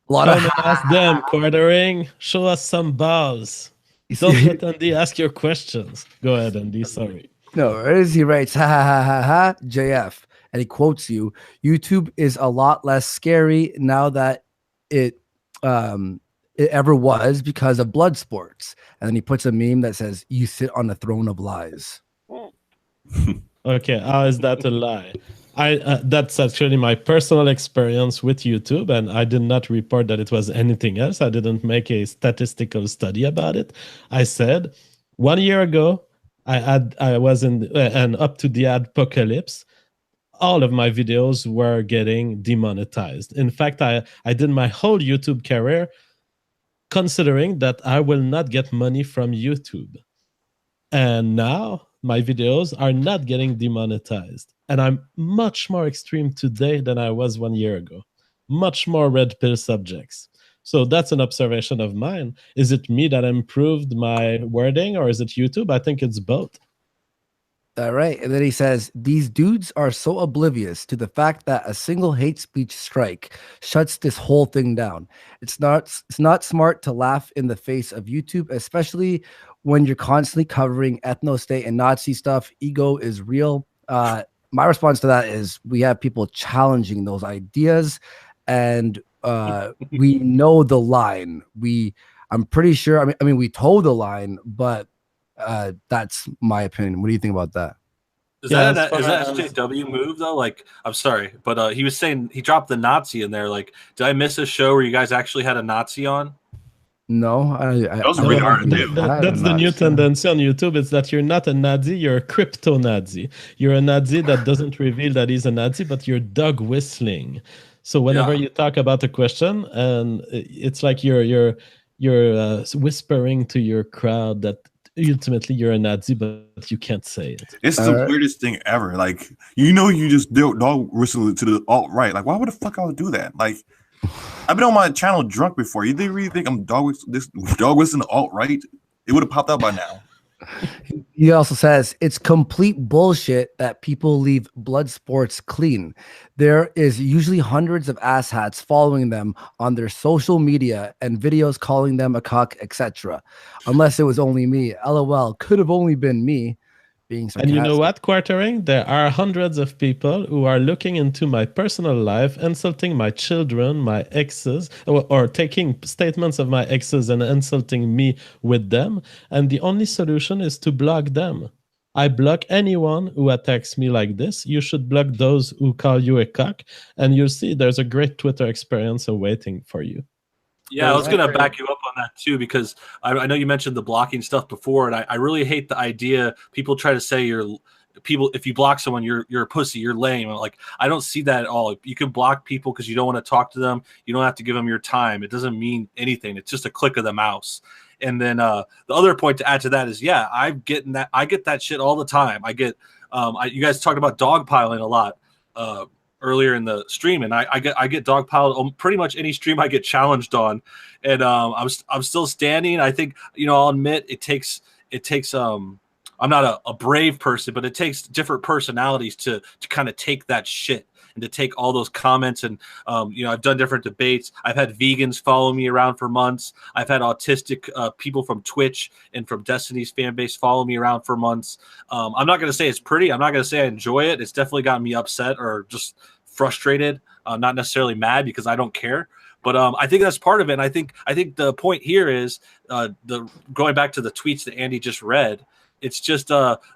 a lot Come of and ask them, Quartering. Show us some balls. Don't let Andy ask your questions. Go ahead, Andy. Sorry. No, as he writes, ha ha ha ha ha, JF, and he quotes you. YouTube is a lot less scary now that it ever was because of Bloodsports. And then he puts a meme that says, "You sit on the throne of lies." Okay, how is that a lie? That's actually my personal experience with YouTube, and I did not report that it was anything else. I didn't make a statistical study about it. I said 1 year ago, I was in and up to the apocalypse, all of my videos were getting demonetized. In fact, I did my whole YouTube career considering that I will not get money from YouTube. And now my videos are not getting demonetized. And I'm much more extreme today than I was 1 year ago. Much more red pill subjects. So that's an observation of mine. Is it me that improved my wording, or is it YouTube? I think it's both. All right. And then he says, these dudes are so oblivious to the fact that a single hate speech strike shuts this whole thing down. It's not smart to laugh in the face of YouTube, especially when you're constantly covering ethno-state and Nazi stuff. Ego is real. My response to that is we have people challenging those ideas, and we know the line. I'm pretty sure. I mean, we told the line, but that's my opinion. What do you think about that? Is that SJW move though? Like, I'm sorry, but he was saying he dropped the Nazi in there. Like, did I miss a show where you guys actually had a Nazi on? No, that was really hard to do. That's the new tendency on YouTube. It's that you're not a Nazi, you're a crypto Nazi. You're a Nazi that doesn't reveal that he's a Nazi, but you're dog whistling. So whenever you talk about a question, and it's like you're whispering to your crowd that ultimately you're a Nazi, but you can't say it. It's the weirdest thing ever. Like, you just dog whistle to the alt-right. Like, why would the fuck I would do that? Like, I've been on my channel drunk before. You really think I'm dog whistling the alt-right? It would have popped up by now. He also says it's complete bullshit that people leave Bloodsports clean. There is usually hundreds of asshats following them on their social media and videos calling them a cuck, etc. Unless it was only me. LOL, could have only been me. Being sarcastic. And you know what, Quartering? There are hundreds of people who are looking into my personal life, insulting my children, my exes, or taking statements of my exes and insulting me with them. And the only solution is to block them. I block anyone who attacks me like this. You should block those who call you a cock. And you'll see there's a great Twitter experience awaiting for you. Yeah, I was going to back you up on that too, because I know you mentioned the blocking stuff before, and I really hate the idea people try to say if you block someone, you're a pussy, you're lame. Like, I don't see that at all. You can block people because you don't want to talk to them. You don't have to give them your time. It doesn't mean anything. It's just a click of the mouse. And then the other point to add to that is, yeah, I get that shit all the time. I get you guys talked about dogpiling a lot earlier in the stream, and I get dogpiled on pretty much any stream I get challenged on, and I'm still standing. I think, I'll admit it takes I'm not a brave person, but it takes different personalities to kind of take that shit and to take all those comments. And I've done different debates. I've had vegans follow me around for months. I've had autistic people from Twitch and from Destiny's fan base follow me around for months. I'm not going to say it's pretty. I'm not going to say I enjoy it. It's definitely gotten me upset or just frustrated, not necessarily mad, because I don't care. But I think that's part of it. And I think the point here is going back to the tweets that Andy just read. It's just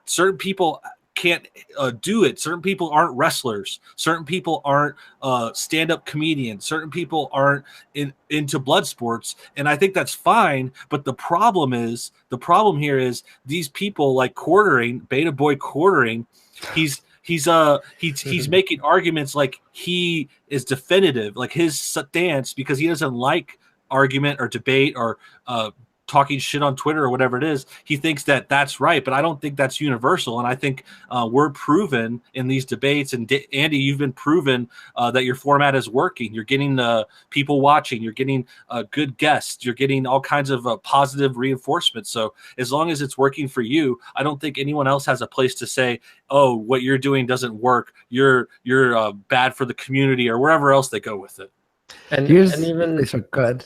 certain people can't do it. Certain people aren't wrestlers. Certain people aren't stand-up comedians. Certain people aren't into Bloodsports, and I think that's fine. But the problem here is these people like Beta Boy Quartering. He's making arguments like he is definitive, like his stance, because he doesn't like argument or debate or talking shit on Twitter or whatever it is, he thinks that that's right. But I don't think that's universal. And I think we're proven in these debates, and Andy, you've been proven that your format is working. You're getting people watching. You're getting good guests. You're getting all kinds of positive reinforcement. So as long as it's working for you, I don't think anyone else has a place to say, oh, what you're doing doesn't work. You're bad for the community, or wherever else they go with it. And even it's good.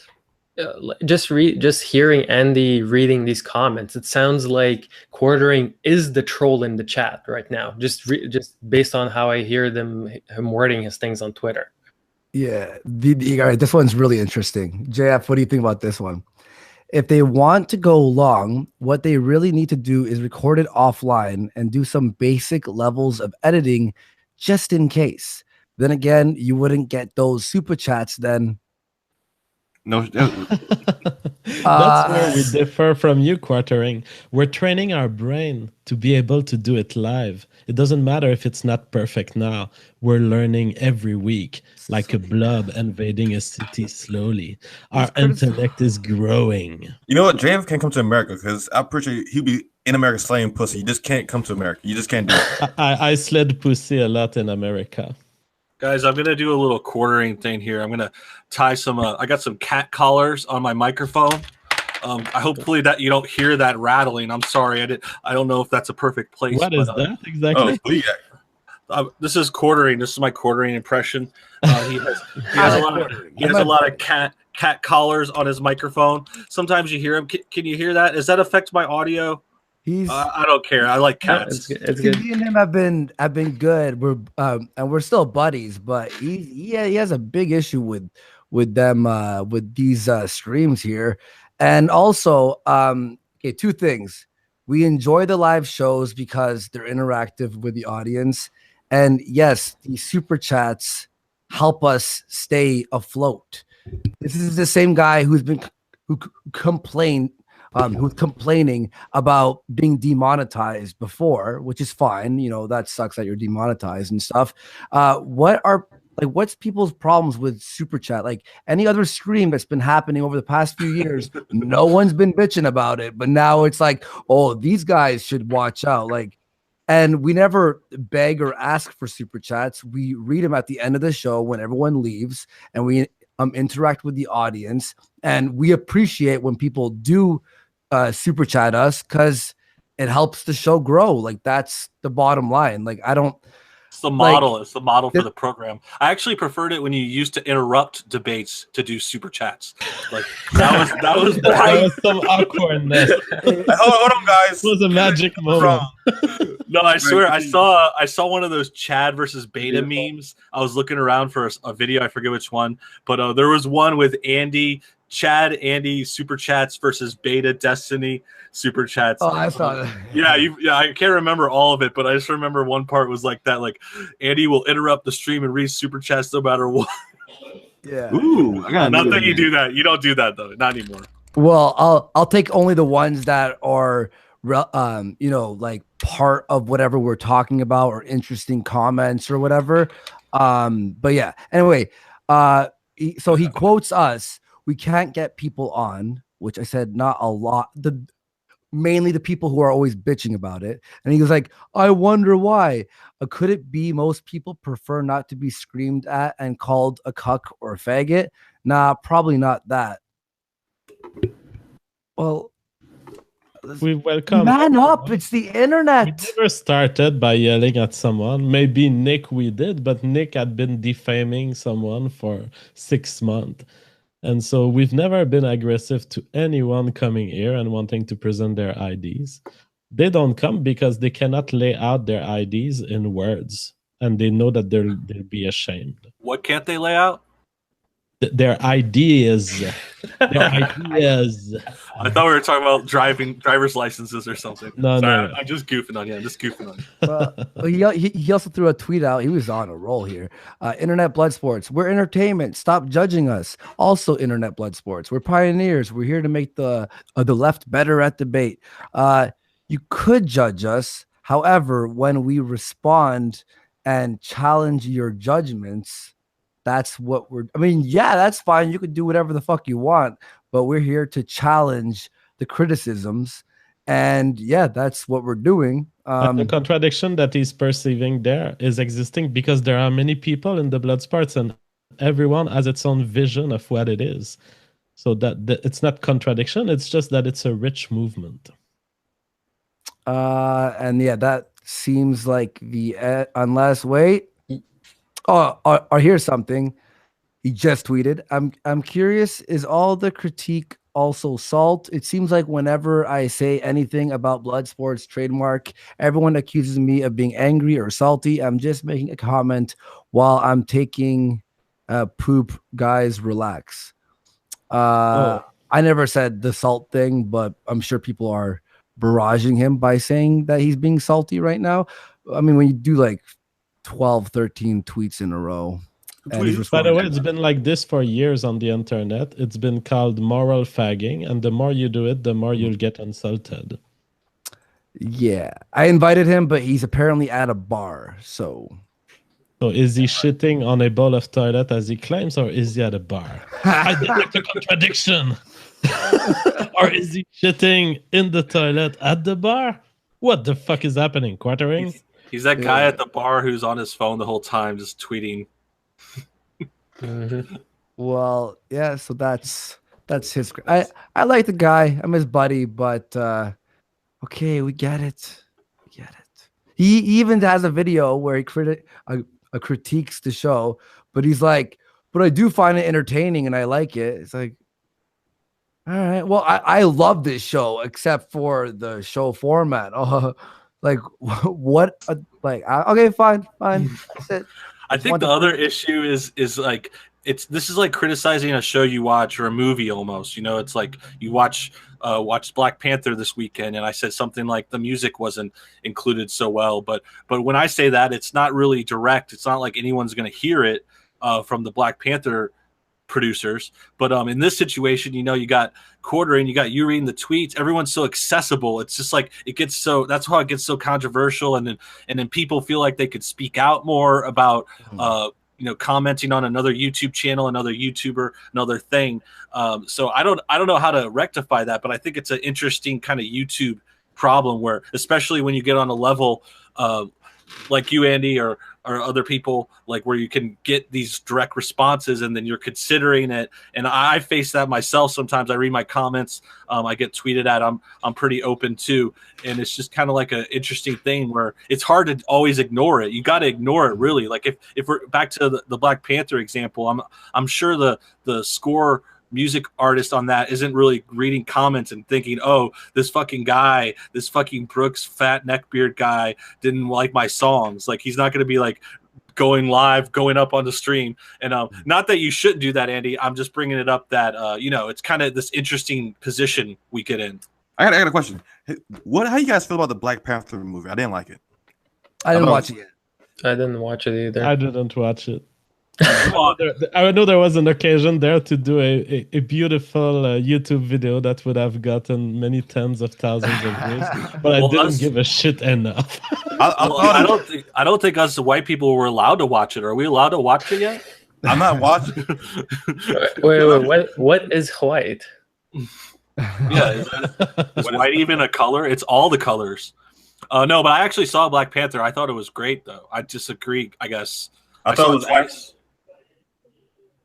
Just hearing Andy reading these comments, it sounds like Quartering is the troll in the chat right now. Just based on how I hear him wording his things on Twitter. Yeah, this one's really interesting. JF, what do you think about this one? If they want to go long, what they really need to do is record it offline and do some basic levels of editing, just in case. Then again, you wouldn't get those super chats then. No, That's where we differ from you, Quartering. We're training our brain to be able to do it live. It doesn't matter if it's not perfect now. We're learning every week, like a blob invading a city slowly. Our intellect is growing. You know what? JF can't come to America because I'm pretty sure he'd be in America slaying pussy. You just can't come to America. You just can't do it. I slid pussy a lot in America. Guys, I'm going to do a little Quartering thing here. I'm going to tie some, I got some cat collars on my microphone. I hopefully that you don't hear that rattling. I'm sorry. I don't know if that's a perfect place. What is that exactly? This is Quartering. This is my Quartering impression. He has a lot of cat collars on his microphone. Sometimes you hear him. Can you hear that? Does that affect my audio? I don't care. I like cats. It's good. Me and him have been good. We're and we're still buddies, but he has a big issue with them with these streams here. And also, okay, two things. We enjoy the live shows because they're interactive with the audience. And yes, the super chats help us stay afloat. This is the same guy who's complaining about being demonetized before, which is fine. You know, that sucks that you're demonetized and stuff. What's people's problems with super chat? Like any other stream that's been happening over the past few years, no one's been bitching about it, but now it's like, oh, these guys should watch out. Like, and we never beg or ask for super chats. We read them at the end of the show when everyone leaves, and we interact with the audience, and we appreciate when people do super chat us because it helps the show grow. Like, that's the bottom line. Like, I don't. It's the model. It's the model for the program. I actually preferred it when you used to interrupt debates to do super chats. Like that was some awkwardness. Hold on, guys. It was a magic moment. No, I swear, I saw one of those Chad versus Beta memes. I was looking around for a video. I forget which one, but there was one with Andy super chats versus Beta Destiny super chats. Oh, I saw that. Yeah, I can't remember all of it, but I just remember one part was like that. Like Andy will interrupt the stream and read super chats no matter what. Yeah. Ooh, I got not that you do that. You don't do that though, not anymore. Well, I'll take only the ones that are like part of whatever we're talking about or interesting comments or whatever. But yeah. Anyway, so he quotes us. We can't get people on, which I said not a lot. Mainly the people who are always bitching about it. And he was like, I wonder why. Could it be most people prefer not to be screamed at and called a cuck or a faggot? Nah, probably not that. Well, we welcome. Man up, it's the internet. We never started by yelling at someone. Maybe Nick we did, but Nick had been defaming someone for 6 months. And so we've never been aggressive to anyone coming here and wanting to present their IDs. They don't come because they cannot lay out their IDs in words. And they know that they'll be ashamed. What can't they lay out? Their ideas. Their ideas. I thought we were talking about driver's licenses or something. No. I'm just goofing on you. Well, he also threw a tweet out. He was on a roll here. Internet Bloodsports. We're entertainment. Stop judging us. Also, Internet Bloodsports. We're pioneers. We're here to make the left better at debate. You could judge us. However, when we respond and challenge your judgments, that's what that's fine. You could do whatever the fuck you want, but we're here to challenge the criticisms. And yeah, that's what we're doing. The contradiction that he's perceiving there is existing because there are many people in the Bloodsports and everyone has its own vision of what it is. So that it's not contradiction, it's just that it's a rich movement. And yeah, that seems like the unless wait. Oh, here's something. He just tweeted. I'm curious, is all the critique also salt? It seems like whenever I say anything about Bloodsports trademark, everyone accuses me of being angry or salty. I'm just making a comment while I'm taking poop. Guys, relax. I never said the salt thing, but I'm sure people are barraging him by saying that he's being salty right now. I mean, when you do like 12, 13 tweets in a row. By the way, it's been like this for years on the internet. It's been called moral fagging, and the more you do it, the more you'll get insulted. Yeah, I invited him, but he's apparently at a bar. So is he shitting on a bowl of toilet as he claims, or is he at a bar? I detect a contradiction. Or is he shitting in the toilet at the bar? What the fuck is happening? Quartering? He's that guy at the bar who's on his phone the whole time, just tweeting. Well, yeah, so that's his. I like the guy. I'm his buddy, but okay, we get it. He even has a video where he critiques the show, but he's like, but I do find it entertaining and I like it. It's like, all right, well, I love this show except for the show format. Like what? Like okay, fine. That's it. I think the other issue is like this is like criticizing a show you watch or a movie almost. You know, it's like you watched Black Panther this weekend, and I said something like the music wasn't included so well. But when I say that, it's not really direct. It's not like anyone's going to hear it from the Black Panther producers. But in this situation, you know, you got Quartering, you got you reading the tweets. Everyone's so accessible. It's just like that's how it gets so controversial, and then people feel like they could speak out more about commenting on another YouTube channel, another YouTuber, another thing. So I don't know how to rectify that, but I think it's an interesting kind of YouTube problem where, especially when you get on a level like you, Andy, or other people, like where you can get these direct responses and then you're considering it. And I face that myself. Sometimes I read my comments, I get tweeted at. I'm pretty open too. And it's just kind of like an interesting thing where it's hard to always ignore it. You got to ignore it, really. Like if we're back to the Black Panther example, I'm sure the score music artist on that isn't really reading comments and thinking, oh, this fucking guy, this fucking Brooks fat neckbeard guy didn't like my songs. Like, he's not going to be like going live, going up on the stream. And not that you shouldn't do that, Andy. I'm just bringing it up that it's kind of this interesting position we get in. I got a question. How you guys feel about the Black Panther movie? I didn't like it. I didn't watch it yet. I didn't watch it either. I didn't watch it. I know there was an occasion there to do a beautiful YouTube video that would have gotten many tens of thousands of views, but I didn't give a shit enough. I don't think us white people were allowed to watch it. Are we allowed to watch it yet? I'm not watching. Wait, what is white? Yeah, is white even a color? It's all the colors. No, but I actually saw Black Panther. I thought it was great, though. I disagree, I guess. I thought it was twice.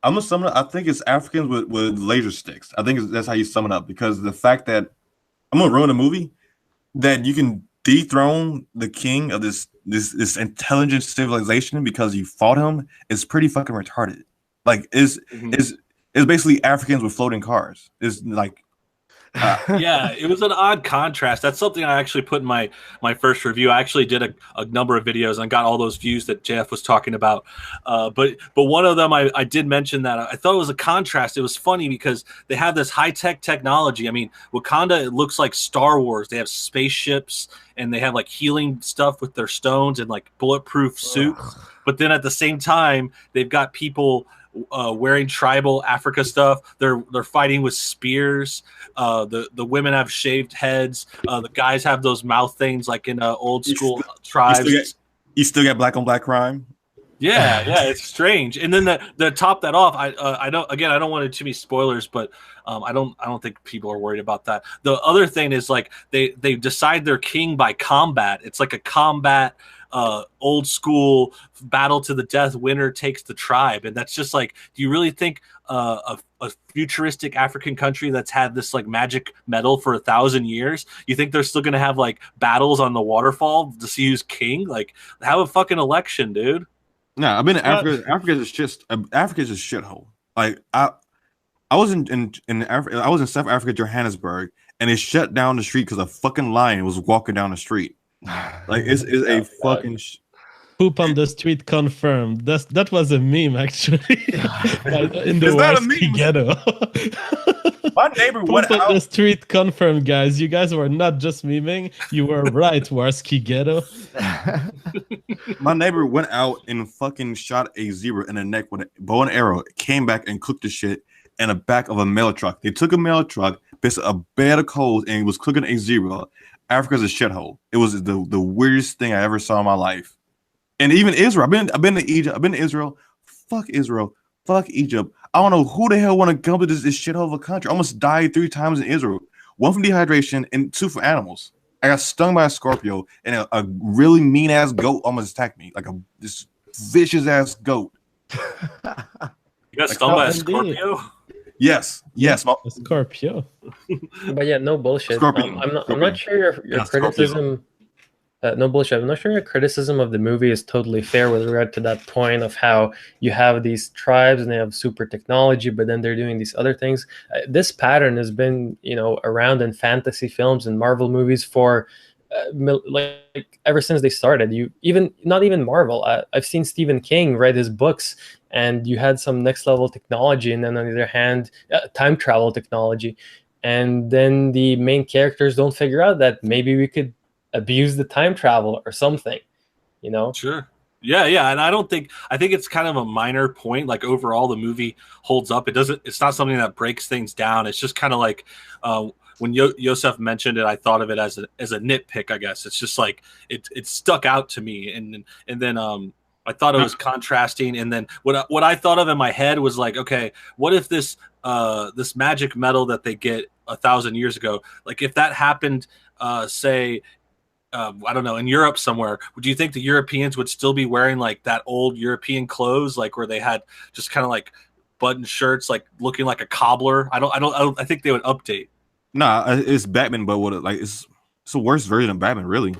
I'm gonna sum it up. I think it's Africans with laser sticks. I think that's how you sum it up, because the fact that I'm gonna ruin a movie that you can dethrone the king of this intelligent civilization because you fought him is pretty fucking retarded. Like, is basically Africans with floating cars. Is like. Yeah, it was an odd contrast. That's something I actually put in my first review. I actually did a number of videos and got all those views that Jeff was talking about. But one of them I did mention that I thought it was a contrast. It was funny because they have this high-tech technology. I mean, Wakanda, it looks like Star Wars. They have spaceships and they have like healing stuff with their stones and like bulletproof suits. But then at the same time, they've got people wearing tribal Africa stuff. They're fighting with spears. The women have shaved heads. The guys have those mouth things like in old school tribes. You still got black on black crime. Yeah, it's strange. And then the top that off, I don't want it to be spoilers, but I don't think people are worried about that. The other thing is like they decide their king by combat. It's like a combat old school battle to the death, winner takes the tribe. And that's just like, do you really think a futuristic African country that's had this like magic metal for 1,000 years, you think they're still gonna have like battles on the waterfall to see who's king? Like, have a fucking election, dude. No, I've been to Africa. Africa's just a shithole. Like I was in Africa. I was in South Africa, Johannesburg, and they shut down the street because a fucking lion was walking down the street. Like it's a fucking. Poop on the street confirmed. That was a meme actually. In the Is that a Warski meme? ghetto. My neighbor went Poop on the out. street confirmed, guys. You guys were not just memeing. You were right, Warski ghetto. My neighbor went out and fucking shot a zebra in the neck with a bow and arrow. Came back and cooked the shit in the back of a mail truck. They took a mail truck, pissed a bed of coals, and was cooking a zebra. Africa's a shithole. It was the weirdest thing I ever saw in my life. And even Israel. I've been to Egypt. I've been to Israel. Fuck Israel. Fuck Egypt. I don't know who the hell want to come to this shithole of a country. I almost died 3 times in Israel. 1 from dehydration and 2 for animals. I got stung by a scorpio, and a really mean ass goat almost attacked me, like this vicious ass goat. You got stung by a Scorpio? Yes. A Scorpio. But yeah, no bullshit. Scorpion. I'm not sure your criticism. No bullshit. I'm not sure your criticism of the movie is totally fair with regard to that point of how you have these tribes and they have super technology, but then they're doing these other things. This pattern has been, around in fantasy films and Marvel movies for like ever since they started. Not even Marvel. I've seen Stephen King write his books, and you had some next level technology, and then on the other hand, time travel technology, and then the main characters don't figure out that maybe we could abuse the time travel or something, Sure. Yeah, and I think it's kind of a minor point. Like overall, the movie holds up. It's not something that breaks things down. It's just kind of like when Yosef mentioned it, I thought of it as a nitpick. I guess it's just like it stuck out to me, and then I thought it was contrasting. And then what I thought of in my head was like, okay, what if this magic metal that they get 1,000 years ago, like if that happened, say. I don't know, in Europe somewhere, would you think the Europeans would still be wearing like that old European clothes, like where they had just kind of like button shirts, like looking like a cobbler? I think they would update. Nah, it's Batman, but it's a worse version of Batman, really.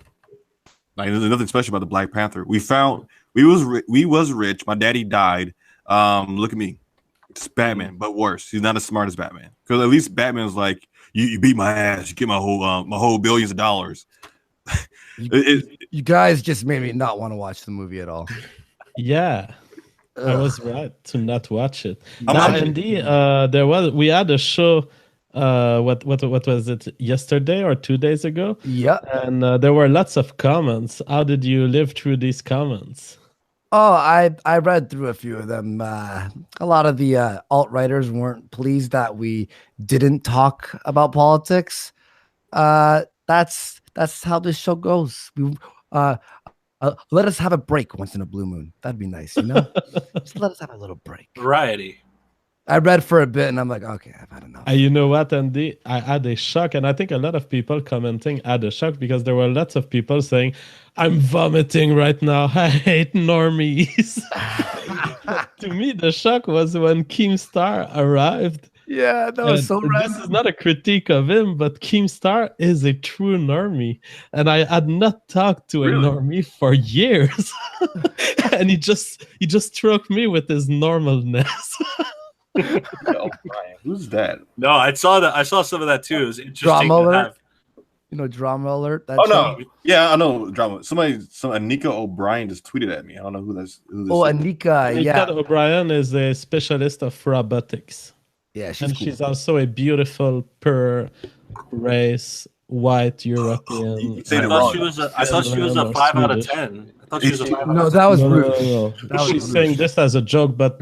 Like there's nothing special about the Black Panther. We was rich. My daddy died. Look at me. It's Batman, but worse. He's not as smart as Batman. Because at least Batman's like, you beat my ass, you get my whole billions of dollars. You guys just made me not want to watch the movie at all. Yeah, I was right to not watch it. I'm- Andy, we had a show. What was it? Yesterday or 2 days ago? Yeah. And there were lots of comments. How did you live through these comments? Oh, I read through a few of them. A lot of the alt-writers weren't pleased that we didn't talk about politics. That's how this show goes. Let us have a break once in a blue moon. That'd be nice, Just let us have a little break. Variety. I read for a bit and I'm like, okay, I've had enough. You know what, Andy? I had a shock, and I think a lot of people commenting had a shock because there were lots of people saying, "I'm vomiting right now. I hate normies." To me, the shock was when Keemstar arrived. Yeah, that was so random. This is not a critique of him, but Keemstar is a true normie, and I had not talked to a normie for years, and he just struck me with his normalness. Oh, Brian, who's that? No, I saw that. I saw some of that too. It was interesting. Drama to alert. have. Drama alert. That Oh show? no, yeah, I know drama. Anika O'Brien just tweeted at me. I don't know who this Oh, is. Anika. Yeah. O'Brien is a specialist of robotics. Yeah, she's And cool. she's also a beautiful per race white European. You I said it thought wrong. she was a 5 out of 10. I thought she was a 5 out of 10. No, that was No, rude. no. That was She's rude. saying this as a joke, but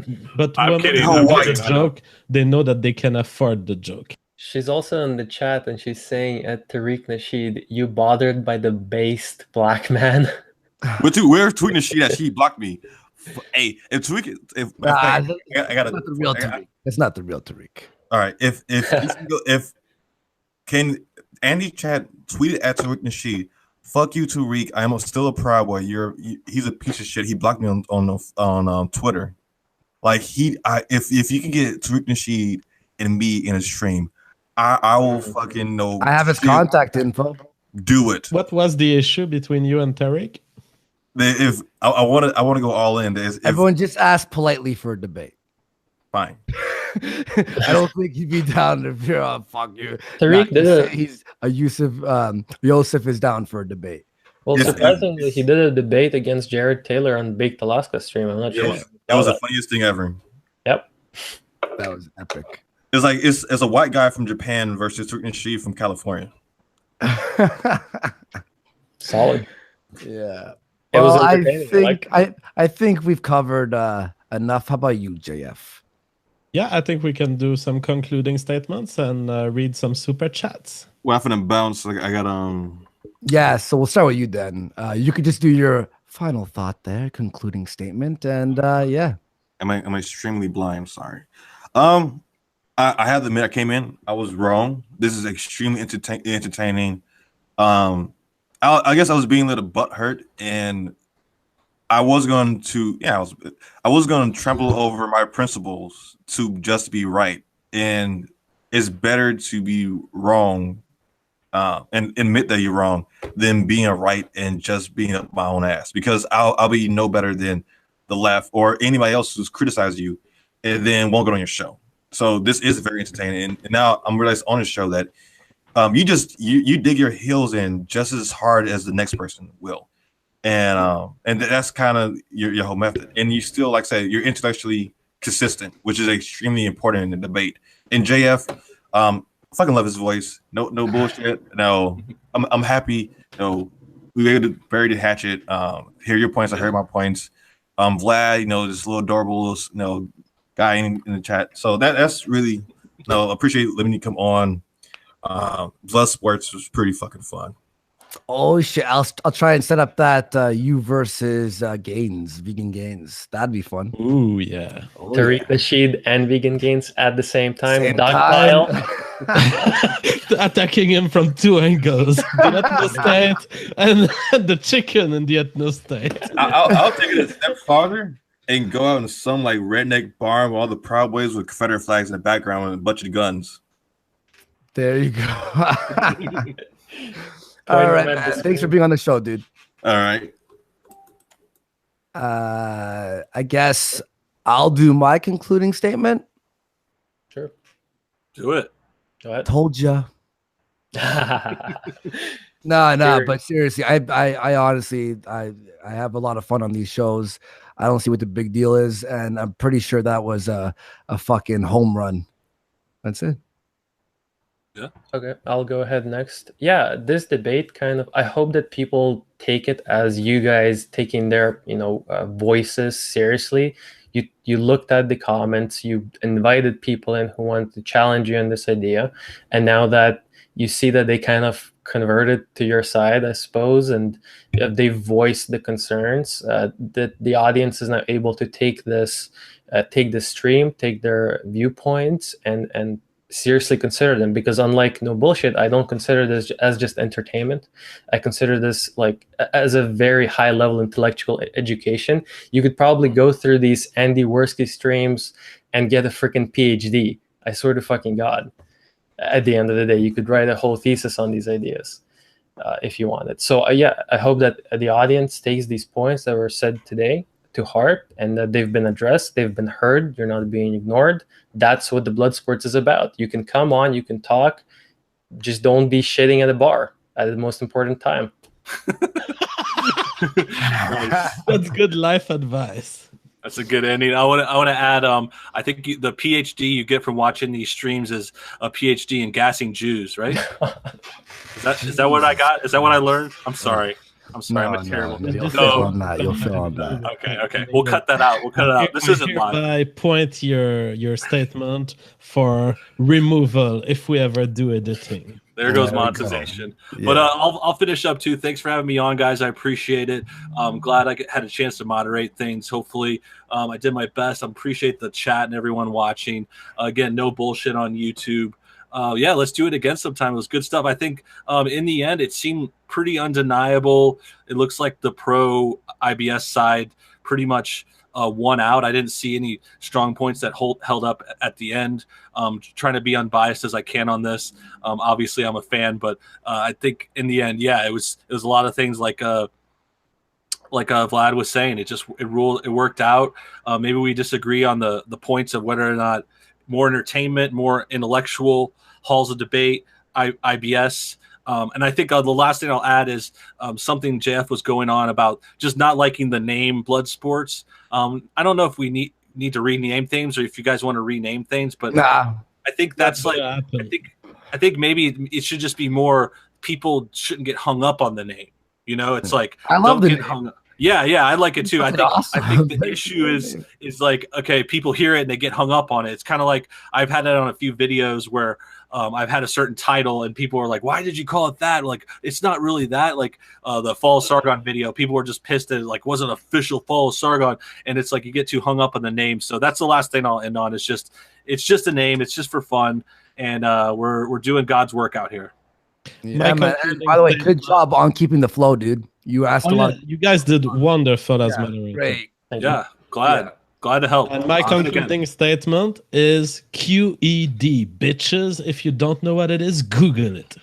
I'm when kidding, they I'm make kidding, a I know. joke, they know that they can afford the joke. She's also in the chat, and she's saying at Tariq Nasheed, "You bothered by the based black man?" But we're tweeting she that she blocked me. Hey, if Tariq, Nah, I that's got not the real Tariq. That's not the real Tariq. all right. If can Andy Chat tweeted at Tariq Nasheed, fuck you, Tariq. I'm still a Proud Boy. He's a piece of shit. He blocked me on Twitter. Like if you can get Tariq Nasheed and me in a stream, I will fucking know. I have his contact info. Do it. What was the issue between you and Tariq? If I want to go all in. Everyone just ask politely for a debate. Fine. I don't think he'd be down if you're fuck you. Tariq did it. He's a Yosef is down for a debate. Well, Yes, surprisingly, he did a debate against Jared Taylor on Baked Alaska stream. I'm not sure. That was the funniest thing ever. Yep. That was epic. It's like it's a white guy from Japan versus Tariq Nasheed from California. Solid. Yeah. It was Well, entertaining. I think we've covered enough. How about you, JF? Yeah, I think we can do some concluding statements and read some super chats. Well, I'm gonna bounce. Like I got Yeah, so we'll start with you then. You could just do your final thought there, concluding statement, and yeah. I'm extremely blind. Sorry. I have to admit I came in. I was wrong. This is extremely entertaining. I guess I was being a little butthurt, and I was going to I was going to trample over my principles to just be right, and it's better to be wrong and admit that you're wrong than being right and just being up my own ass, because I'll be no better than the left or anybody else who's criticized you and then won't go on your show. So this is very entertaining, and now I'm realizing on the show that you dig your heels in just as hard as the next person will, and that's kind of your whole method. And you still, like I say, you're intellectually consistent, which is extremely important in the debate. And JF, fucking love his voice. No bullshit. No, I'm happy. We were able to bury the hatchet. Hear your points. I heard my points. Vlad, this little adorable, guy in the chat. So that's really, appreciate letting me come on. Bloodsports was pretty fucking fun. Oh shit! I'll try and set up that you versus vegan gains. That'd be fun. Ooh, yeah. Tariq Nasheed and Vegan Gains at the same time. Same Dogpile. Attacking him from two angles: the ethno state and the chicken in the ethno state. I'll take it a step farther and go out in some like redneck barn with all the Proud Boys with Confederate flags in the background and a bunch of guns. There you go. All right, man. Thanks for being on the show, dude. All right. I guess I'll do my concluding statement. Sure. Do it. Go ahead. Told ya. No, but seriously, I honestly, I have a lot of fun on these shows. I don't see what the big deal is, and I'm pretty sure that was a fucking home run. That's it. Yeah. Okay, I'll go ahead next. Yeah, this debate I hope that people take it as you guys taking their, voices seriously. You looked at the comments, you invited people in who want to challenge you on this idea, and now that you see that they kind of converted to your side, I suppose, and they voiced the concerns, that the audience is now able to take this stream, take their viewpoints, and seriously consider them, because unlike No Bullshit, I don't consider this as just entertainment. I consider this like as a very high level intellectual education. You could probably go through these Andy Warski streams and get a freaking PhD. I swear to fucking God. At the end of the day, you could write a whole thesis on these ideas if you wanted. So yeah, I hope that the audience takes these points that were said today to heart, and that they've been addressed, they've been heard, you're not being ignored. That's what the Bloodsports is about. You can come on, you can talk, just don't be shitting at a bar at the most important time. That's good life advice. That's a good ending. I want to add. I think the PhD you get from watching these streams is a PhD in gassing Jews, right? Is that what I got? Is that what I learned? I'm sorry. I'm sorry. I'm terrible. You'll fail on that. You'll fail on that. Okay. We'll cut that out. This isn't live. I point your statement for removal if we ever do editing. There goes There we go. monetization. Yeah. But I'll finish up too. Thanks for having me on, guys. I appreciate it. I'm glad I had a chance to moderate things. Hopefully, I did my best. I appreciate the chat and everyone watching. Again, no bullshit on YouTube. Yeah, let's do it again sometime. It was good stuff. I think in the end, it seemed pretty undeniable. It looks like the pro IBS side pretty much won out. I didn't see any strong points that held up at the end. Trying to be unbiased as I can on this. Obviously, I'm a fan, but I think in the end, yeah, it was a lot of things like Vlad was saying. It worked out. Maybe we disagree on the points of whether or not more entertainment, more intellectual halls of debate, IBS. And I think the last thing I'll add is something JF was going on about just not liking the name Bloodsports. I don't know if we need to rename things or if you guys want to rename things, but Nah. I think that's like I think maybe it should just be more people shouldn't get hung up on the name. You know, it's like I love the name. hung up. Yeah, I like it too. I think the issue is like, okay, people hear it and they get hung up on it. It's kind of like I've had that on a few videos where I've had a certain title and people are like, why did you call it that? Like, it's not really that. Like the Fall of Sargon video, people were just pissed that it like wasn't official Fall of Sargon, and it's like you get too hung up on the name. So that's the last thing I'll end on. It's just a name. It's just for fun, and we're doing God's work out here. Yeah, man. And by the way, good job on keeping the flow, dude. You asked a lot. You guys did wonderful as moderator. Great. Yeah, glad to help. And my concluding statement is QED, bitches. If you don't know what it is, Google it.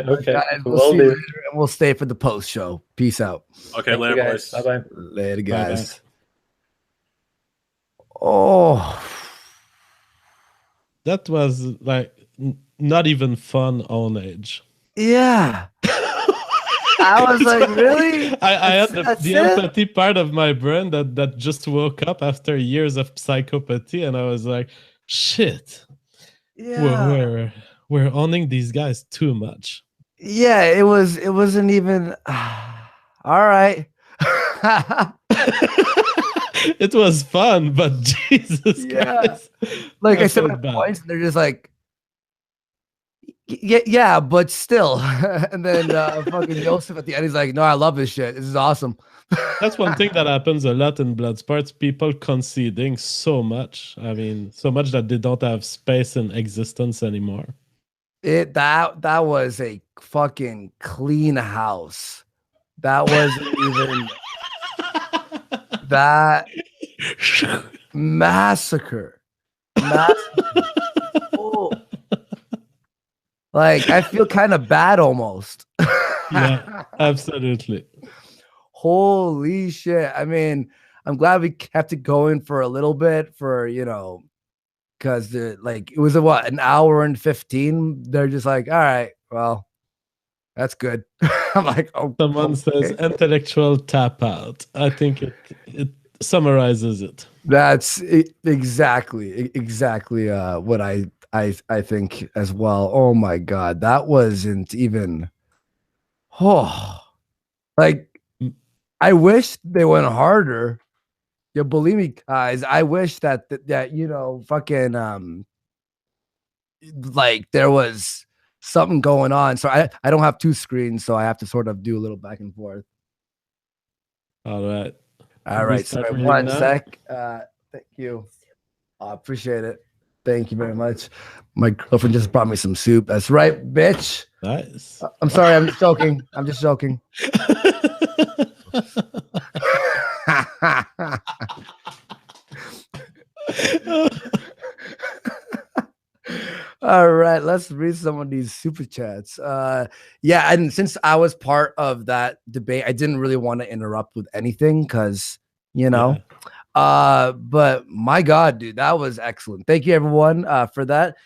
Okay, Guys, we'll see you later, and we'll stay for the post show. Peace out. Okay, later, boys. Bye bye. Later, guys. Bye-bye. Oh, that was like not even fun on age. yeah. I was like, really? I had the empathy part of my brain that just woke up after years of psychopathy, and I was like, shit. Yeah. We're owning these guys too much. Yeah, it wasn't even all right. It was fun, but Jesus Christ. Like I said, my points, they're just like, yeah, but still. And then fucking Yosef at the end, he's like, no, I love this shit. This is awesome. That's one thing that happens a lot in Bloodsports. People conceding so much. I mean, so much that they don't have space in existence anymore. That was a fucking clean house. That wasn't even that massacre. Oh. Like I feel kind of bad almost. Yeah, absolutely. Holy shit. I mean, I'm glad we kept it going for a little bit for, because like it was an hour and 15. They're just like, all right, well, that's good. I'm like, oh, someone says intellectual tap out. I think it summarizes it. That's exactly what I think as well. Oh my god, that wasn't even like I wish they went harder. Yeah, believe me, guys. I wish that fucking like there was something going on. So I don't have two screens, so I have to sort of do a little back and forth. All right. Sorry, one sec. Thank you. I appreciate it. Thank you very much. My girlfriend just brought me some soup. That's right, bitch. Nice. I'm sorry. I'm just joking. I'm just joking. All right, let's read some of these super chats. Yeah, and since I was part of that debate, I didn't really want to interrupt with anything because but my god, dude, that was excellent. Thank you everyone for that.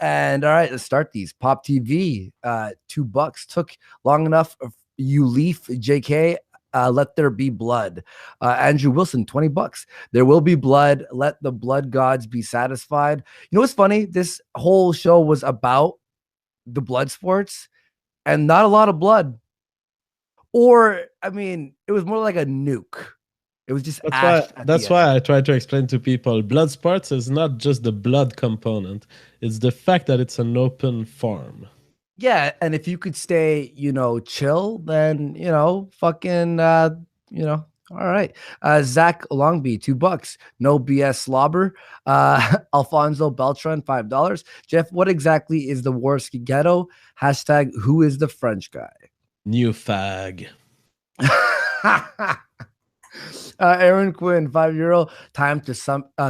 And all right, let's start these. Pop TV, $2 took long enough. You leaf, JK. Let there be blood. Andrew Wilson, $20. There will be blood. Let the blood gods be satisfied. You know what's funny? This whole show was about the blood sports and not a lot of blood. Or, I mean, it was more like a nuke. It was just That's ash. why. That's why I try to explain to people: Bloodsports is not just the blood component; it's the fact that it's an open farm. Yeah, and if you could stay, chill, then fucking, all right. Zach Longby, $2. No BS slobber. Alfonso Beltran, $5. Jeff, what exactly is the Warski ghetto? Hashtag who is the French guy? New fag. Aaron Quinn, €5. Time to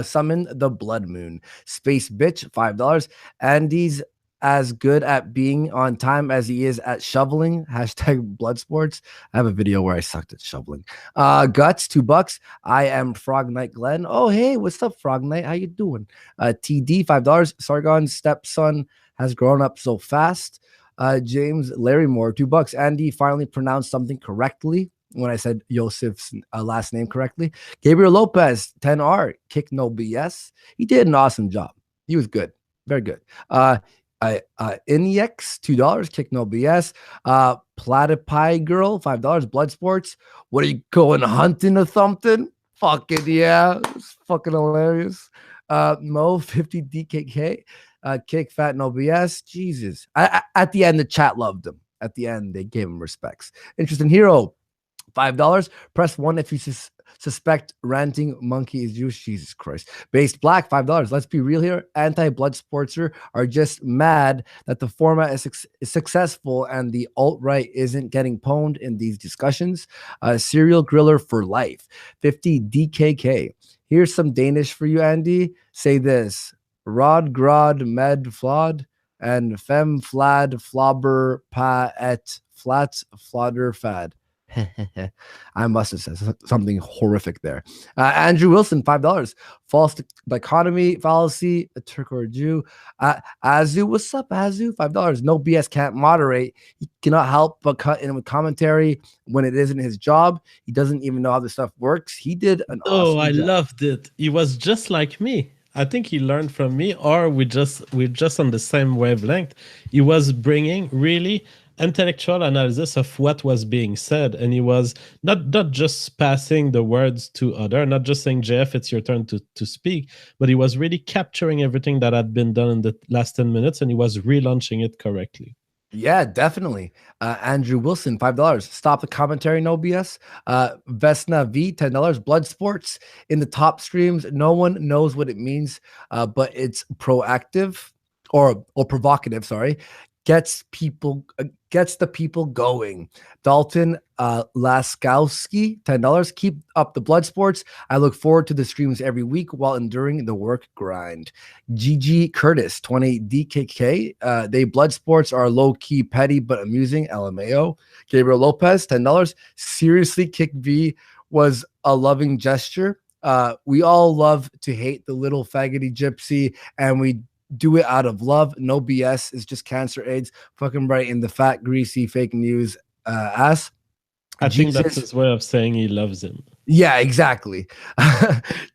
summon the blood moon. Space bitch, $5. Andy's as good at being on time as he is at shoveling. Hashtag Bloodsports. I have a video where I sucked at shoveling. Guts, $2. I am Frog Knight Glenn. Oh, hey, what's up, Frog Knight? How you doing? TD, $5. Sargon's stepson has grown up so fast. James Larrymore, $2. Andy finally pronounced something correctly when I said Yosef's last name correctly. Gabriel Lopez, 10R, kick no BS. He did an awesome job. He was good. Very good. Iniex, $2, kick no BS. Platypi Girl, $5. Bloodsports. What are you going hunting or something? Fucking yeah. It's fucking hilarious. Mo, 50 DKK. Kick fat no BS. Jesus. At the end, the chat loved him. At the end, they gave him respects. Interesting hero, $5. Press 1 if you suspect ranting monkey is Jewish. Jesus Christ. Based Black, $5. Let's be real here. Anti-blood sportser are just mad that the format is successful and the alt-right isn't getting pwned in these discussions. Serial griller for life, 50 DKK. Here's some Danish for you, Andy. Say this: Rod grod med flod and fem flad flobber pa et flat flodder fad. I must have said something horrific there. Andrew Wilson, $5. False dichotomy fallacy, a Turk or a Jew. Azu, what's up, Azu? $5. No BS, can't moderate. He cannot help but cut in with commentary when it isn't his job. He doesn't even know how this stuff works. He did an awesome I job. loved it. He was just like me. I think he learned from me, or we're just on the same wavelength. He was bringing really intellectual analysis of what was being said, and he was not just passing the words to other, not just saying, Jeff, it's your turn to speak, but he was really capturing everything that had been done in the last 10 minutes, and he was relaunching it correctly. Yeah, definitely. Andrew Wilson, $5. Stop the commentary, no BS. Vesna V, $10. Bloodsports in the top streams. No one knows what it means, but it's proactive or provocative. Sorry, gets the people going. Dalton Laskowski, $10. Keep up the Bloodsports. I look forward to the streams every week while enduring the work grind. GG Curtis, 20 DKK. They Bloodsports are low-key petty but amusing. LMAO. Gabriel Lopez, $10. Seriously, Kick V was a loving gesture. We all love to hate the little faggoty gypsy, and we do it out of love. No BS. It's just cancer, AIDS, fucking right in the fat, greasy, fake news ass. I think that's his way of saying he loves him. Yeah, exactly.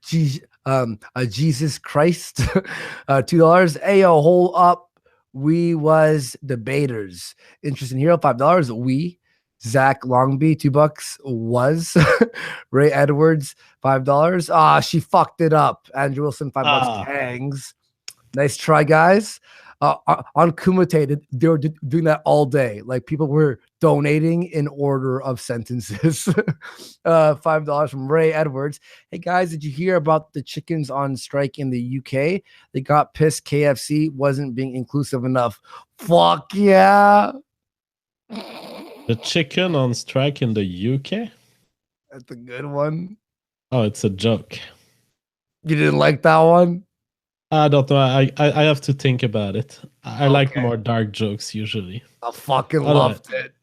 Jesus Christ, $2. Ayo, hold up. We was debaters. Interesting hero, $5. We. Zach Longby, $2. Was. Ray Edwards, $5. She fucked it up. Andrew Wilson, $5. Hangs. Nice try, guys. On Kumite, they were doing that all day. Like, people were donating in order of sentences. $5 from Ray Edwards. Hey, guys, did you hear about the chickens on strike in the UK? They got pissed KFC wasn't being inclusive enough. Fuck yeah. The chicken on strike in the UK? That's a good one. Oh, it's a joke. You didn't like that one? I don't know. I have to think about it. I like more dark jokes usually. I fucking loved it.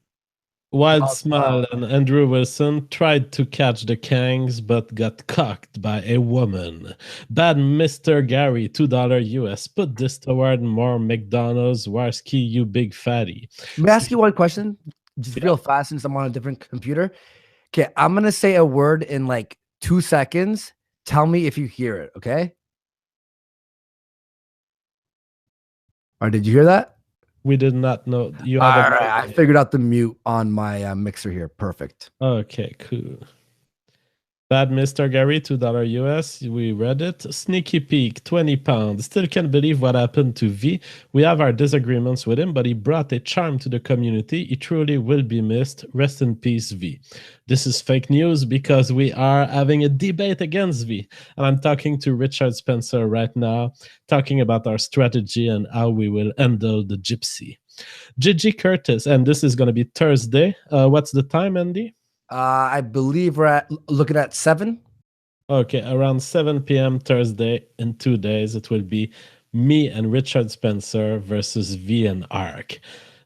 Wild Smile and Andrew Wilson tried to catch the Kangs but got cocked by a woman. Bad Mr. Gary, $2 US. Put this toward more McDonald's. Warski, you big fatty. Let me ask you one question, just real fast, since I'm on a different computer. Okay, I'm gonna say a word in like 2 seconds. Tell me if you hear it, okay? Or did you hear that? We did not know. You all right, I figured out the mute on my mixer here. Perfect. Okay, cool. Bad Mr. Gary, $2 US. We read it. Sneaky Peek, 20 pounds. Still can't believe what happened to V. We have our disagreements with him, but he brought a charm to the community. He truly will be missed. Rest in peace, V. This is fake news because we are having a debate against V. And I'm talking to Richard Spencer right now, talking about our strategy and how we will handle the gypsy. Gigi Curtis, and this is going to be Thursday. What's the time, Andy? I believe we're looking at 7. Okay, around 7 p.m. Thursday in 2 days, it will be me and Richard Spencer versus V and Ark.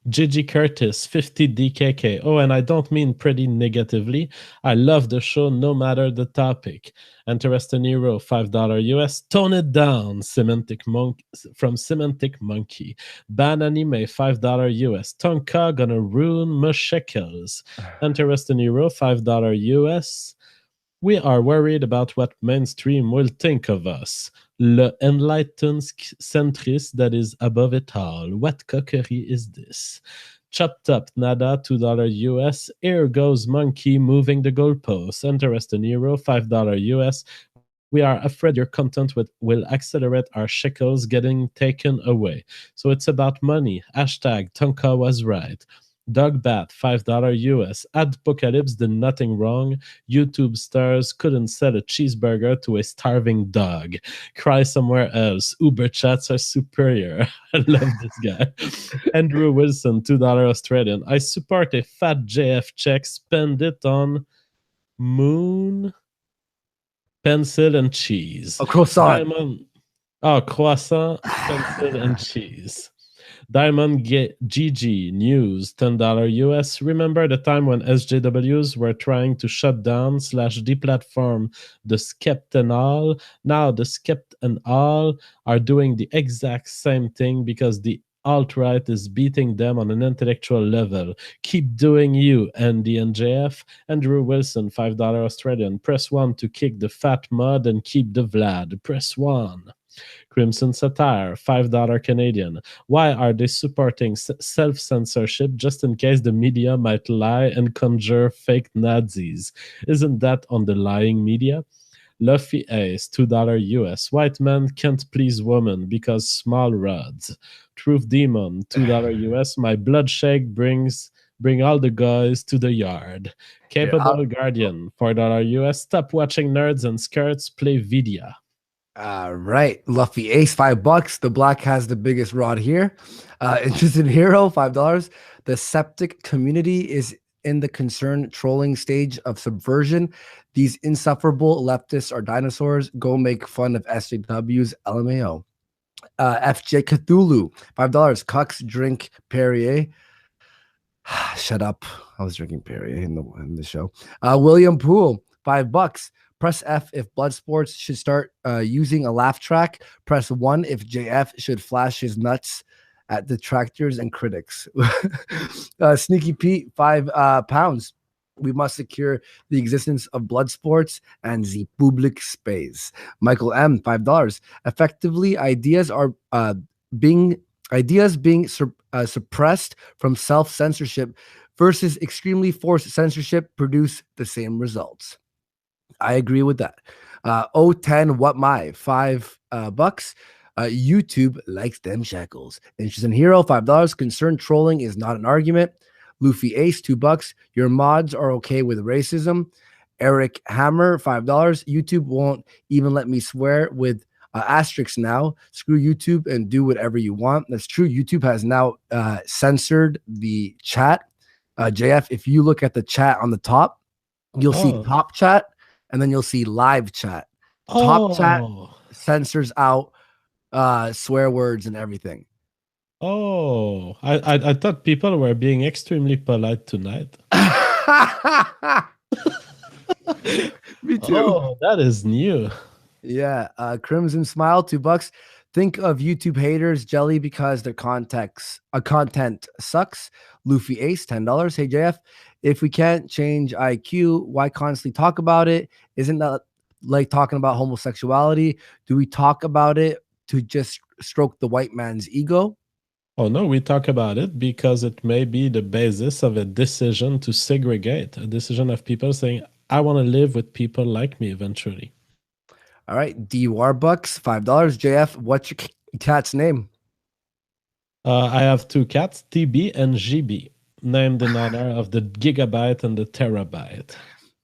Gigi Curtis, 50 DKK. Oh, and I don't mean pretty negatively. I love the show no matter the topic. Interesting Hero, $5 US. Tone it down, from Semantic Monkey. Ban Anime, $5 US. Tonka gonna ruin my shekels. Interesting Hero, $5 US. We are worried about what mainstream will think of us. Le enlightened centrist that is above it all. What cockery is this? Chopped Up Nada, $2 US. Here goes Monkey moving the goalposts. Interesting Hero, $5 US. We are afraid your content will accelerate our shekels getting taken away. So it's about money. Hashtag Tonka was right. Dog Bat, $5 US. Adpocalypse did nothing wrong. YouTube stars couldn't sell a cheeseburger to a starving dog. Cry somewhere else. Uber chats are superior. I love this guy. Andrew Wilson, $2 Australian. I support a fat JF check. Spend it on moon, pencil, and cheese. A croissant. Diamond. Oh, croissant, pencil, and cheese. Diamond GG News, $10 US. Remember the time when SJWs were trying to shut down / deplatform the Skept and all? Now the Skept and all are doing the exact same thing because the alt-right is beating them on an intellectual level. Keep doing you, Andy and JF. Andrew Wilson, $5 Australian. Press 1 to kick the fat mud and keep the Vlad. Press 1. Crimson Satire, $5 Canadian. Why are they supporting self-censorship just in case the media might lie and conjure fake Nazis? Isn't that on the lying media? Luffy Ace, $2 US. White man can't please woman because small rods. Truth Demon, $2 US. My bloodshake bring all the guys to the yard. Capable Guardian, $4 US. Stop watching nerds and skirts, play Vidya. Right. Luffy Ace, $5. The black has the biggest rod here. Interested Hero, $5. The septic community is in the concerned trolling stage of subversion. These insufferable leftists are dinosaurs. Go make fun of SJWs. LMAO. FJ Cthulhu, $5. Cucks drink Perrier. Shut up. I was drinking Perrier in the show. William Poole, $5. Press F if Bloodsports should start using a laugh track. Press 1 if JF should flash his nuts at detractors and critics. Sneaky Pete, £5. We must secure the existence of Bloodsports and the public space. Michael M, $5. Effectively, ideas being suppressed from self-censorship versus extremely forced censorship produce the same results. I agree with that. 010 what my $5. YouTube likes them shackles. Interesting Hero, $5. Concerned trolling is not an argument. Luffy Ace, $2. Your mods are okay with racism. Eric Hammer, $5. YouTube won't even let me swear with asterisks now. Screw YouTube and do whatever you want. That's true. YouTube has now censored the chat. JF, if you look at the chat on the top, you'll see top chat. And then you'll see live chat. Top chat censors out swear words and everything. Oh, I thought people were being extremely polite tonight. Me too. Oh, that is new. Yeah. Crimson Smile, $2. Think of YouTube haters jelly because their content sucks. Luffy Ace, $10. Hey JF, if we can't change IQ, why constantly talk about it? Isn't that like talking about homosexuality? Do we talk about it to just stroke the white man's ego? Oh no, we talk about it because it may be the basis of a decision to segregate, a decision of people saying, I want to live with people like me eventually. All right, D Warbucks, $5. JF, what's your cat's name? I have two cats, TB and GB, named in honor of the gigabyte and the terabyte.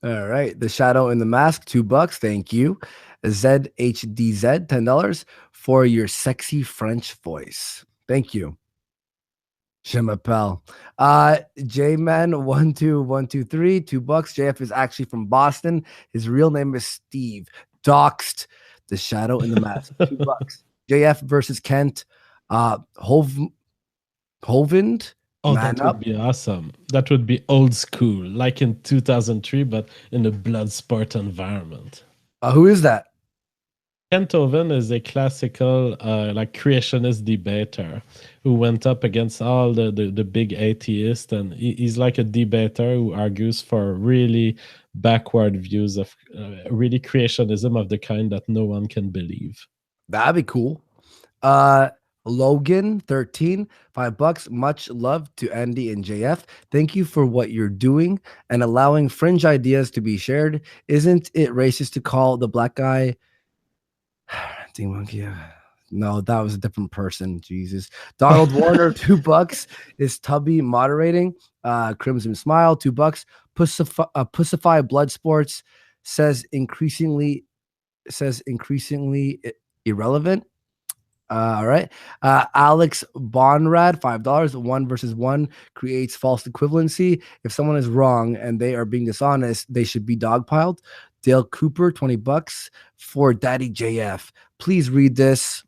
All right, The Shadow in the Mask, $2. Thank you. ZHDZ, $10 for your sexy French voice. Thank you. Je m'appelle. J-Man12123, $2. JF is actually from Boston. His real name is Steve. Doxed. The Shadow in the Mask, $2. JF versus Kent. Hovind. Oh, Man that up. would be awesome. That would be old school, like in 2003, but in a Bloodsport environment. Who is that? Kent Hovind is a classical, like creationist debater who went up against all the big atheists, and he's like a debater who argues for really backward views of really creationism of the kind that no one can believe. That'd be cool. Logan 13, $5. Much love to Andy and JF. Thank you for what you're doing and allowing fringe ideas to be shared. Isn't it racist to call the black guy Ranting Monkey? No, that was a different person. Jesus. Donald Warner, $2. Is Tubby moderating? Crimson Smile, $2. Pussify Bloodsports says increasingly irrelevant. All right. Alex Bonrad, $5. 1 versus 1 creates false equivalency. If someone is wrong and they are being dishonest, they should be dogpiled. Dale Cooper, $20 for Daddy JF. Please read this.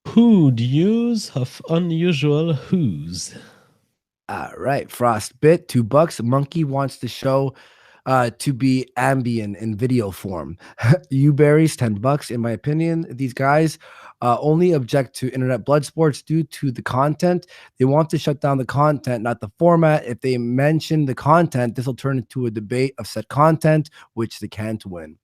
Who'd use of unusual who's? All right. Frostbit, $2. Monkey wants to show to be ambient in video form. Uberries, $10. In my opinion, these guys only object to internet blood sports due to the content. They want to shut down the content, not the format. If they mention the content, this will turn into a debate of said content, which they can't win.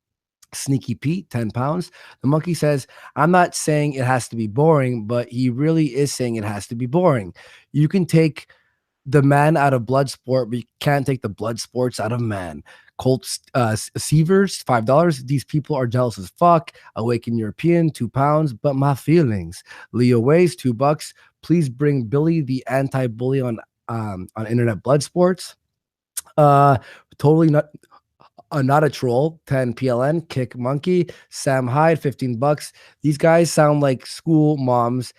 Sneaky Pete, £10. The monkey says, I'm not saying it has to be boring, but he really is saying it has to be boring. You can take the man out of Bloodsport, but you can't take the blood sports out of man. Colt Seavers, $5. These people are jealous as fuck. Awaken European, £2. But my feelings. Leo Ways, $2. Please bring Billy the anti-bully on internet blood sports. Totally not a troll. 10 PLN. Kick Monkey. Sam Hyde, $15. These guys sound like school moms.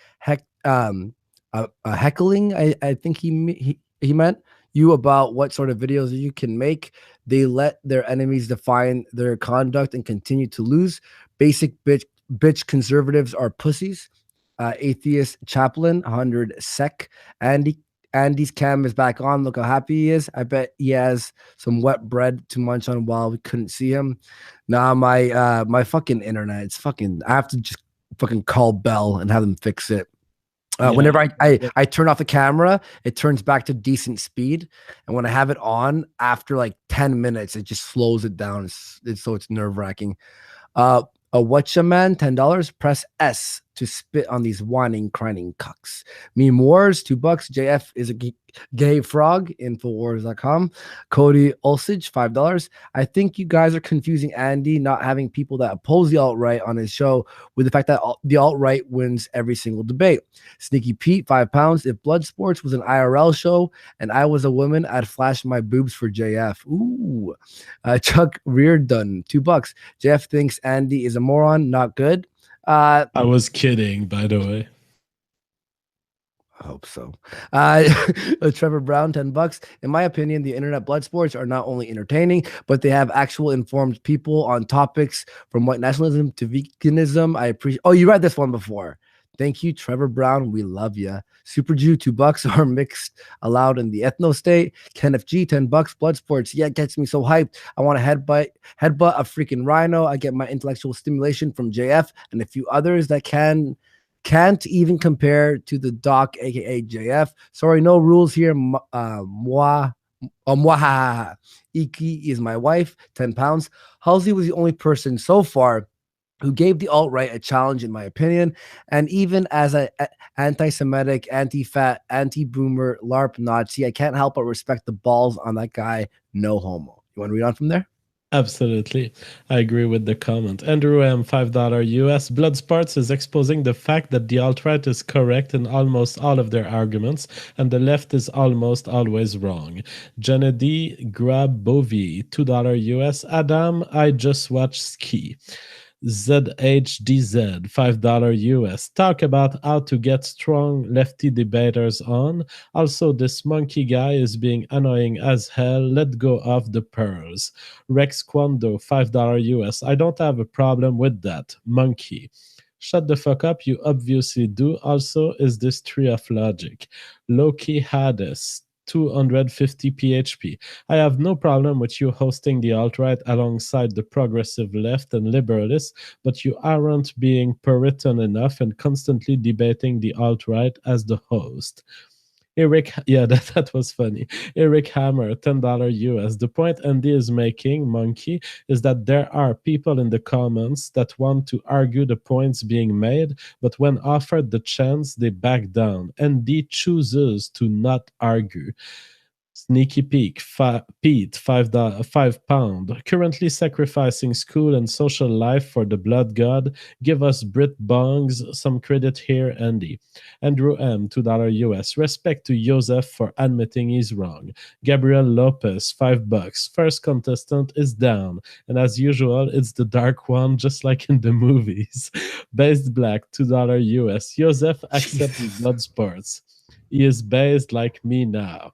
Heckling, I think he meant you about what sort of videos you can make. They let their enemies define their conduct and continue to lose. Basic bitch conservatives are pussies. Atheist chaplain, 100 sec. Andy's cam is back on. Look how happy he is. I bet he has some wet bread to munch on while we couldn't see him. Nah, my fucking internet, it's fucking, I have to just fucking call Bell and have them fix it. Whenever I turn off the camera, it turns back to decent speed. And when I have it on, after like 10 minutes, it just slows it down. So it's nerve-wracking. Whatcha man, $10. Press S to spit on these whining, crying cucks. Meme Wars, $2. JF is a gay frog, Infowars.com. Cody Ulsage, $5. I think you guys are confusing Andy not having people that oppose the alt-right on his show with the fact that the alt-right wins every single debate. Sneaky Pete, £5. If Bloodsports was an IRL show and I was a woman, I'd flash my boobs for JF. Ooh. Chuck Reardon, $2. JF thinks Andy is a moron, not good. I was kidding, by the way. I hope so. Trevor Brown, $10. In my opinion, the internet blood sports are not only entertaining, but they have actual informed people on topics from white nationalism to veganism. I appreciate. Oh, you read this one before. Thank you, Trevor Brown. We love you. Super Jew, $2 are mixed allowed in the ethno state. Kenneth G, $10. Blood sports. Yeah, it gets me so hyped. I want to headbutt a freaking rhino. I get my intellectual stimulation from JF and a few others that can't even compare to the doc, aka JF. Sorry, no rules here. Iki is my wife, £10. Halsey was the only person so far who gave the alt-right a challenge, in my opinion. And even as an anti-Semitic, anti-fat, anti-boomer, LARP Nazi, I can't help but respect the balls on that guy. No homo. You want to read on from there? Absolutely. I agree with the comment. Andrew M, $5 US. Bloodsports is exposing the fact that the alt-right is correct in almost all of their arguments, and the left is almost always wrong. Gennady Grabovi, $2 US. Adam, I just watched Ski. ZHDZ, $5 US. Talk about how to get strong lefty debaters on. Also, this monkey guy is being annoying as hell. Let go of the pearls. Rex Quando, $5 US. I don't have a problem with that. Monkey. Shut the fuck up, you obviously do. Also, is this tree of logic? Loki Hades, 250 PHP. I have no problem with you hosting the alt-right alongside the progressive left and liberalists, but you aren't being Puritan enough and constantly debating the alt-right as the host. Eric, yeah, that was funny. Eric Hammer, $10 US. The point Andy is making, Monkey, is that there are people in the comments that want to argue the points being made, but when offered the chance, they back down. Andy chooses to not argue. Sneaky Peek, Pete, £5. Currently sacrificing school and social life for the blood god. Give us Brit Bongs some credit here, Andy. Andrew M, $2 US. Respect to Yosef for admitting he's wrong. Gabriel Lopez, $5. First contestant is down. And as usual, it's the dark one, just like in the movies. Based Black, $2 US. Yosef accepts Bloodsports. He is based like me now.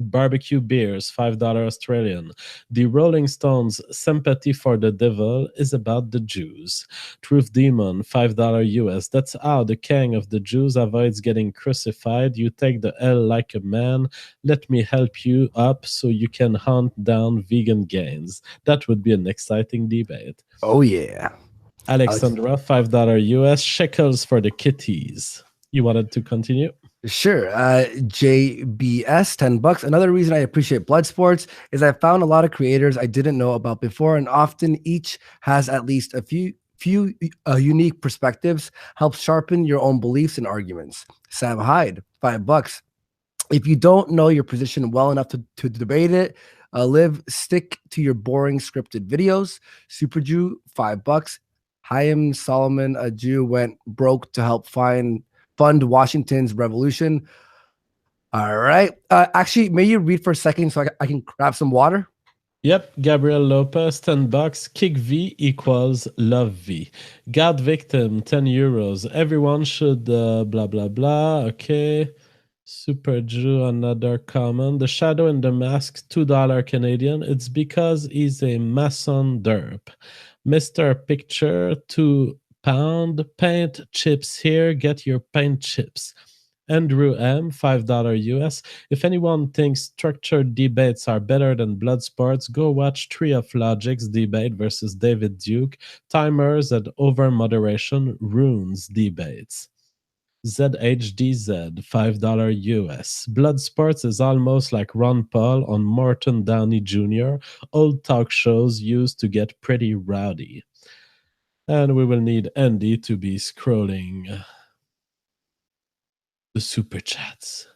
Barbecue Beers, $5 Australian. The Rolling Stones' Sympathy for the Devil is about the Jews. Truth Demon, $5 US. That's how the king of the Jews avoids getting crucified. You take the L like a man. Let me help you up so you can hunt down vegan gains. That would be an exciting debate. Oh, yeah. Alexandra, $5 US. Shekels for the kitties. You wanted to continue? Sure. JBS, $10. Another reason I appreciate Bloodsports is I found a lot of creators I didn't know about before, and often each has at least a few unique perspectives, helps sharpen your own beliefs and arguments. Sam Hyde, $5. If you don't know your position well enough to debate it, stick to your boring scripted videos. Super Jew, $5. Chaim Solomon, a Jew, went broke to help fund Washington's revolution. All right. Actually, may you read for a second so I can grab some water? Yep. Gabriel Lopez, $10. Kick V equals love V. God victim, €10. Everyone should blah, blah, blah. Okay. Super Jew, another comment. The Shadow in the Mask, $2 Canadian. It's because he's a Mason derp. Mr. Picture, £2. Paint chips here. Get your paint chips. Andrew M, $5 US. If anyone thinks structured debates are better than Bloodsports, go watch Tree of Logic's debate versus David Duke. Timers and over moderation ruins debates. ZHDZ, $5 US. Bloodsports is almost like Ron Paul on Morton Downey Jr. Old talk shows used to get pretty rowdy. And we will need Andy to be scrolling the super chats.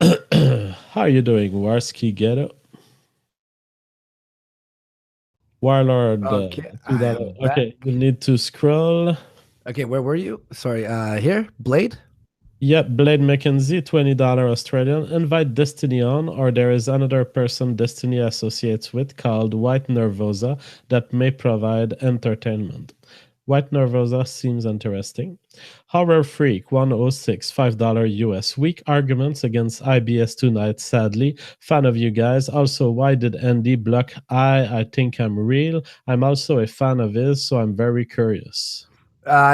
How are you doing, Warski Ghetto? Warlord. Okay, Okay, you need to scroll. Okay, where were you? Sorry, here, Blade. Yep, Blade McKenzie, $20 Australian. Invite Destiny on, or there is another person Destiny associates with called White Nervosa that may provide entertainment. White Nervosa seems interesting. Horror Freak, 106, $5 US. Weak arguments against IBS tonight, sadly. Fan of you guys. Also, why did Andy block I think I'm real? I'm also a fan of his, so I'm very curious.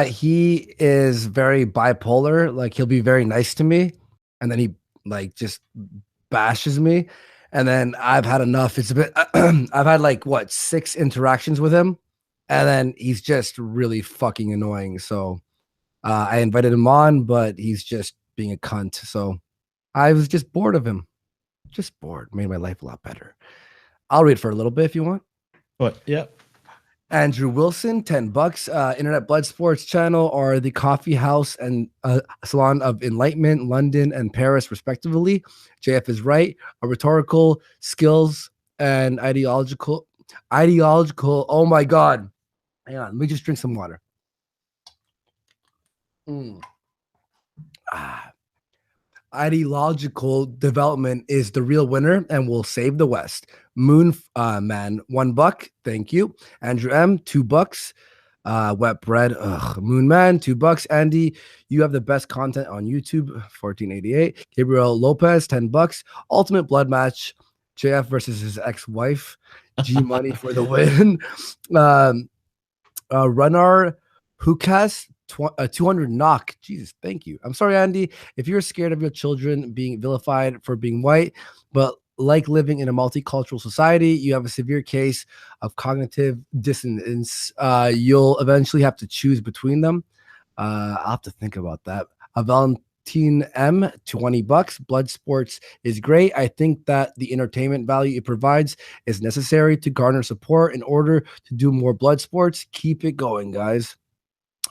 He is very bipolar. Like, he'll be very nice to me, and then he like just bashes me, and then I've had enough. It's a bit. I've had like 6 interactions with him, and then he's just really fucking annoying. So I invited him on, but he's just being a cunt. So I was just bored of him. Just bored. Made my life a lot better. I'll read for a little bit if you want. What? Yeah. Andrew Wilson, $10. Internet Blood Sports channel are the coffee house and salon of Enlightenment, London, and Paris, respectively. JF is right. A rhetorical skills and ideological. Oh my God! Hang on, let me just drink some water. Ideological development is the real winner and will save the West. Moon Man, $1. Thank you. Andrew M, $2. Wet bread. Moon Man, $2. Andy, you have the best content on YouTube. 1488. Gabriel Lopez, $10. Ultimate blood match. JF versus his ex-wife. G Money for the win. Runner Hukas, 200 knock. Jesus, thank you. I'm sorry, Andy. If you're scared of your children being vilified for being white, but like living in a multicultural society, you have a severe case of cognitive dissonance. You'll eventually have to choose between them. I'll have to think about that. Valentine M, $20. Bloodsports is great. I think that the entertainment value it provides is necessary to garner support in order to do more blood sports. Keep it going, guys.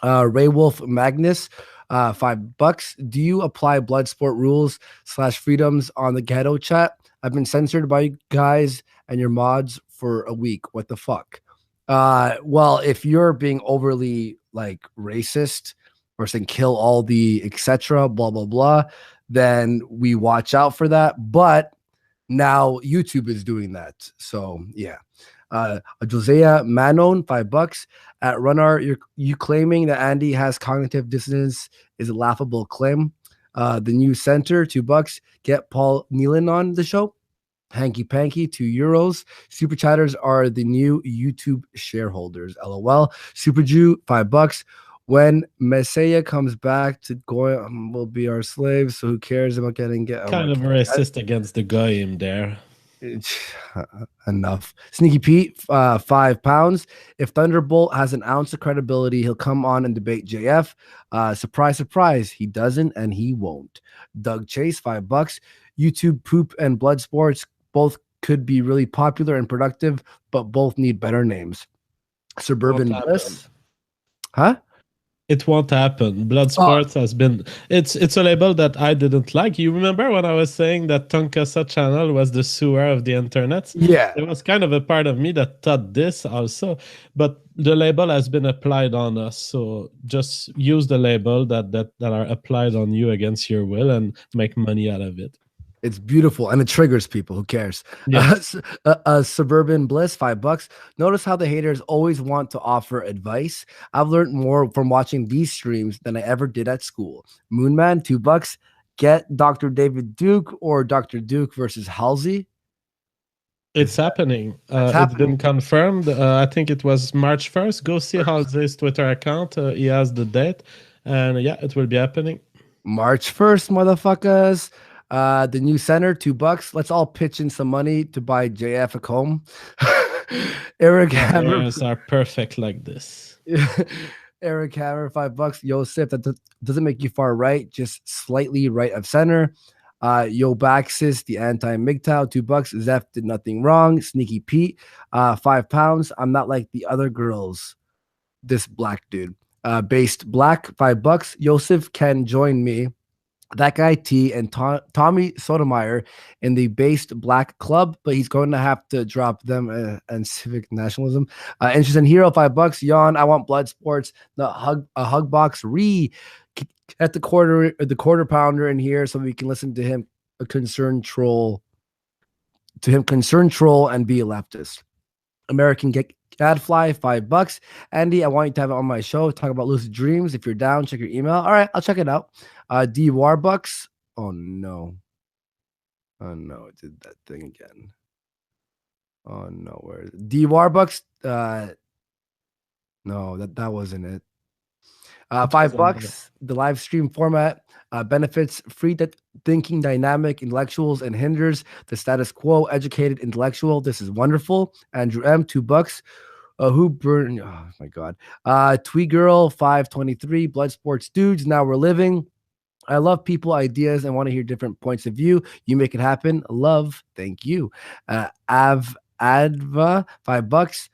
Ray Wolf Magnus, $5. Do you apply Bloodsport rules / freedoms on the ghetto chat? I've been censored by you guys and your mods for a week. What the fuck? Well, if you're being overly like racist or saying kill all the etc. blah blah blah, then we watch out for that. But now YouTube is doing that. So yeah. Josiah Manon, $5. At Runner, you claiming that Andy has cognitive dissonance is a laughable claim. The new center, $2. Get Paul Nealon on the show. Hanky Panky, €2. Super chatters are the new YouTube shareholders. LOL. Super Jew, $5. When Messiah comes back to Goyim, will be our slaves. So who cares about getting kind of racist against the Goyim there. Enough. Sneaky Pete, £5. If Thunderbolt has an ounce of credibility, he'll come on and debate JF. Surprise, surprise, he doesn't and he won't. Doug Chase, $5. YouTube Poop and Bloodsports both could be really popular and productive, but both need better names. Suburban Bliss, huh? It won't happen. Bloodsports has been it's a label that I didn't like. You remember when I was saying that Tonkasa channel was the sewer of the internet? Yeah. There was kind of a part of me that thought this also, but the label has been applied on us. So just use the label that are applied on you against your will and make money out of it. It's beautiful and it triggers people. Who cares? Yes. Suburban Bliss, $5. Notice how the haters always want to offer advice. I've learned more from watching these streams than I ever did at school. Moonman, $2. Get Dr. David Duke or Dr. Duke versus Halsey. It's happening. It's been confirmed. I think it was March 1st. Go see Halsey's Twitter account. He has the date. And yeah, it will be happening. March 1st, motherfuckers. The new center, $2. Let's all pitch in some money to buy JF a comb. Eric Hammer are perfect like this. Eric Hammer, $5. Yosef, that doesn't make you far right, just slightly right of center. Yo Baxis, the anti-MGTOW, $2. Zeph did nothing wrong. Sneaky Pete, £5. I'm not like the other girls. This black dude. Based black, $5. Yosef can join me. That guy T and Tommy Sotomayor in the based black club, but he's going to have to drop them and civic nationalism. Interesting hero, $5. Yawn. I want blood sports. The hug box at the quarter pounder in here so we can listen to him concerned troll and be a leftist. American Gadfly, $5. Andy, I want you to have it on my show. Talk about lucid dreams. If you're down, check your email. All right, I'll check it out. D Warbucks. Oh no, it did that thing again. Oh no, where is it? D Warbucks? No, that wasn't it. $5. The live stream format benefits free thinking dynamic intellectuals and hinders the status quo educated intellectual. This is wonderful. Andrew M, $2. Who burned? Oh my God. Twee Girl, 523. Blood sports dudes. Now we're living. I love people, ideas, and want to hear different points of view. You make it happen. Love. Thank you. Adva, $5.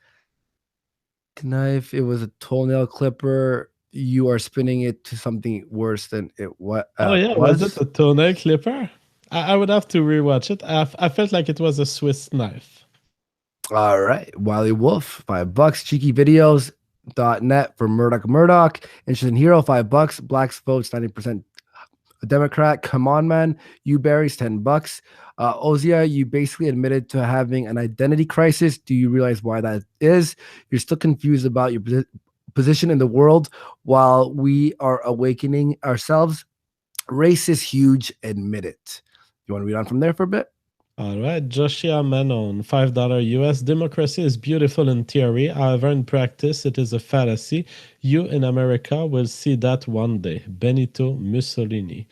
knife. It was a toenail clipper. You are spinning it to something worse than it Oh yeah, was it a toenail clipper? I would have to rewatch it. I felt like it was a Swiss knife. All right. Wiley Wolf, $5. Cheekyvideos.net for Murdoch. Interesting Hero, $5. Blacks votes, 90% Democrat. Come on, man. You berries, $10. Ozia, you basically admitted to having an identity crisis. Do you realize why that is? You're still confused about your position in the world while we are awakening ourselves. Race is huge. Admit it. You want to read on from there for a bit? All right, Joshua Manon, $5 US. Democracy is beautiful in theory. However, in practice, it is a fallacy. You in America will see that one day. Benito Mussolini.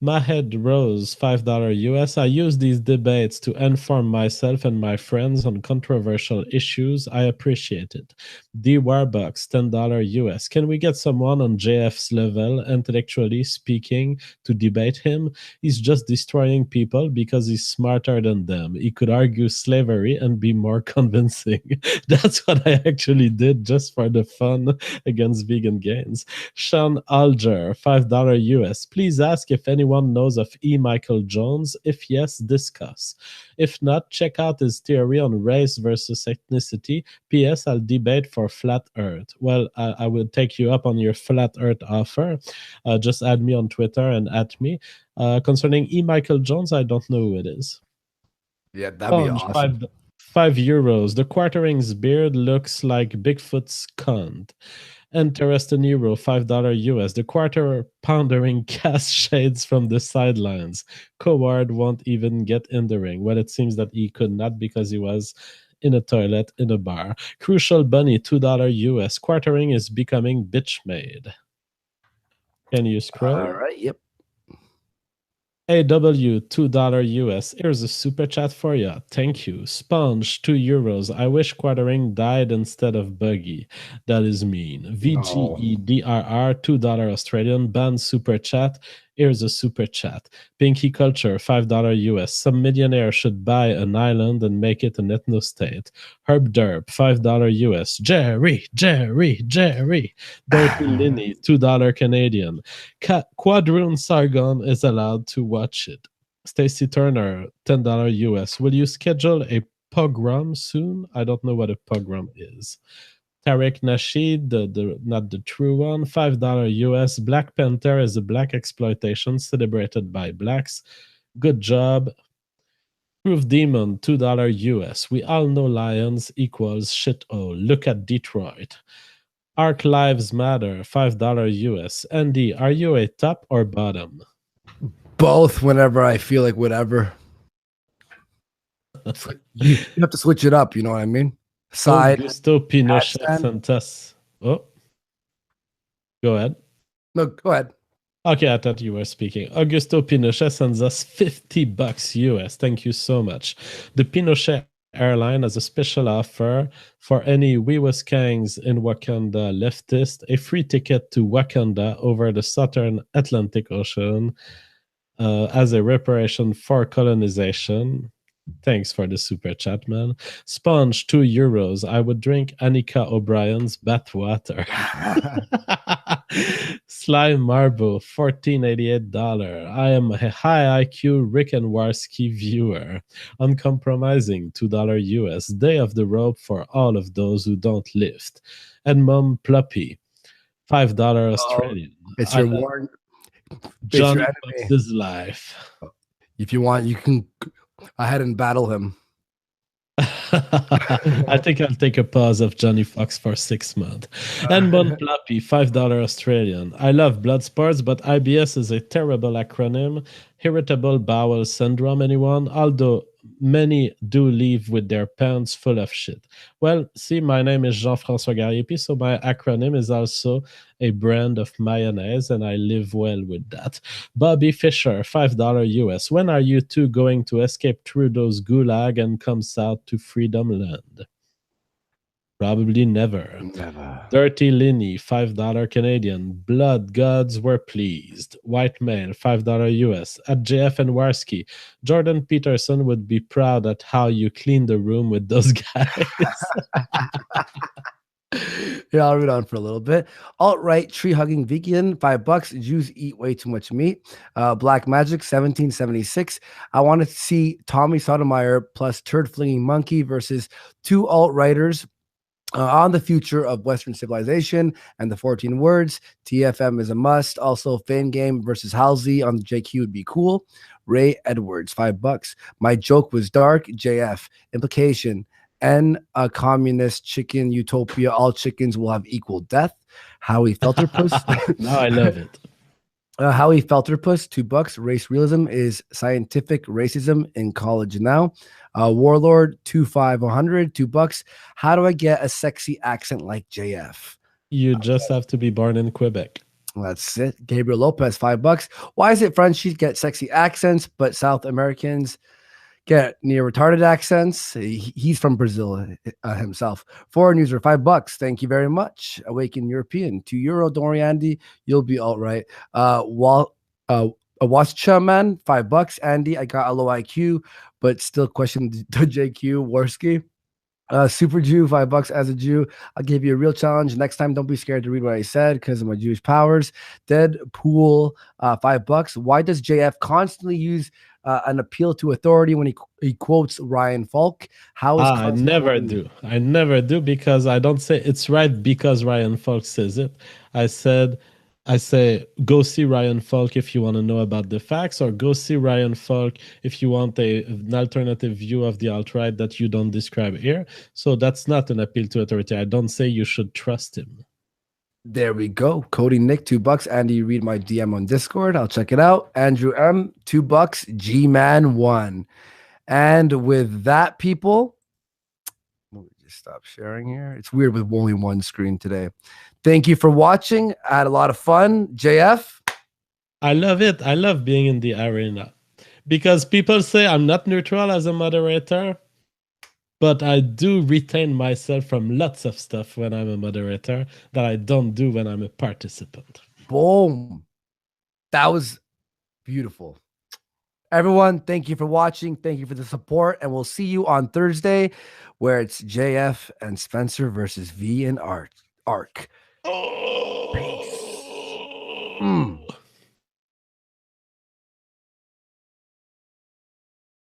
Mahed Rose, $5 US. I use these debates to inform myself and my friends on controversial issues. I appreciate it. D. Warbucks, $10 US. Can we get someone on JF's level, intellectually speaking, to debate him? He's just destroying people because he's smarter than them. He could argue slavery and be more convincing. That's what I actually did just for the fun against vegan gains. Sean Alger, $5 US. Please ask if anyone knows of E. Michael Jones. If yes, discuss. If not, check out his theory on race versus ethnicity. P.S. I'll debate for flat earth. Well, I will take you up on your flat earth offer. Just add me on Twitter and at me. Concerning E. Michael Jones, I don't know who it is. Yeah, that'd be awesome. €5. The quartering's beard looks like Bigfoot's cunt. Interesting Euro, $5 US. The quarter poundering cast shades from the sidelines. Coward won't even get in the ring. Well, it seems that he could not because he was in a toilet in a bar. Crucial Bunny, $2 US. Quartering is becoming bitch made. Can you scroll? All right, yep. AW, $2 US. Here's a super chat for you. Thank you. Sponge, €2. I wish quartering died instead of Buggy. That is mean. VGEDRR, $2 Australian. Ban super chat. Here's a super chat. Pinky Culture, $5 US. Some millionaire should buy an island and make it an ethno state. Herb Derp, $5 US. Jerry. Dirty Linny, $2 Canadian. Quadroon Sargon is allowed to watch it. Stacy Turner, $10 US. Will you schedule a pogrom soon? I don't know what a pogrom is. Tarek Nasheed, not the true one, $5 US. Black Panther is a black exploitation celebrated by blacks. Good job. Proof Demon, $2 US. We all know lions equals shithole. Look at Detroit. Arc Lives Matter, $5 US. Andy, are you a top or bottom? Both whenever I feel like whatever. You have to switch it up, you know what I mean? Side. Augusto Pinochet sent us. Oh, go ahead. No, go ahead. Okay, I thought you were speaking. Augusto Pinochet sends us $50 US. Thank you so much. The Pinochet airline has a special offer for any Wiwaskangs in Wakanda leftist, a free ticket to Wakanda over the southern Atlantic Ocean as a reparation for colonization. Thanks for the super chat, man. Sponge, €2. I would drink Annika O'Brien's bathwater. Sly Marbo, $14.88. I am a high IQ Rick and Warski viewer. Uncompromising, $2 US. Day of the rope for all of those who don't lift. And Mum Pluppy, $5 Australian. It's your warrant. Johnny Bucks his life. If you want, you can ahead and battle him. I think I'll take a pause of Johnny Fox for 6 months. And Bon Plappy, $5 Australian. I love Bloodsports, but IBS is a terrible acronym. Irritable bowel syndrome, anyone? Although many do leave with their pants full of shit. Well, see, my name is Jean-François Gariepi, so my acronym is also a brand of mayonnaise, and I live well with that. Bobby Fisher, $5 US. When are you two going to escape Trudeau's gulag and come south to Freedom Land? Probably never. Dirty Linny, $5 Canadian. Blood gods were pleased. White male, $5 US. At JF and Warski, Jordan Peterson would be proud at how you clean the room with those guys. Yeah, I'll read on for a little bit. Alt-right tree hugging vegan, $5. Jews eat way too much meat. Black Magic, 1776. I want to see Tommy Sotomayor plus turd flinging monkey versus two alt-righters on the future of Western civilization and the 14 words. TFM is a must. Also, Fame Game versus Halsey on the JQ would be cool. Ray Edwards, $5. My joke was dark. JF implication. And a communist chicken utopia. All chickens will have equal death. Howie Felterpuss. Now I love it. Howie Felterpuss, $2. Race realism is scientific racism in college now. Warlord, 2500, $2. How do I get a sexy accent like JF? You just have to be born in Quebec. That's it. Gabriel Lopez, $5. Why is it Frenchies get sexy accents, but South Americans get near retarded accents? He's from Brazil himself. Foreign user, $5. Thank you very much. Awaken European, €2. Don't worry, Andy. You'll be all right. Wascha man, $5. Andy, I got a low IQ, but still question the JQ. Warski. Super Jew, $5 as a Jew. I'll give you a real challenge. Next time, don't be scared to read what I said because of my Jewish powers. Deadpool, $5. Why does JF constantly use an appeal to authority when he quotes Ryan Falk? How is I never do. I never do because I don't say it's right because Ryan Falk says it. I say, go see Ryan Falk if you want to know about the facts, or go see Ryan Falk if you want an alternative view of the alt-right that you don't describe here. So that's not an appeal to authority. I don't say you should trust him. There we go. Cody Nick, $2. Andy, read my DM on Discord. I'll check it out. Andrew M, $2. G-Man 1. And with that, people, let me just stop sharing here. It's weird with only one screen today. Thank you for watching. I had a lot of fun. JF? I love it. I love being in the arena because people say I'm not neutral as a moderator, but I do retain myself from lots of stuff when I'm a moderator that I don't do when I'm a participant. Boom. That was beautiful. Everyone, thank you for watching. Thank you for the support. And we'll see you on Thursday where it's JF and Spencer versus V and Ark. Oh. Peace.